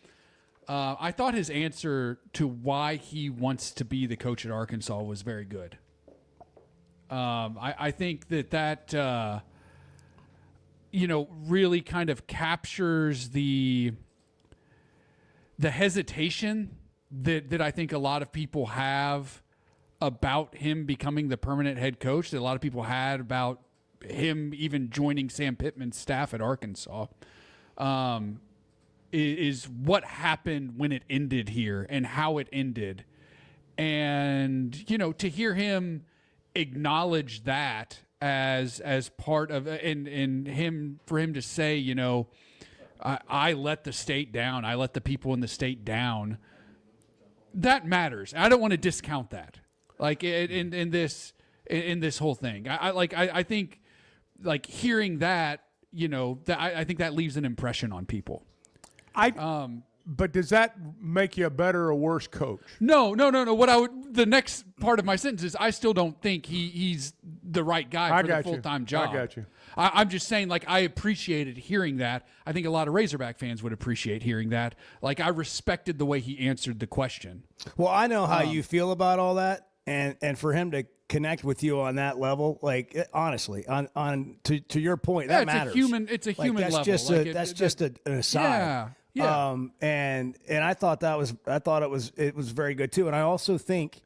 Speaker 5: I thought his answer to why he wants to be the coach at Arkansas was very good. I think that really kind of captures the hesitation that I think a lot of people have about him becoming the permanent head coach, that a lot of people had about him even joining Sam Pittman's staff at Arkansas, is what happened when it ended here and how it ended. And, to hear him acknowledge that as part of, and for him to say, I let the state down. I let the people in the state down. That matters. I don't want to discount that. Like in this whole thing, I think, like, hearing that, I think that leaves an impression on people.
Speaker 3: But does that make you a better or worse coach?
Speaker 5: No. The next part of my sentence is I still don't think he's the right guy for the full-time job.
Speaker 3: I got you.
Speaker 5: I'm just saying, like, I appreciated hearing that. I think a lot of Razorback fans would appreciate hearing that. Like, I respected the way he answered the question.
Speaker 2: Well, I know how you feel about all that, and for him to connect with you on that level, like, honestly, to your point, that matters.
Speaker 5: It's a human level.
Speaker 2: That's just an aside.
Speaker 5: Yeah.
Speaker 2: And I thought it was very good too. And I also think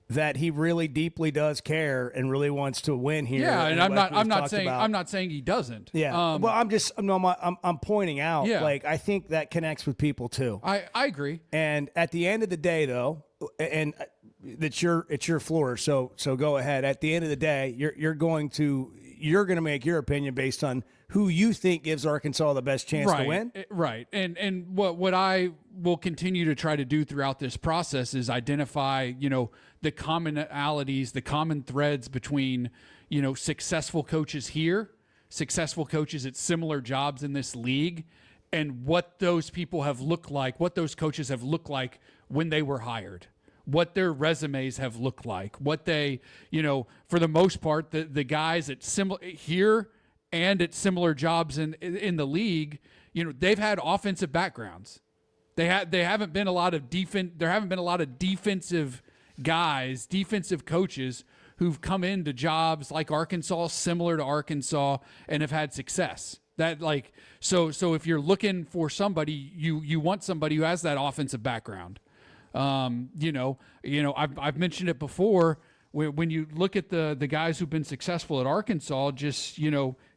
Speaker 2: that he really deeply does care and really wants to win here.
Speaker 5: Yeah, and I'm not saying he doesn't.
Speaker 2: Yeah. Well, I'm pointing out, like, I think that connects with people too.
Speaker 5: I agree.
Speaker 2: And at the end of the day, though, and it's your floor, so go ahead. At the end of the day, you're going to make your opinion based on who you think gives Arkansas the best chance to win.
Speaker 5: Right. And what I will continue to try to do throughout this process is identify, the commonalities, the common threads between, successful coaches here, successful coaches at similar jobs in this league, and what those people have looked like, what those coaches have looked like when they were hired, what their resumes have looked like, what they, for the most part, the guys at here and at similar jobs in the league, they've had offensive backgrounds. There haven't been a lot of defensive guys, defensive coaches who've come into jobs like Arkansas, similar to Arkansas, and have had success. So if you're looking for somebody, you want somebody who has that offensive background. I've mentioned it before. When you look at the guys who've been successful at Arkansas, just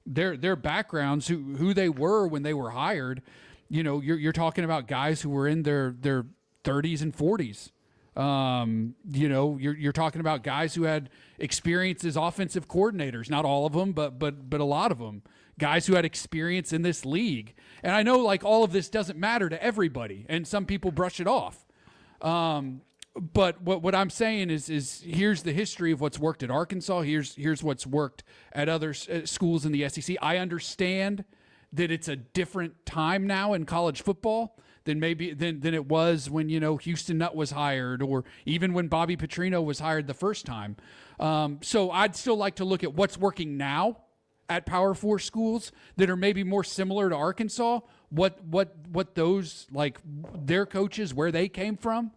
Speaker 5: their backgrounds, who they were when they were hired. You're talking about guys who were in their 30s and 40s. You're talking about guys who had experience as offensive coordinators. Not all of them, but a lot of them. Guys who had experience in this league. And I know all of this doesn't matter to everybody, and some people brush it off. But what I'm saying is here's the history of what's worked at Arkansas. Here's what's worked at other schools in the SEC. I understand that it's a different time now in college football than it was when Houston Nutt was hired, or even when Bobby Petrino was hired the first time. So I'd still like to look at what's working now at Power 4 schools that are maybe more similar to Arkansas. What those, their coaches, where they came from.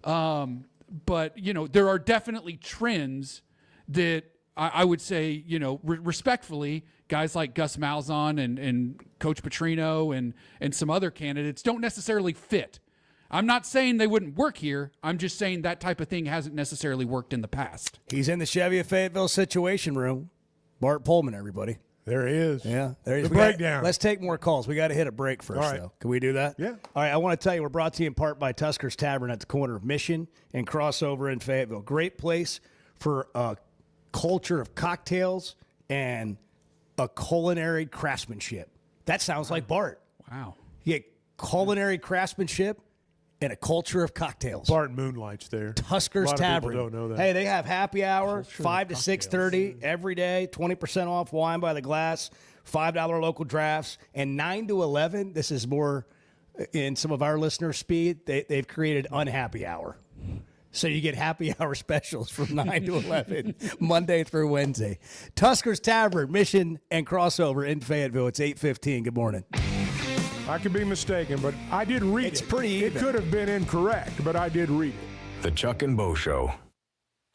Speaker 5: But there are definitely trends that I would say, respectfully, guys like Gus Malzahn and Coach Petrino and some other candidates don't necessarily fit. I'm not saying they wouldn't work here. I'm just saying that type of thing hasn't necessarily worked in the past.
Speaker 2: He's in the Chevy of Fayetteville Situation Room. Bart Pullman, everybody.
Speaker 3: There he is.
Speaker 2: Yeah, there he is.
Speaker 3: The breakdown.
Speaker 2: Let's take more calls. We got to hit a break first, though. Can we do that?
Speaker 3: Yeah.
Speaker 2: All right, I want to tell you, we're brought to you in part by Tusker's Tavern at the corner of Mission and Crossover in Fayetteville. Great place for a culture of cocktails and a culinary craftsmanship. That sounds like Bart.
Speaker 5: Wow.
Speaker 2: You get culinary craftsmanship and a culture of cocktails.
Speaker 3: Bart moonlights there.
Speaker 2: Tusker's Tavern.
Speaker 3: People don't know that.
Speaker 2: Hey, they have happy hour, 5 to 6:30 every day, 20% off wine by the glass, $5 local drafts, and 9 to 11. This is more in some of our listeners' speed. They've created unhappy hour. So you get happy hour specials from 9 to 11, Monday through Wednesday. Tusker's Tavern, Mission and Crossover in Fayetteville. It's 8:15. Good morning.
Speaker 3: I could be mistaken, but I did read it.
Speaker 2: It's pretty even.
Speaker 3: It could have been incorrect, but I did read it.
Speaker 1: The Chuck and Bo Show.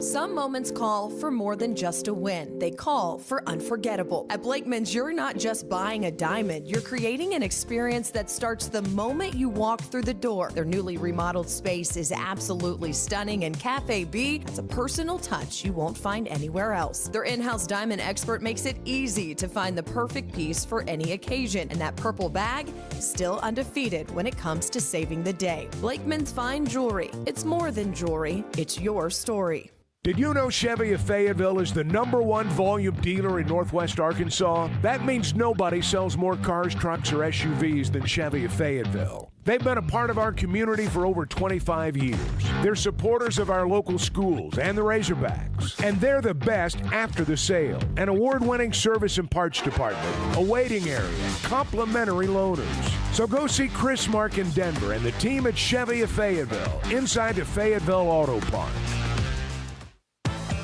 Speaker 13: Some moments call for more than just a win. They call for unforgettable. At Blakeman's, you're not just buying a diamond. You're creating an experience that starts the moment you walk through the door. Their newly remodeled space is absolutely stunning, and Cafe B has a personal touch you won't find anywhere else. Their in-house diamond expert makes it easy to find the perfect piece for any occasion, and that purple bag is still undefeated when it comes to saving the day. Blakeman's Fine Jewelry. It's more than jewelry. It's your story.
Speaker 8: Did you know Chevy of Fayetteville is the #1 volume dealer in Northwest Arkansas? That means nobody sells more cars, trucks, or SUVs than Chevy of Fayetteville. They've been a part of our community for over 25 years. They're supporters of our local schools and the Razorbacks. And they're the best after the sale. An award-winning service and parts department, a waiting area, complimentary loaners. So go see Chris Mark in Denver and the team at Chevy of Fayetteville, inside the Fayetteville Auto Park.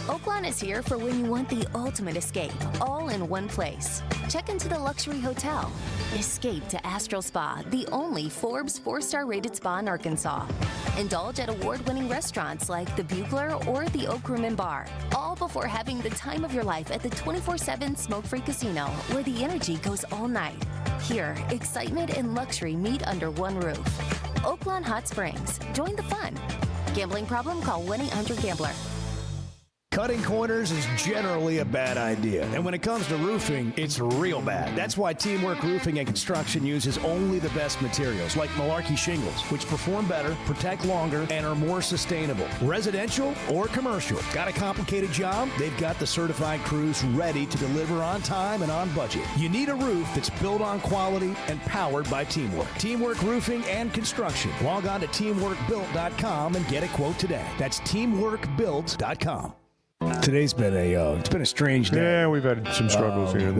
Speaker 9: Oaklawn is here for when you want the ultimate escape, all in one place. Check into the luxury hotel. Escape to Astral Spa, the only Forbes 4-star rated spa in Arkansas. Indulge at award-winning restaurants like the Bugler or the Oak Room and Bar, all before having the time of your life at the 24/7 smoke-free casino, where the energy goes all night. Here, excitement and luxury meet under one roof. Oaklawn Hot Springs. Join the fun. Gambling problem? Call 1-800-GAMBLER.
Speaker 2: Cutting corners is generally a bad idea. And when it comes to roofing, it's real bad. That's why Teamwork Roofing and Construction uses only the best materials, like Malarkey shingles, which perform better, protect longer, and are more sustainable. Residential or commercial. Got a complicated job? They've got the certified crews ready to deliver on time and on budget. You need a roof that's built on quality and powered by Teamwork. Teamwork Roofing and Construction. Log on to teamworkbuilt.com and get a quote today. That's teamworkbuilt.com. Today's been it's been a strange day.
Speaker 3: Yeah, we've had some struggles here.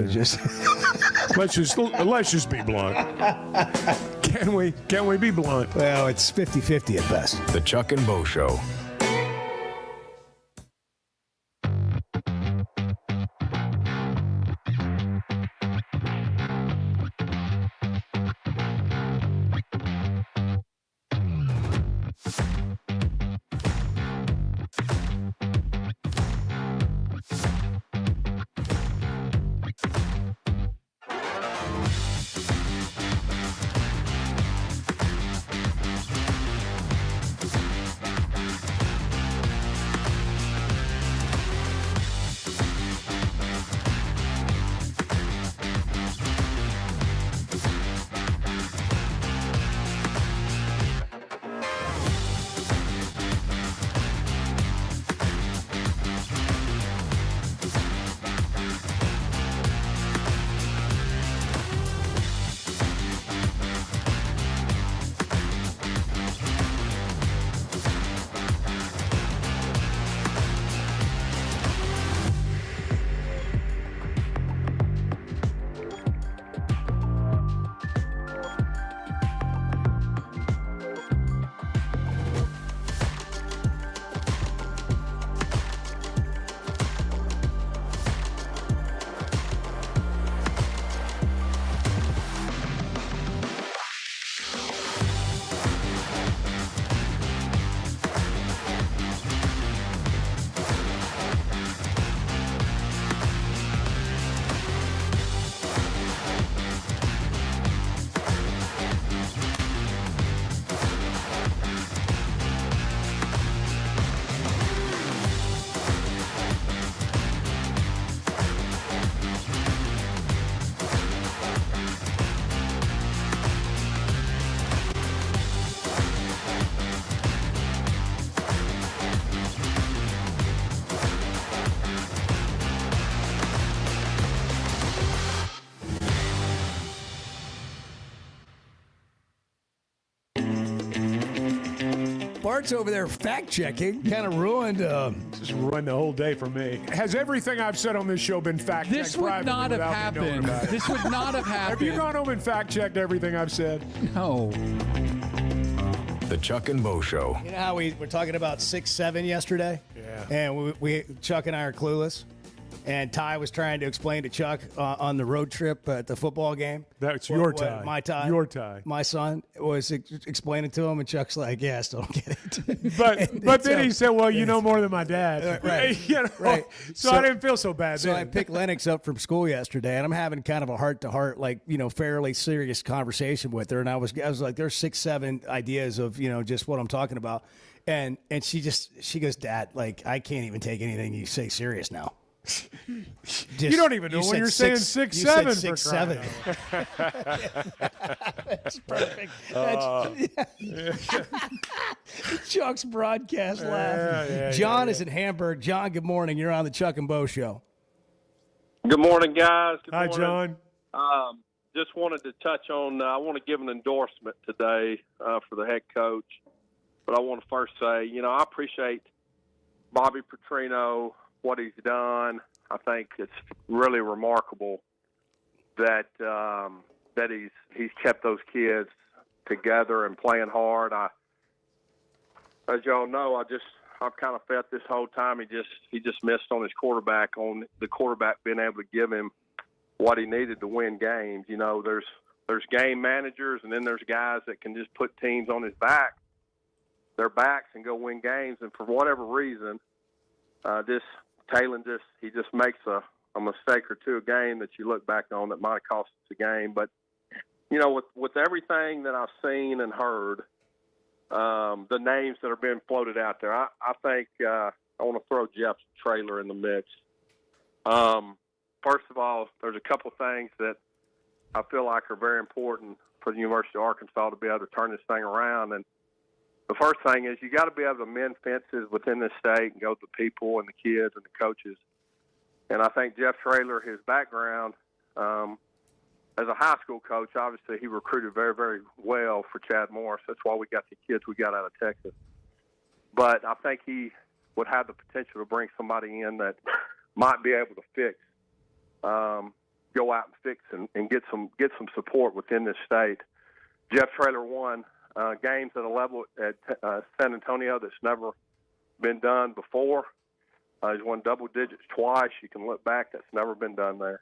Speaker 3: Let's just be blunt. Can we be blunt?
Speaker 2: Well, it's 50-50 at best.
Speaker 1: The Chuck and Bo Show.
Speaker 2: Bart's over there fact-checking. Kind of ruined.
Speaker 3: Just ruined the whole day for me. Has everything I've said on this show been fact-checked?
Speaker 5: This would not have happened. This would not have happened.
Speaker 3: Have you gone home and fact-checked everything I've said?
Speaker 5: No.
Speaker 1: The Chuck and Bo Show.
Speaker 2: You know how we were talking about 6'7" yesterday?
Speaker 3: Yeah.
Speaker 2: And we Chuck and I are clueless. And Ty was trying to explain to Chuck on the road trip at the football game.
Speaker 3: That's your Ty.
Speaker 2: My Ty.
Speaker 3: Your Ty.
Speaker 2: My son was explaining to him, and Chuck's like, yeah, I still don't get it.
Speaker 3: But then he said, well, you know more than my dad.
Speaker 2: Right.
Speaker 3: You know?
Speaker 2: Right.
Speaker 3: So I didn't feel so bad
Speaker 2: So
Speaker 3: then.
Speaker 2: I picked Lennox up from school yesterday, and I'm having kind of a heart-to-heart, like, fairly serious conversation with her. And I was like, there's 6-7 ideas of, just what I'm talking about. And she goes, Dad, like, I can't even take anything you say serious now.
Speaker 3: You don't even know when you're saying 6'7".
Speaker 2: You said 6'7". That's perfect. Chuck's broadcast laugh. John is in Hamburg. John, good morning. You're on the Chuck and Bo Show.
Speaker 11: Good morning, guys. Good
Speaker 3: Hi,
Speaker 11: morning.
Speaker 3: John.
Speaker 11: Just wanted to touch on, I want to give an endorsement today for the head coach. But I want to first say, I appreciate Bobby Petrino, what he's done. I think it's really remarkable that that he's kept those kids together and playing hard. As y'all know, I've kind of felt this whole time he just missed on his quarterback, on the quarterback being able to give him what he needed to win games. There's game managers, and then there's guys that can just put teams on their backs and go win games. And for whatever reason, Talon just makes a mistake or two a game that you look back on that might have cost us a game. But, with everything that I've seen and heard, the names that are being floated out there, I think I want to throw Jeff Traylor in the mix. First of all, there's a couple things that I feel like are very important for the University of Arkansas to be able to turn this thing around. And the first thing is you got to be able to mend fences within the state and go to the people and the kids and the coaches. And I think Jeff Traylor, his background as a high school coach, obviously he recruited very, very well for Chad Morris. That's why we got the kids we got out of Texas. But I think he would have the potential to bring somebody in that might be able to fix, go out and fix and get some support within this state. Jeff Traylor won games at a level at San Antonio that's never been done before. He's won double digits twice. You can look back; that's never been done there.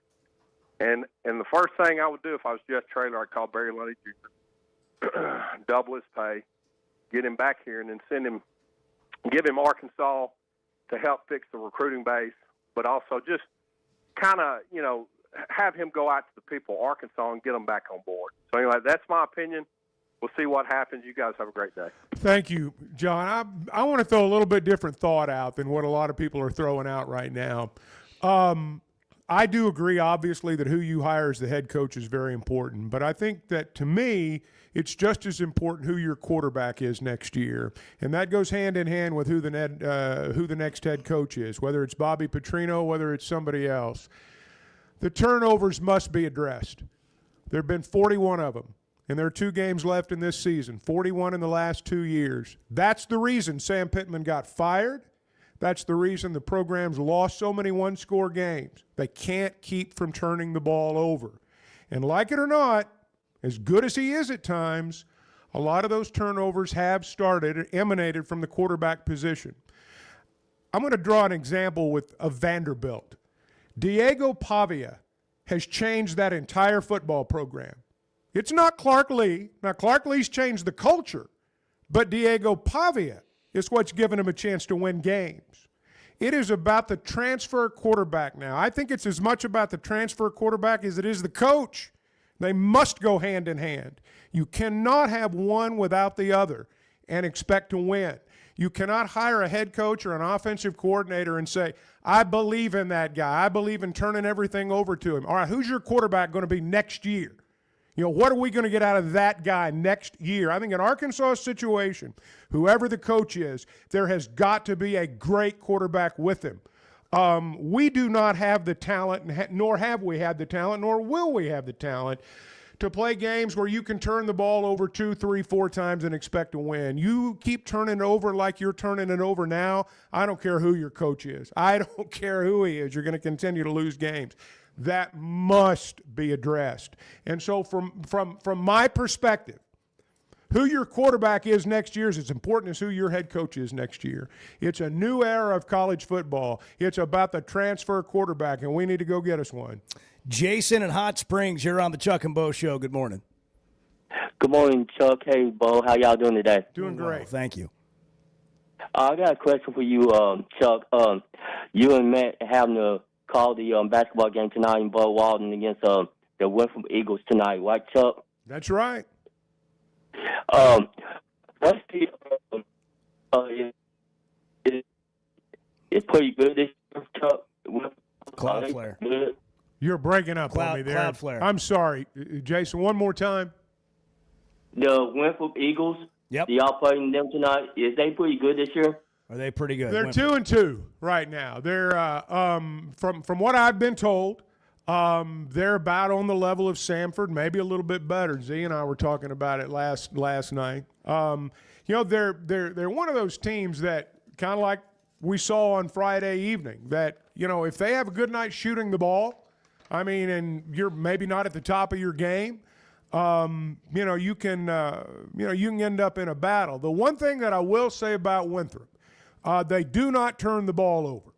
Speaker 11: And the first thing I would do if I was Jeff Traylor, I'd call Barry Lundy Jr., double his pay, get him back here, and then give him Arkansas to help fix the recruiting base, but also just kind of, have him go out to the people of Arkansas and get them back on board. So anyway, that's my opinion. We'll see what happens. You guys have a great day.
Speaker 3: Thank you, John. I want to throw a little bit different thought out than what a lot of people are throwing out right now. I do agree, obviously, that who you hire as the head coach is very important. But I think that, to me, it's just as important who your quarterback is next year. And that goes hand in hand with who the next head coach is, whether it's Bobby Petrino, whether it's somebody else. The turnovers must be addressed. There have been 41 of them. And there are 2 games left in this season, 41 in the last 2 years. That's the reason Sam Pittman got fired. That's the reason the program's lost so many one-score games. They can't keep from turning the ball over. And like it or not, as good as he is at times, a lot of those turnovers have emanated from the quarterback position. I'm going to draw an example of Vanderbilt. Diego Pavia has changed that entire football program. It's not Clark Lee. Now, Clark Lee's changed the culture, but Diego Pavia is what's given him a chance to win games. It is about the transfer quarterback now. I think it's as much about the transfer quarterback as it is the coach. They must go hand in hand. You cannot have one without the other and expect to win. You cannot hire a head coach or an offensive coordinator and say, I believe in that guy. I believe in turning everything over to him. All right, who's your quarterback going to be next year? What are we going to get out of that guy next year? I think in Arkansas' situation, whoever the coach is, there has got to be a great quarterback with him. We do not have the talent, nor have we had the talent, nor will we have the talent to play games where you can turn the ball over 2, 3, 4 times and expect to win. You keep turning it over like you're turning it over now, I don't care who your coach is. I don't care who he is. You're going to continue to lose games. That must be addressed. And so from my perspective, who your quarterback is next year is as important as who your head coach is next year. It's a new era of college football. It's about the transfer quarterback, and we need to go get us one.
Speaker 2: Jason in Hot Springs, you're on the Chuck and Bo Show. Good morning.
Speaker 10: Good morning, Chuck. Hey, Bo. How y'all doing today?
Speaker 3: Doing great.
Speaker 2: Well, thank you.
Speaker 10: I got a question for you, Chuck. You and Matt having to call the basketball game tonight in Bud Walton against the Winthrop Eagles tonight, right, Chuck?
Speaker 3: That's right.
Speaker 10: What's the it's pretty good this year, Chuck.
Speaker 2: Cloudflare.
Speaker 3: You're breaking up on me there.
Speaker 2: Cloudflare.
Speaker 3: I'm sorry. Jason, one more time.
Speaker 10: The Winthrop Eagles,
Speaker 2: yep.
Speaker 10: Y'all playing them tonight. Is they pretty good this year?
Speaker 2: Are they pretty good?
Speaker 3: They're 2-2 right now. They're from what I've been told, they're about on the level of Samford, maybe a little bit better. Z and I were talking about it last night. They're one of those teams that kind of like we saw on Friday evening. That if they have a good night shooting the ball, and you're maybe not at the top of your game, you can end up in a battle. The one thing that I will say about Winthrop. They do not turn the ball over,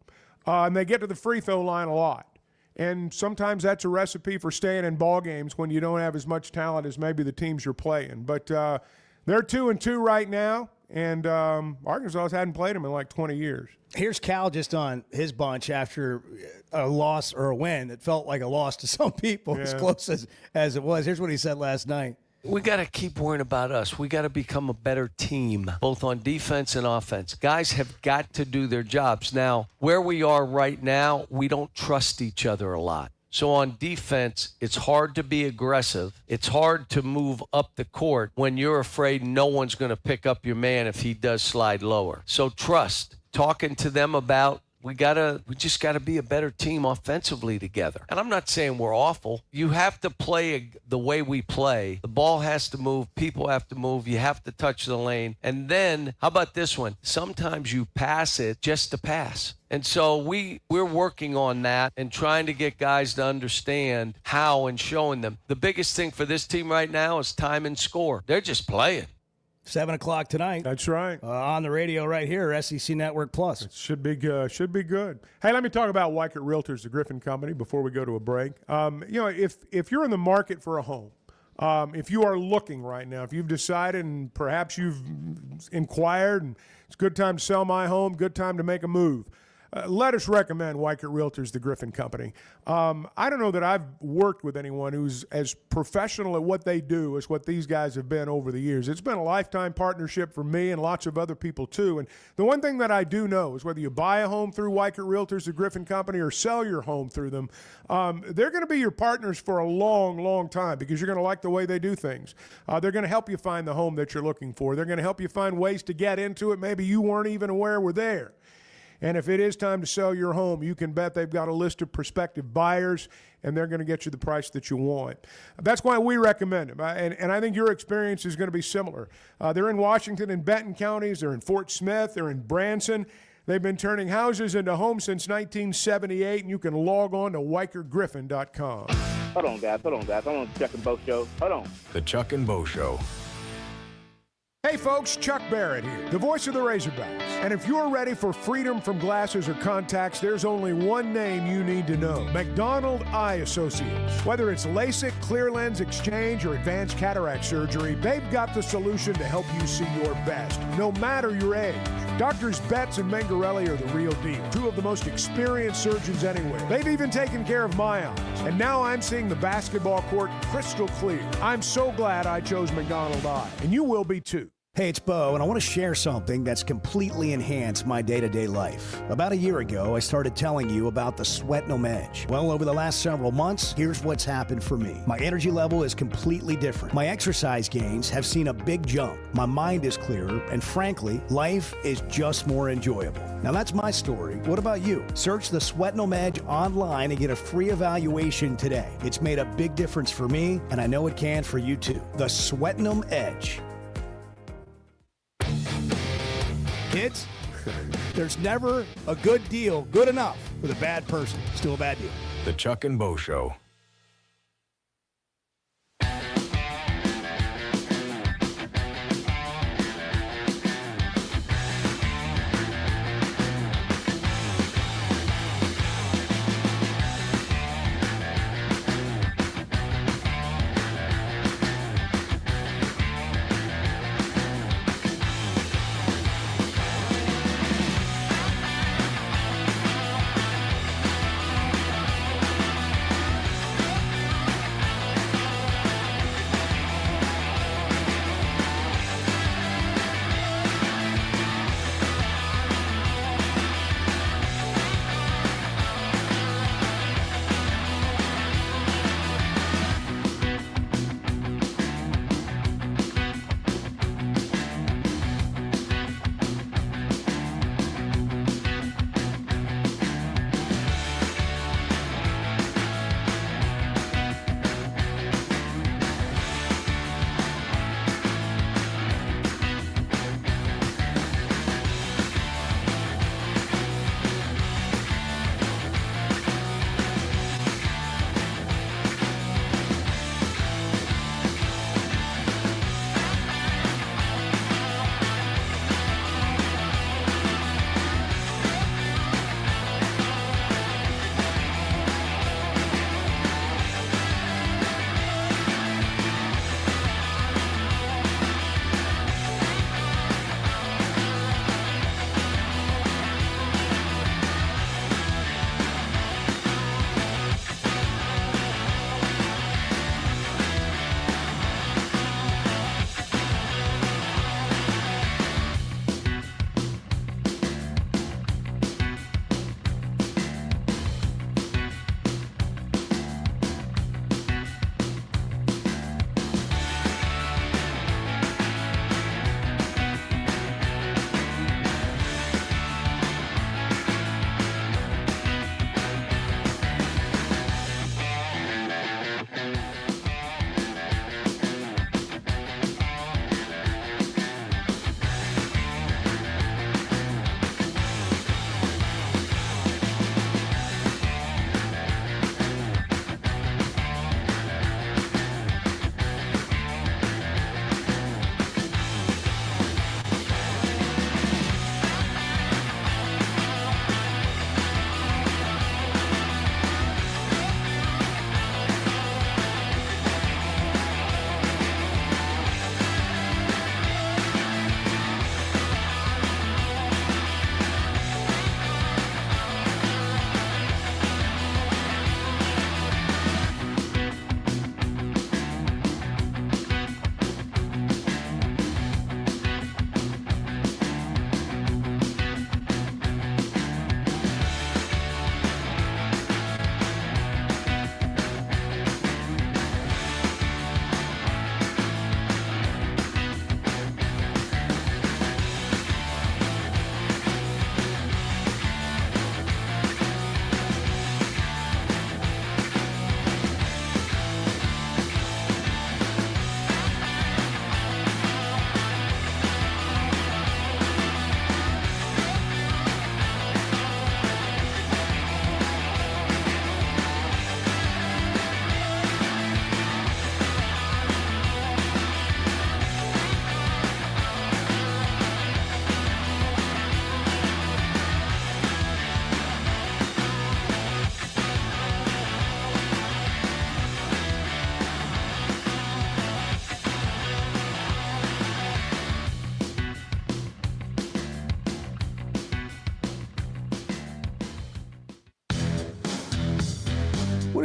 Speaker 3: and they get to the free throw line a lot. And sometimes that's a recipe for staying in ball games when you don't have as much talent as maybe the teams you're playing. But they're 2-2 right now, and Arkansas hadn't played them in like 20 years.
Speaker 2: Here's Cal just on his bunch after a loss or a win that felt like a loss to some people, as close as it was. Here's what he said last night.
Speaker 14: We got to keep worrying about us. We got to become a better team, both on defense and offense. Guys have got to do their jobs. Now, where we are right now, we don't trust each other a lot. So on defense, it's hard to be aggressive. It's hard to move up the court when you're afraid no one's going to pick up your man if he does slide lower. So trust. Talking to them about we just got to be a better team offensively together. And I'm not saying we're awful. You have to play the way we play. The ball has to move. People have to move. You have to touch the lane. And then, how about this one? Sometimes you pass it just to pass. And so we're working on that and trying to get guys to understand how and showing them. The biggest thing for this team right now is time and score. They're just playing.
Speaker 2: 7 o'clock tonight.
Speaker 3: That's right.
Speaker 2: On the radio right here, SEC Network Plus.
Speaker 3: It should be good. Should be good. Hey, let me talk about Weichert Realtors, the Griffin Company, before we go to a break. If you're in the market for a home, if you are looking right now, if you've decided and perhaps you've inquired and it's a good time to sell my home, good time to make a move, let us recommend Weichert Realtors, the Griffin Company. I don't know that I've worked with anyone who's as professional at what they do as what these guys have been over the years. It's been a lifetime partnership for me and lots of other people too. And the one thing that I do know is whether you buy a home through Weichert Realtors, the Griffin Company, or sell your home through them, they're going to be your partners for a long, long time because you're going to like the way they do things. They're going to help you find the home that you're looking for. They're going to help you find ways to get into it maybe you weren't even aware were there. And if it is time to sell your home, you can bet they've got a list of prospective buyers, and they're going to get you the price that you want. That's why we recommend them. And I think your experience is going to be similar. They're in Washington and Benton counties. They're in Fort Smith. They're in Branson. They've been turning houses into homes since 1978, and you can log on to WeichertGriffin.com.
Speaker 16: Hold on, guys. I'm on the Chuck and Bo Show. Hold on.
Speaker 1: The Chuck and Bo Show.
Speaker 8: Hey folks, Chuck Barrett here, the voice of the Razorbacks. And if you're ready for freedom from glasses or contacts, there's only one name you need to know: McDonald Eye Associates. Whether it's LASIK, clear lens exchange, or advanced cataract surgery, they've got the solution to help you see your best, no matter your age. Doctors Betts and Mengarelli are the real deal, two of the most experienced surgeons anywhere. They've even taken care of my eyes, and now I'm seeing the basketball court crystal clear. I'm so glad I chose McDonald Eye, and you will be too.
Speaker 2: Hey, it's Bo, and I want to share something that's completely enhanced my day-to-day life. About a year ago, I started telling you about the Sweatnum Edge. Well, over the last several months, here's what's happened for me. My energy level is completely different. My exercise gains have seen a big jump. My mind is clearer, and frankly, life is just more enjoyable. Now, that's my story. What about you? Search the Sweatnum Edge online and get a free evaluation today. It's made a big difference for me, and I know it can for you too. The Sweatnum Edge. Kids, there's never a good deal good enough with a bad person. Still a bad deal.
Speaker 1: The Chuck and Bo Show.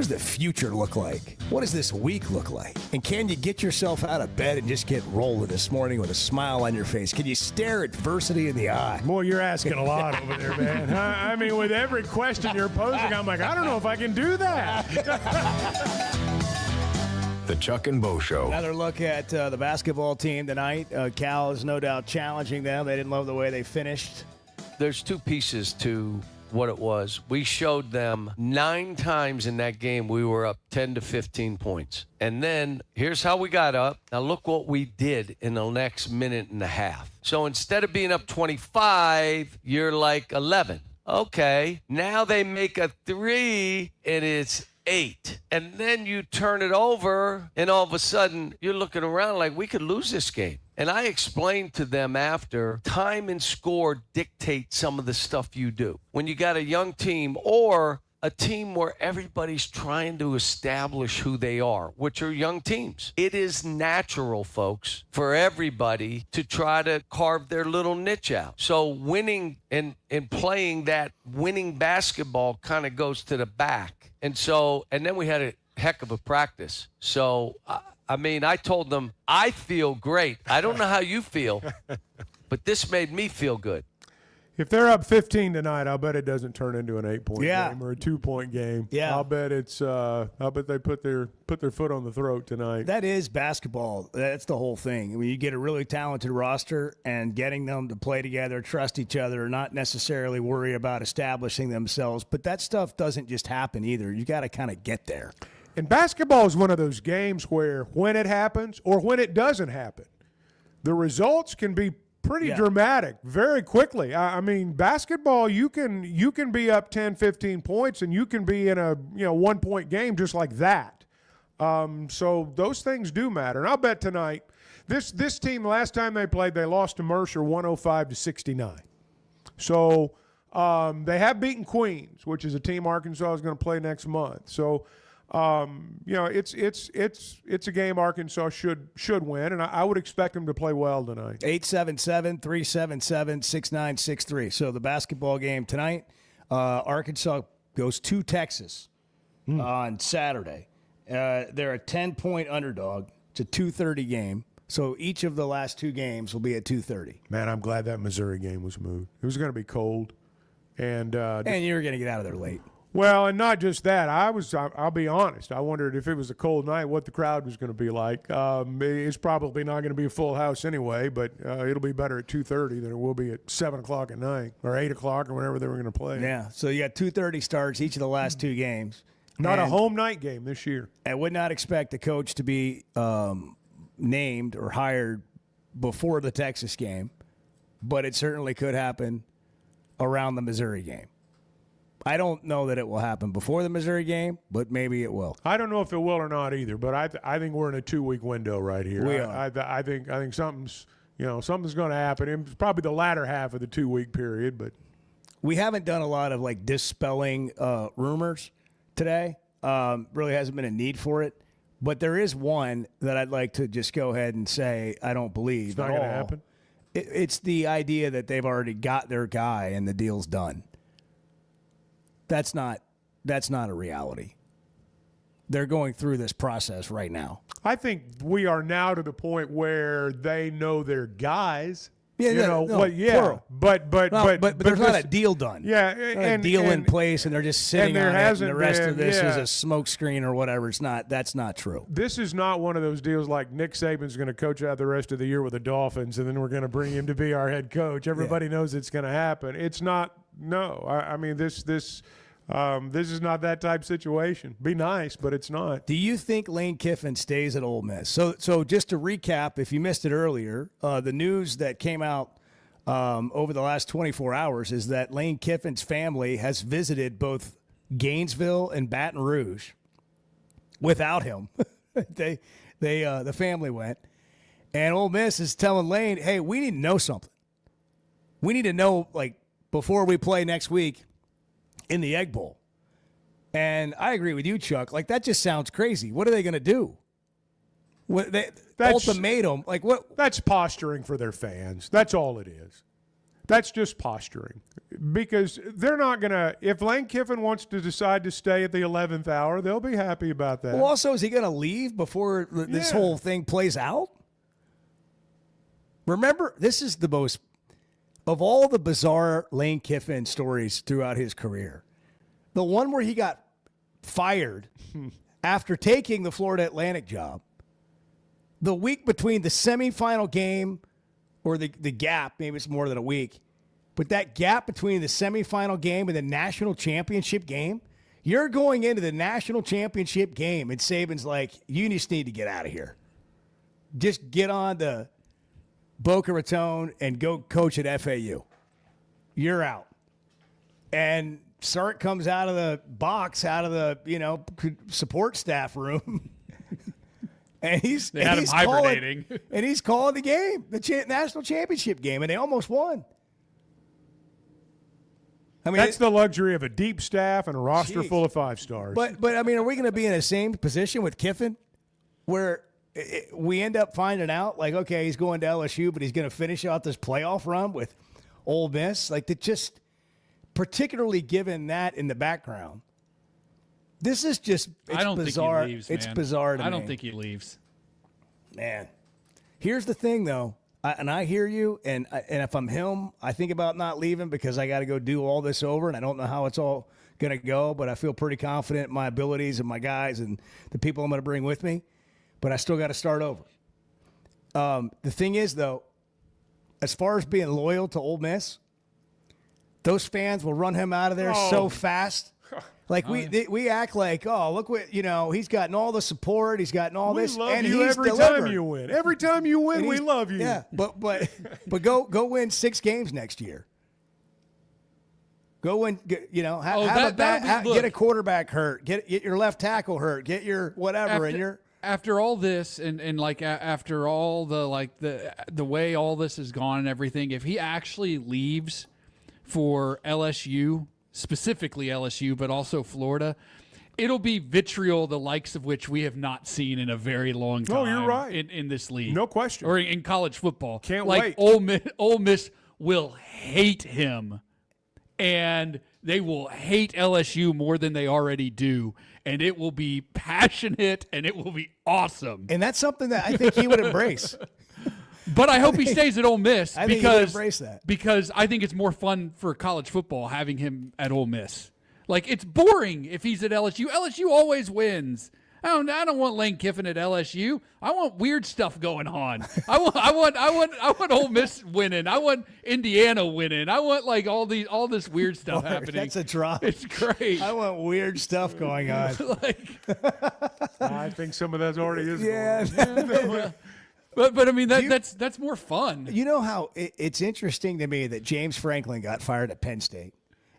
Speaker 2: does the future look like? What does this week look like? And can you get yourself out of bed and just get rolling this morning with a smile on your face? Can you stare adversity in the eye?
Speaker 3: Boy, you're asking a lot over there, man. I mean, with every question you're posing, I'm like, I don't know if I can do that.
Speaker 1: The Chuck and Bo Show.
Speaker 2: Another look at the basketball team tonight. Cal is no doubt challenging them. They didn't love the way they finished.
Speaker 14: There's two pieces to what it was. We showed them 9 times in that game we were up 10 to 15 points. And then here's how we got up. Now look what we did in the next minute and a half. So instead of being up 25, you're like 11. Okay, now they make a 3 and it's 8. And then you turn it over and all of a sudden you're looking around like we could lose this game. And I explained to them after, time and score dictate some of the stuff you do. When you got a young team or a team where everybody's trying to establish who they are, which are young teams, it is natural, folks, for everybody to try to carve their little niche out. So winning and playing that winning basketball kind of goes to the back. And then we had a heck of a practice. So, I mean, I told them, I feel great. I don't know how you feel, but this made me feel good.
Speaker 3: If they're up 15 tonight, I'll bet it doesn't turn into an 8-point game or a 2-point game.
Speaker 2: Yeah.
Speaker 3: I'll bet they put their foot on the throat tonight.
Speaker 2: That is basketball. That's the whole thing. When you get a really talented roster and getting them to play together, trust each other, not necessarily worry about establishing themselves. But that stuff doesn't just happen either. You got to kind of get there.
Speaker 3: And basketball is one of those games where when it happens or when it doesn't happen, the results can be pretty dramatic very quickly. I mean, basketball, you can be up 10, 15 points, and you can be in a 1-point game just like that. So those things do matter. And I'll bet tonight, this team, last time they played, they lost to Mercer 105-69. So they have beaten Queens, which is a team Arkansas is going to play next month. So it's a game Arkansas should win, and I would expect them to play well tonight.
Speaker 2: 877-377-6963. So the basketball game tonight, Arkansas goes to Texas on Saturday. They're a 10-point underdog. It's a 2:30 game. So each of the last 2 games will be at 2:30.
Speaker 3: Man, I'm glad that Missouri game was moved. It was going to be cold, and
Speaker 2: you were going to get out of there late.
Speaker 3: Well, and not just that. I'll be honest. I wondered if it was a cold night, what the crowd was going to be like. It's probably not going to be a full house anyway, but it'll be better at 2:30 than it will be at 7 o'clock at night or 8 o'clock or whenever they were going to play.
Speaker 2: Yeah, so you got 2:30 starts each of the last 2 games.
Speaker 3: Not a home night game this year.
Speaker 2: I would not expect the coach to be named or hired before the Texas game, but it certainly could happen around the Missouri game. I don't know that it will happen before the Missouri game, but maybe it will.
Speaker 3: I don't know if it will or not either, but I think we're in a 2-week window right here.
Speaker 2: We are.
Speaker 3: I think something's going to happen. It's probably the latter half of the 2-week period, but
Speaker 2: we haven't done a lot of like dispelling rumors today. Really hasn't been a need for it, but there is one that I'd like to just go ahead and say I don't believe
Speaker 3: it's not going to happen.
Speaker 2: It's the idea that they've already got their guy and the deal's done. That's not a reality. They're going through this process right now.
Speaker 3: I think we are now to the point where they know their guys.
Speaker 2: Plural.
Speaker 3: But
Speaker 2: there's not a deal done.
Speaker 3: Yeah,
Speaker 2: a deal in place, and they're just sitting on it. And the rest of this is a smoke screen or whatever. It's not. That's not true.
Speaker 3: This is not one of those deals like Nick Saban's going to coach out the rest of the year with the Dolphins, and then we're going to bring him to be our head coach. Everybody knows it's going to happen. It's not. No, I mean this is not that type situation. Be nice, but it's not.
Speaker 2: Do you think Lane Kiffin stays at Ole Miss? So just to recap, if you missed it earlier, the news that came out over the last 24 hours is that Lane Kiffin's family has visited both Gainesville and Baton Rouge without him. The family went, and Ole Miss is telling Lane, "Hey, we need to know something. We need to know before we play next week in the Egg Bowl." And I agree with you, Chuck. That just sounds crazy. What are they going to do? Ultimatum? What?
Speaker 3: That's posturing for their fans. That's all it is. That's just posturing, because they're not going to – if Lane Kiffin wants to decide to stay at the 11th hour, they'll be happy about that.
Speaker 2: Well, also, is he going to leave before this whole thing plays out? Remember, this is the most – of all the bizarre Lane Kiffin stories throughout his career, the one where he got fired after taking the Florida Atlantic job, the week between the semifinal game – or the gap, maybe it's more than a week, but that gap between the semifinal game and the national championship game, you're going into the national championship game, and Saban's like, you just need to get out of here. Just get on the Boca Raton and go coach at FAU. You're out. And Sark comes out of the box, out of the, support staff room. And he's
Speaker 5: hibernating.
Speaker 2: And he's calling the game, the national championship game, and they almost won. I mean,
Speaker 3: that's the luxury of a deep staff and a roster full of 5 stars.
Speaker 2: But I mean, are we going to be in the same position with Kiffin, where we end up finding out, like, okay, he's going to LSU, but he's going to finish out this playoff run with Ole Miss? Like, just particularly given that in the background. This is just,
Speaker 5: I don't
Speaker 2: bizarre.
Speaker 5: Think he leaves, man.
Speaker 2: It's bizarre to me.
Speaker 5: I don't think he leaves.
Speaker 2: Man, here's the thing, though, and I hear you, and if I'm him, I think about not leaving because I got to go do all this over, and I don't know how it's all going to go, but I feel pretty confident in my abilities and my guys and the people I'm going to bring with me, but I still got to start over. The thing is, though, as far as being loyal to Ole Miss, those fans will run him out of there so fast. Like, we act like, oh, look what, he's gotten all the support. He's gotten all this.
Speaker 3: We love
Speaker 2: and
Speaker 3: you
Speaker 2: he's
Speaker 3: every
Speaker 2: delivered.
Speaker 3: time you win. Every time you win, we love you.
Speaker 2: Yeah, but go win 6 games next year. Go win, get a quarterback hurt. Get your left tackle hurt. Get your whatever.
Speaker 5: After all this and like after all the way all this has gone and everything, if he actually leaves for LSU, specifically LSU, but also Florida, it'll be vitriol the likes of which we have not seen in a very long time.
Speaker 3: Oh, you're right.
Speaker 5: In this league.
Speaker 3: No question.
Speaker 5: Or in college football.
Speaker 3: Can't wait.
Speaker 5: Ole Miss will hate him, and they will hate LSU more than they already do, and it will be passionate, and it will be awesome.
Speaker 2: And that's something that I think he would embrace.
Speaker 5: But I hope he stays at Ole Miss
Speaker 2: because
Speaker 5: I think it's more fun for college football having him at Ole Miss. Like, it's boring if he's at LSU. LSU always wins. I don't want Lane Kiffin at LSU. I want weird stuff going on. I want Ole Miss winning. I want Indiana winning. I want like all this weird stuff happening.
Speaker 2: That's a drop.
Speaker 5: It's great.
Speaker 2: I want weird stuff going on.
Speaker 3: I think some of that's already is.
Speaker 2: Yeah.
Speaker 5: But I mean that's more fun.
Speaker 2: You know how it's interesting to me that James Franklin got fired at Penn State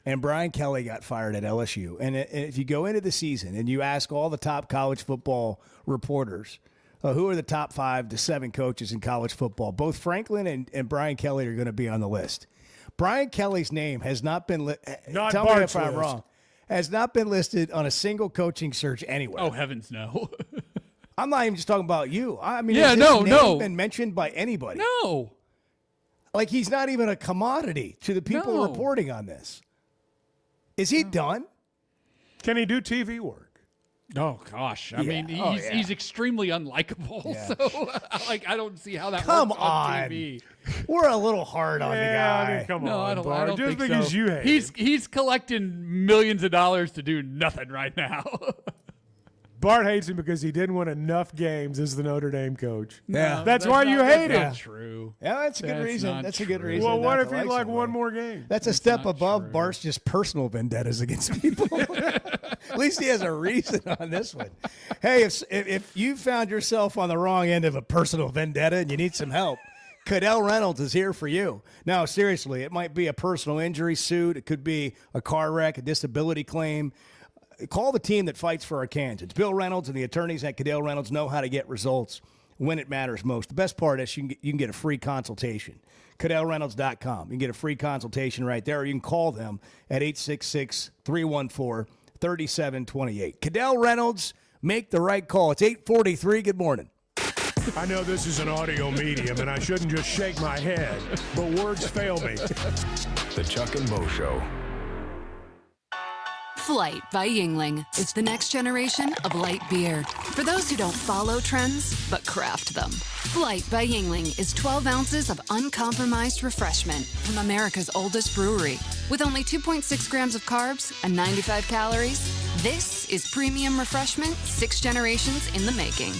Speaker 2: and Brian Kelly got fired at LSU. And if you go into the season and you ask all the top college football reporters who are the top 5 to 7 coaches in college football, both Franklin and Brian Kelly are going to be on the list. Brian Kelly's name has not been tell me if I'm wrong. Has not been listed on a single coaching search anywhere.
Speaker 5: Oh, heavens no.
Speaker 2: I'm not even just talking about you. I mean,
Speaker 5: has his name
Speaker 2: been mentioned by anybody?
Speaker 5: No.
Speaker 2: Like, he's not even a commodity to the people reporting on this. Is he done?
Speaker 3: Can he do TV work?
Speaker 5: Oh gosh, I mean, he's extremely unlikable.
Speaker 2: Yeah.
Speaker 5: So, I don't see how that
Speaker 2: Come
Speaker 5: works
Speaker 2: on.
Speaker 5: TV.
Speaker 2: We're a little hard on the guy.
Speaker 3: I mean, come
Speaker 5: No,
Speaker 3: on,
Speaker 5: I don't
Speaker 3: Bart. Just
Speaker 5: think
Speaker 3: because
Speaker 5: so.
Speaker 3: you hate
Speaker 5: He's collecting millions of dollars to do nothing right now.
Speaker 3: Bart hates him because he didn't win enough games as the Notre Dame coach.
Speaker 2: Yeah.
Speaker 3: That's why you hate him.
Speaker 5: That's not true.
Speaker 2: Yeah, that's a good reason. That's a good reason.
Speaker 3: Well, what
Speaker 2: not
Speaker 3: if
Speaker 2: to
Speaker 3: he
Speaker 2: like
Speaker 3: one
Speaker 2: somebody.
Speaker 3: more game?
Speaker 2: That's a step above Bart's just personal vendettas against people. At least he has a reason on this one. Hey, if you found yourself on the wrong end of a personal vendetta and you need some help, Cadell Reynolds is here for you. Now, seriously, it might be a personal injury suit. It could be a car wreck, a disability claim. Call the team that fights for our cans. It's Bill Reynolds and the attorneys at Cadell Reynolds know how to get results when it matters most. The best part is you can get a free consultation. CadellReynolds.com. You can get a free consultation right there, or you can call them at 866-314-3728. Cadell Reynolds, make the right call. It's 8:43. Good morning.
Speaker 8: I know this is an audio medium, and I shouldn't just shake my head, but words fail me.
Speaker 1: The Chuck and Bo Show.
Speaker 12: Flight by Yingling is the next generation of light beer. For those who don't follow trends, but craft them. Flight by Yingling is 12 ounces of uncompromised refreshment from America's oldest brewery. With only 2.6 grams of carbs and 95 calories, this is premium refreshment 6 generations in the making.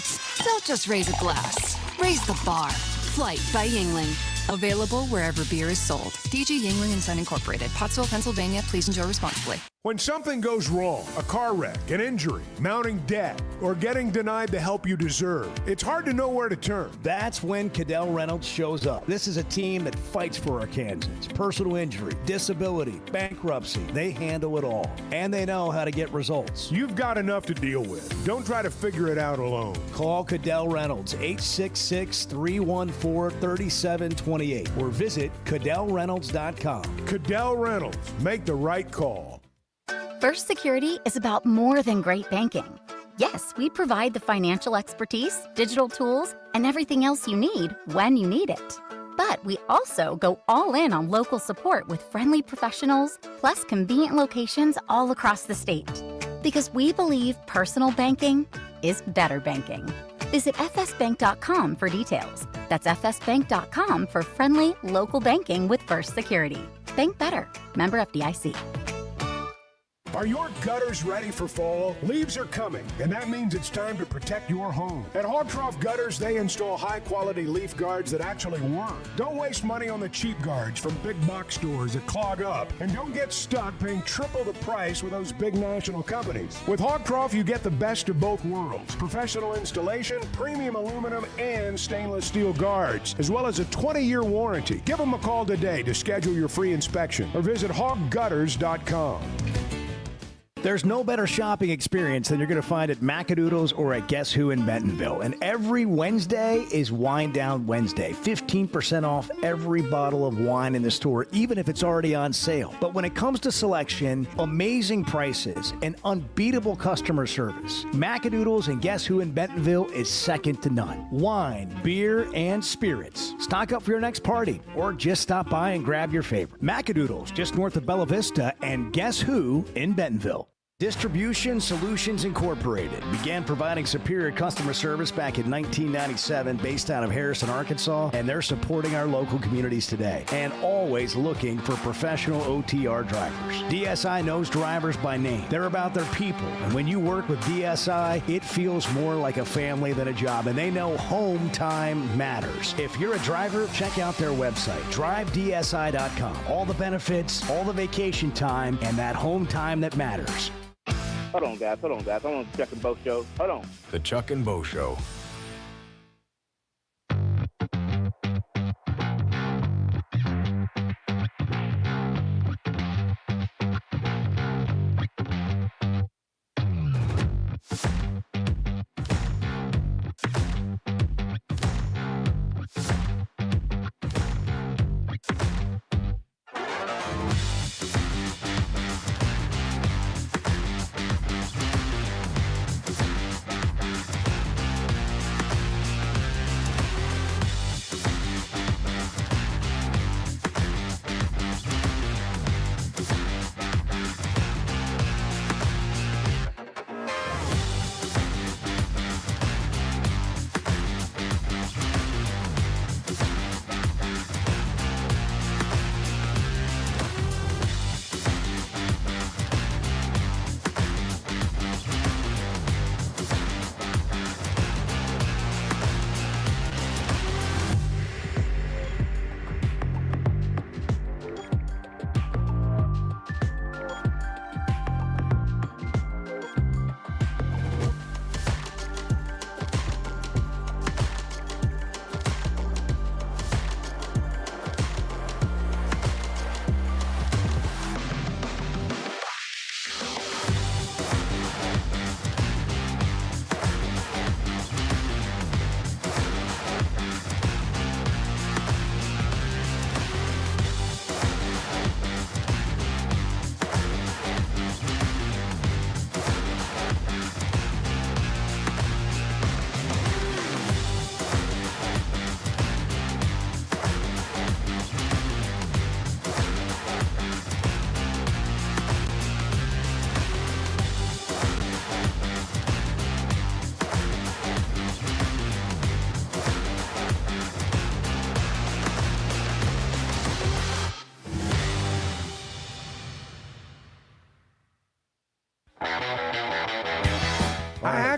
Speaker 12: Don't just raise a glass, raise the bar. Flight by Yingling. Available wherever beer is sold. DG Yingling & Son Incorporated, Pottsville, Pennsylvania. Please enjoy responsibly.
Speaker 8: When something goes wrong, a car wreck, an injury, mounting debt, or getting denied the help you deserve, it's hard to know where to turn.
Speaker 2: That's when Cadell Reynolds shows up. This is a team that fights for Arkansans. Personal injury, disability, bankruptcy, they handle it all. And they know how to get results.
Speaker 8: You've got enough to deal with. Don't try to figure it out alone.
Speaker 2: Call Cadell Reynolds, 866-314-3728, or visit CadellReynolds.com.
Speaker 8: Cadell Reynolds, make the right call.
Speaker 22: First Security is about more than great banking. Yes, we provide the financial expertise, digital tools, and everything else you need when you need it. But we also go all in on local support with friendly professionals, plus convenient locations all across the state. Because we believe personal banking is better banking. Visit fsbank.com for details. That's fsbank.com for friendly, local banking with First Security. Bank better. Member FDIC.
Speaker 8: Are your gutters ready for fall? Leaves are coming, and that means it's time to protect your home. At Hogtroff Gutters, they install high-quality leaf guards that actually work. Don't waste money on the cheap guards from big box stores that clog up, and don't get stuck paying triple the price with those big national companies. With Hogtroff, you get the best of both worlds. Professional installation, premium aluminum, and stainless steel guards, as well as a 20-year warranty. Give them a call today to schedule your free inspection, or visit hoggutters.com.
Speaker 2: There's no better shopping experience than you're going to find at Macadoodles or at Guess Who in Bentonville. And every Wednesday is Wine Down Wednesday. 15% off every bottle of wine in the store, even if it's already on sale. But when it comes to selection, amazing prices, and unbeatable customer service, Macadoodles and Guess Who in Bentonville is second to none. Wine, beer, and spirits. Stock up for your next party or just stop by and grab your favorite. Macadoodles, just north of Bella Vista, and Guess Who in Bentonville. Distribution Solutions Incorporated began providing superior customer service back in 1997 based out of Harrison, Arkansas, and they're supporting our local communities today and always looking for professional OTR drivers. DSI knows drivers by name. They're about their people, and when you work with DSI, it feels more like a family than a job, and they know home time matters. If you're a driver, check out their website, drivedsi.com. All the benefits, all the vacation time, and that home time that matters.
Speaker 16: Hold on, guys. I'm on the Chuck and Bo Show. Hold on.
Speaker 1: The Chuck and Bo Show.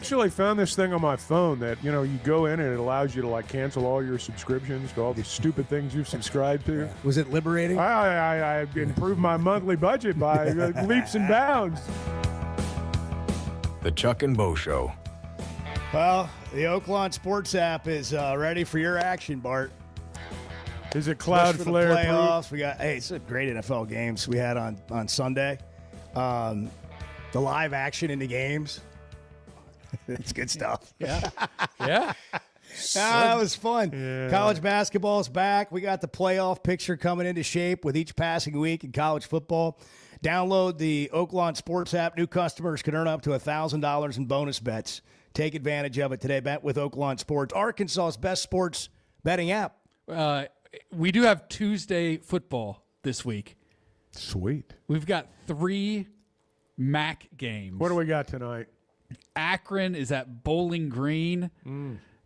Speaker 3: actually found this thing on my phone that, you go in and it allows you to cancel all your subscriptions to all the stupid things you've subscribed to.
Speaker 2: Was it liberating?
Speaker 3: I improved my monthly budget by leaps and bounds.
Speaker 1: The Chuck and Bo Show.
Speaker 2: Well, the Oaklawn Sports app is ready for your action, Bart.
Speaker 3: Is it Cloudflare
Speaker 2: playoffs? We got it's a great NFL games we had on Sunday. The live action in the games. It's good stuff.
Speaker 5: Yeah. Yeah.
Speaker 2: That was fun.
Speaker 3: Yeah.
Speaker 2: College basketball's back. We got the playoff picture coming into shape with each passing week in college football. Download the Oaklawn Sports app. New customers can earn up to $1,000 in bonus bets. Take advantage of it today. Bet with Oaklawn Sports, Arkansas's best sports betting app.
Speaker 5: We do have Tuesday football this week.
Speaker 3: Sweet.
Speaker 5: We've got 3 MAC games.
Speaker 3: What do we got tonight?
Speaker 5: Akron is at Bowling Green.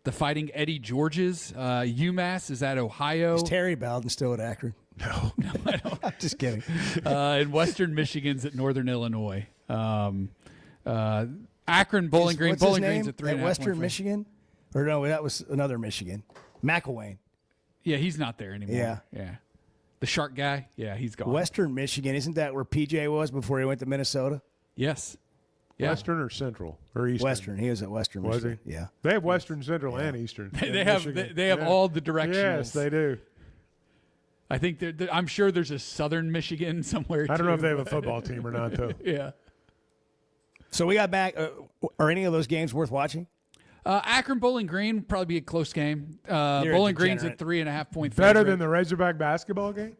Speaker 5: The Fighting Eddie Georges. UMass is at Ohio.
Speaker 2: Is Terry Bowden still at Akron?
Speaker 3: No,
Speaker 5: I don't.
Speaker 2: I'm just kidding.
Speaker 5: And Western Michigan's at Northern Illinois. Akron, Bowling Green.
Speaker 2: What's
Speaker 5: Bowling
Speaker 2: his
Speaker 5: Green's
Speaker 2: name?
Speaker 5: at 3.5
Speaker 2: At Western
Speaker 5: point
Speaker 2: Michigan? Or no, that was another Michigan. McElwain.
Speaker 5: Yeah, he's not there anymore.
Speaker 2: Yeah.
Speaker 5: The shark guy? Yeah, he's gone.
Speaker 2: Western Michigan. Isn't that where PJ was before he went to Minnesota?
Speaker 5: Yes. Yeah.
Speaker 3: Western or Central or Eastern?
Speaker 2: Western. He was at Western
Speaker 3: Was
Speaker 2: Michigan.
Speaker 3: he?
Speaker 2: Yeah.
Speaker 3: They have Western, Central, and Eastern.
Speaker 5: They have all the directionals.
Speaker 3: Yes, they do.
Speaker 5: I think I'm sure there's a Southern Michigan somewhere.
Speaker 3: I don't know if
Speaker 5: too,
Speaker 3: they have a football team or not, though.
Speaker 5: Yeah.
Speaker 2: So we got back. Are any of those games worth watching?
Speaker 5: Akron Bowling Green probably be a close game.
Speaker 2: You're a
Speaker 5: Bowling Green's
Speaker 2: degenerate.
Speaker 5: at 3.5 point.
Speaker 3: Better
Speaker 5: favorite.
Speaker 3: than the Razorback basketball game?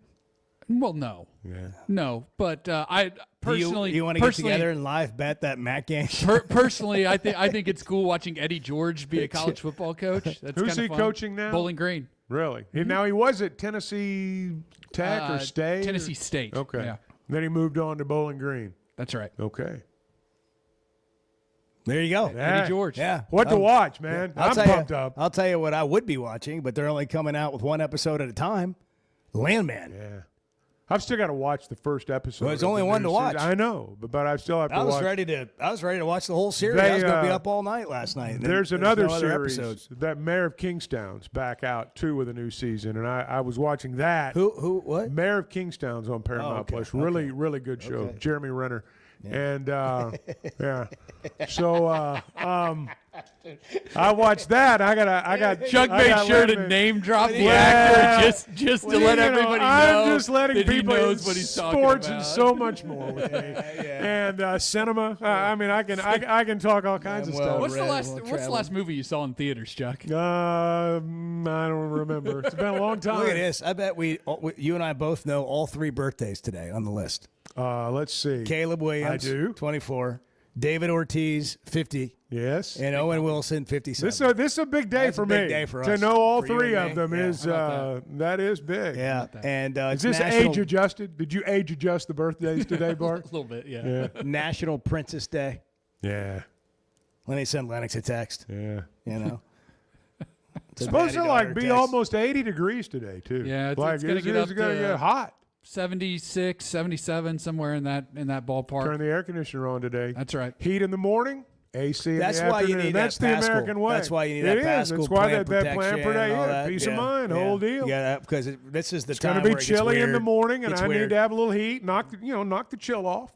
Speaker 5: Well, no.
Speaker 3: Yeah.
Speaker 5: No, but I personally,
Speaker 2: you want to get together and live bet that MAC game?
Speaker 5: Personally, I think it's cool watching Eddie George be a college football coach. That's
Speaker 3: Who's
Speaker 5: kinda
Speaker 3: he
Speaker 5: fun.
Speaker 3: coaching now?
Speaker 5: Bowling Green.
Speaker 3: Really? Now he was at Tennessee Tech or State?
Speaker 5: Tennessee State.
Speaker 3: Okay.
Speaker 5: Yeah.
Speaker 3: Then he moved on to Bowling Green.
Speaker 5: That's right.
Speaker 3: Okay.
Speaker 2: There you go.
Speaker 5: Eddie George.
Speaker 2: Yeah.
Speaker 3: What to watch, man? I'm pumped up.
Speaker 2: I'll tell you what I would be watching, but they're only coming out with one episode at a time. Landman.
Speaker 3: Yeah. I've still got to watch the first episode.
Speaker 2: Well, there's
Speaker 3: of
Speaker 2: only
Speaker 3: the
Speaker 2: one
Speaker 3: new
Speaker 2: to watch.
Speaker 3: season. I know, but I still have to watch.
Speaker 2: I was ready to watch the whole series. I was going to be up all night last night. And
Speaker 3: There's
Speaker 2: there's
Speaker 3: another
Speaker 2: no other
Speaker 3: series
Speaker 2: episodes.
Speaker 3: that Mayor of Kingstown's back out too with a new season, and I was watching that.
Speaker 2: Who? What?
Speaker 3: Mayor of Kingstown's on Paramount Plus. Really, really good show.
Speaker 2: Okay.
Speaker 3: Jeremy Renner. Yeah. And yeah, so I watched that. I got
Speaker 5: Chuck made sure to name drop the actor just to let everybody know.
Speaker 3: I'm just letting
Speaker 5: that
Speaker 3: people
Speaker 5: he knows what he's talking
Speaker 3: sports
Speaker 5: about.
Speaker 3: and so much more with me. And cinema. I mean, I can talk all kinds of stuff.
Speaker 5: What's the last movie you saw in theaters, Chuck?
Speaker 3: I don't remember. It's been a long time.
Speaker 2: Look at this. I bet you and I both know all 3 birthdays today on the list.
Speaker 3: Let's see.
Speaker 2: Caleb Williams,
Speaker 3: I do.
Speaker 2: 24. David Ortiz, 50.
Speaker 3: Yes.
Speaker 2: And Owen Wilson, 57.
Speaker 3: This is a big day
Speaker 2: That's
Speaker 3: for
Speaker 2: a big
Speaker 3: me.
Speaker 2: day for
Speaker 3: to
Speaker 2: us.
Speaker 3: know all
Speaker 2: For you
Speaker 3: 3
Speaker 2: and
Speaker 3: of
Speaker 2: me.
Speaker 3: them
Speaker 2: Yeah,
Speaker 3: is
Speaker 2: how about
Speaker 3: that is big.
Speaker 2: Yeah. And
Speaker 3: is
Speaker 2: it's
Speaker 3: this
Speaker 2: National,
Speaker 3: age adjusted? Did you age adjust the birthdays today, Bart?
Speaker 5: A little bit, yeah.
Speaker 2: National Princess Day.
Speaker 3: Yeah.
Speaker 2: Let me send Lennox a text.
Speaker 3: Yeah.
Speaker 2: You know.
Speaker 3: It's supposed to be almost 80 degrees today too.
Speaker 5: Yeah, it's
Speaker 3: like
Speaker 5: going to get up
Speaker 3: gonna
Speaker 5: to
Speaker 3: get hot.
Speaker 5: 76, 77, somewhere in that ballpark.
Speaker 3: Turn the air conditioner on today.
Speaker 5: That's right.
Speaker 3: Heat in the morning, AC in
Speaker 2: That's
Speaker 3: the
Speaker 2: why
Speaker 3: afternoon.
Speaker 2: you need
Speaker 3: That's
Speaker 2: that
Speaker 3: the
Speaker 2: Pascal.
Speaker 3: American way.
Speaker 2: That's why you need
Speaker 3: It
Speaker 2: that
Speaker 3: is.
Speaker 2: Pascal
Speaker 3: That's why
Speaker 2: plant
Speaker 3: that plan per day.
Speaker 2: protection and all
Speaker 3: Yeah,
Speaker 2: that.
Speaker 3: peace of mind, whole deal.
Speaker 2: Yeah, because this is the
Speaker 3: It's
Speaker 2: time
Speaker 3: going to be
Speaker 2: where it gets
Speaker 3: chilly in the
Speaker 2: weird.
Speaker 3: morning, and
Speaker 2: It's
Speaker 3: I need
Speaker 2: weird.
Speaker 3: to have a little heat. Knock the chill off,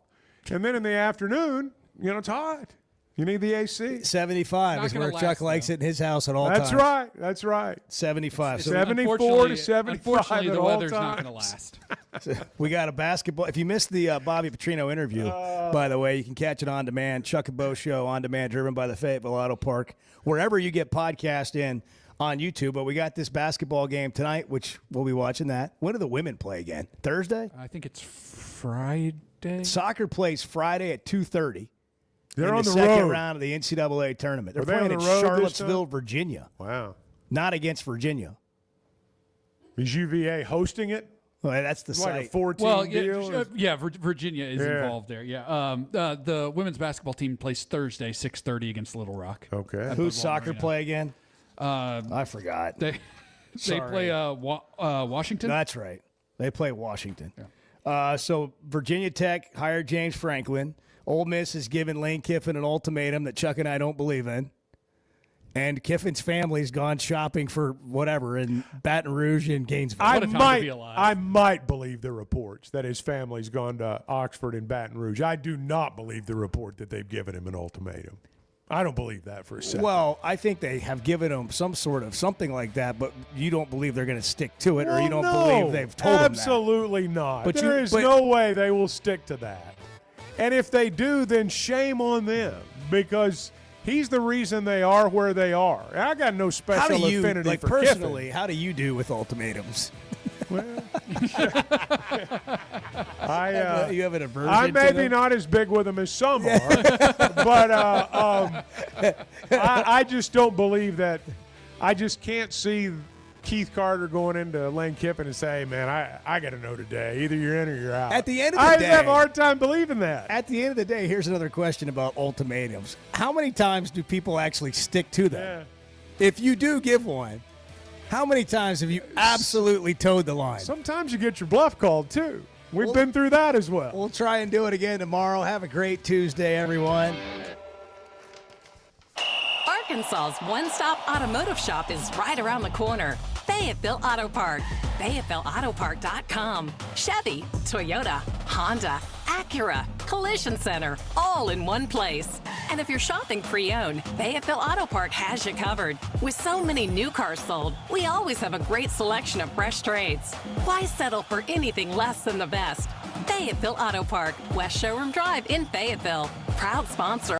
Speaker 3: and then in the afternoon, it's hot. You need the AC.
Speaker 2: 75
Speaker 5: Not
Speaker 2: is
Speaker 5: gonna
Speaker 2: where Chuck
Speaker 5: last,
Speaker 2: likes
Speaker 5: though.
Speaker 2: it in his house at all times.
Speaker 3: That's right. That's right.
Speaker 2: 75. So
Speaker 3: 74 to
Speaker 5: Unfortunately,
Speaker 3: 75
Speaker 5: the
Speaker 3: at all
Speaker 5: weather's not going to
Speaker 3: times.
Speaker 5: last.
Speaker 2: we got a basketball. If you missed the Bobby Petrino interview, by the way, you can catch it on demand. Chuck and Bo Show on demand, driven by the Fayetteville Auto Park, wherever you get podcast in on YouTube. But we got this basketball game tonight, which we'll be watching that. When do the women play again? Thursday?
Speaker 5: I think it's Friday.
Speaker 2: Soccer plays Friday at 2:30.
Speaker 3: They're
Speaker 2: in
Speaker 3: on
Speaker 2: the
Speaker 3: the
Speaker 2: second
Speaker 3: road.
Speaker 2: round of the NCAA tournament. They're
Speaker 3: Are they
Speaker 2: playing
Speaker 3: on
Speaker 2: in
Speaker 3: the road this
Speaker 2: Charlottesville,
Speaker 3: time?
Speaker 2: Virginia.
Speaker 3: Wow.
Speaker 2: Not against Virginia.
Speaker 3: Is UVA hosting it?
Speaker 2: Well, that's the
Speaker 3: It's like
Speaker 2: site.
Speaker 3: a 14
Speaker 5: Well,
Speaker 3: deal?
Speaker 5: Virginia is involved there. Yeah, the women's basketball team plays Thursday, 6:30 against Little Rock.
Speaker 3: Okay.
Speaker 2: Who's soccer play again? I forgot.
Speaker 5: They play Washington.
Speaker 2: That's right. They play Washington. Yeah. So Virginia Tech hired James Franklin. Ole Miss has given Lane Kiffin an ultimatum that Chuck and I don't believe in. And Kiffin's family's gone shopping for whatever in Baton Rouge and Gainesville.
Speaker 3: I might believe the reports that his family's gone to Oxford and Baton Rouge. I do not believe the report that they've given him an ultimatum. I don't believe that for a second.
Speaker 2: Well, I think they have given him some sort of something like that, but you don't believe they're going to stick to it, or you don't believe they've told him that.
Speaker 3: Absolutely not. But there is no way they will stick to that. And if they do, then shame on them, because he's the reason they are where they are. I got no special affinity for
Speaker 2: personally,
Speaker 3: Kiffin.
Speaker 2: how do you do with ultimatums?
Speaker 3: Well,
Speaker 2: you have an aversion
Speaker 3: I may
Speaker 2: to
Speaker 3: be
Speaker 2: them?
Speaker 3: not as big with them as some are, but I just don't believe that. I just can't see Keith Carter going into Lane Kiffin and say, hey, man, I got to know today. Either you're in or you're out.
Speaker 2: At the end of the day,
Speaker 3: I have a hard time believing that.
Speaker 2: At the end of the day, here's another question about ultimatums. How many times do people actually stick to them? Yeah. If you do give one, how many times have you absolutely towed the line?
Speaker 3: Sometimes you get your bluff called, too. We've been through that as well.
Speaker 2: We'll try and do it again tomorrow. Have a great Tuesday, everyone.
Speaker 21: Arkansas's one-stop automotive shop is right around the corner. Fayetteville Auto Park. FayettevilleAutoPark.com. Chevy, Toyota, Honda, Acura, Collision Center, all in one place. And if you're shopping pre-owned, Fayetteville Auto Park has you covered. With so many new cars sold, we always have a great selection of fresh trades. Why settle for anything less than the best? Fayetteville Auto Park, West Showroom Drive in Fayetteville. Proud sponsor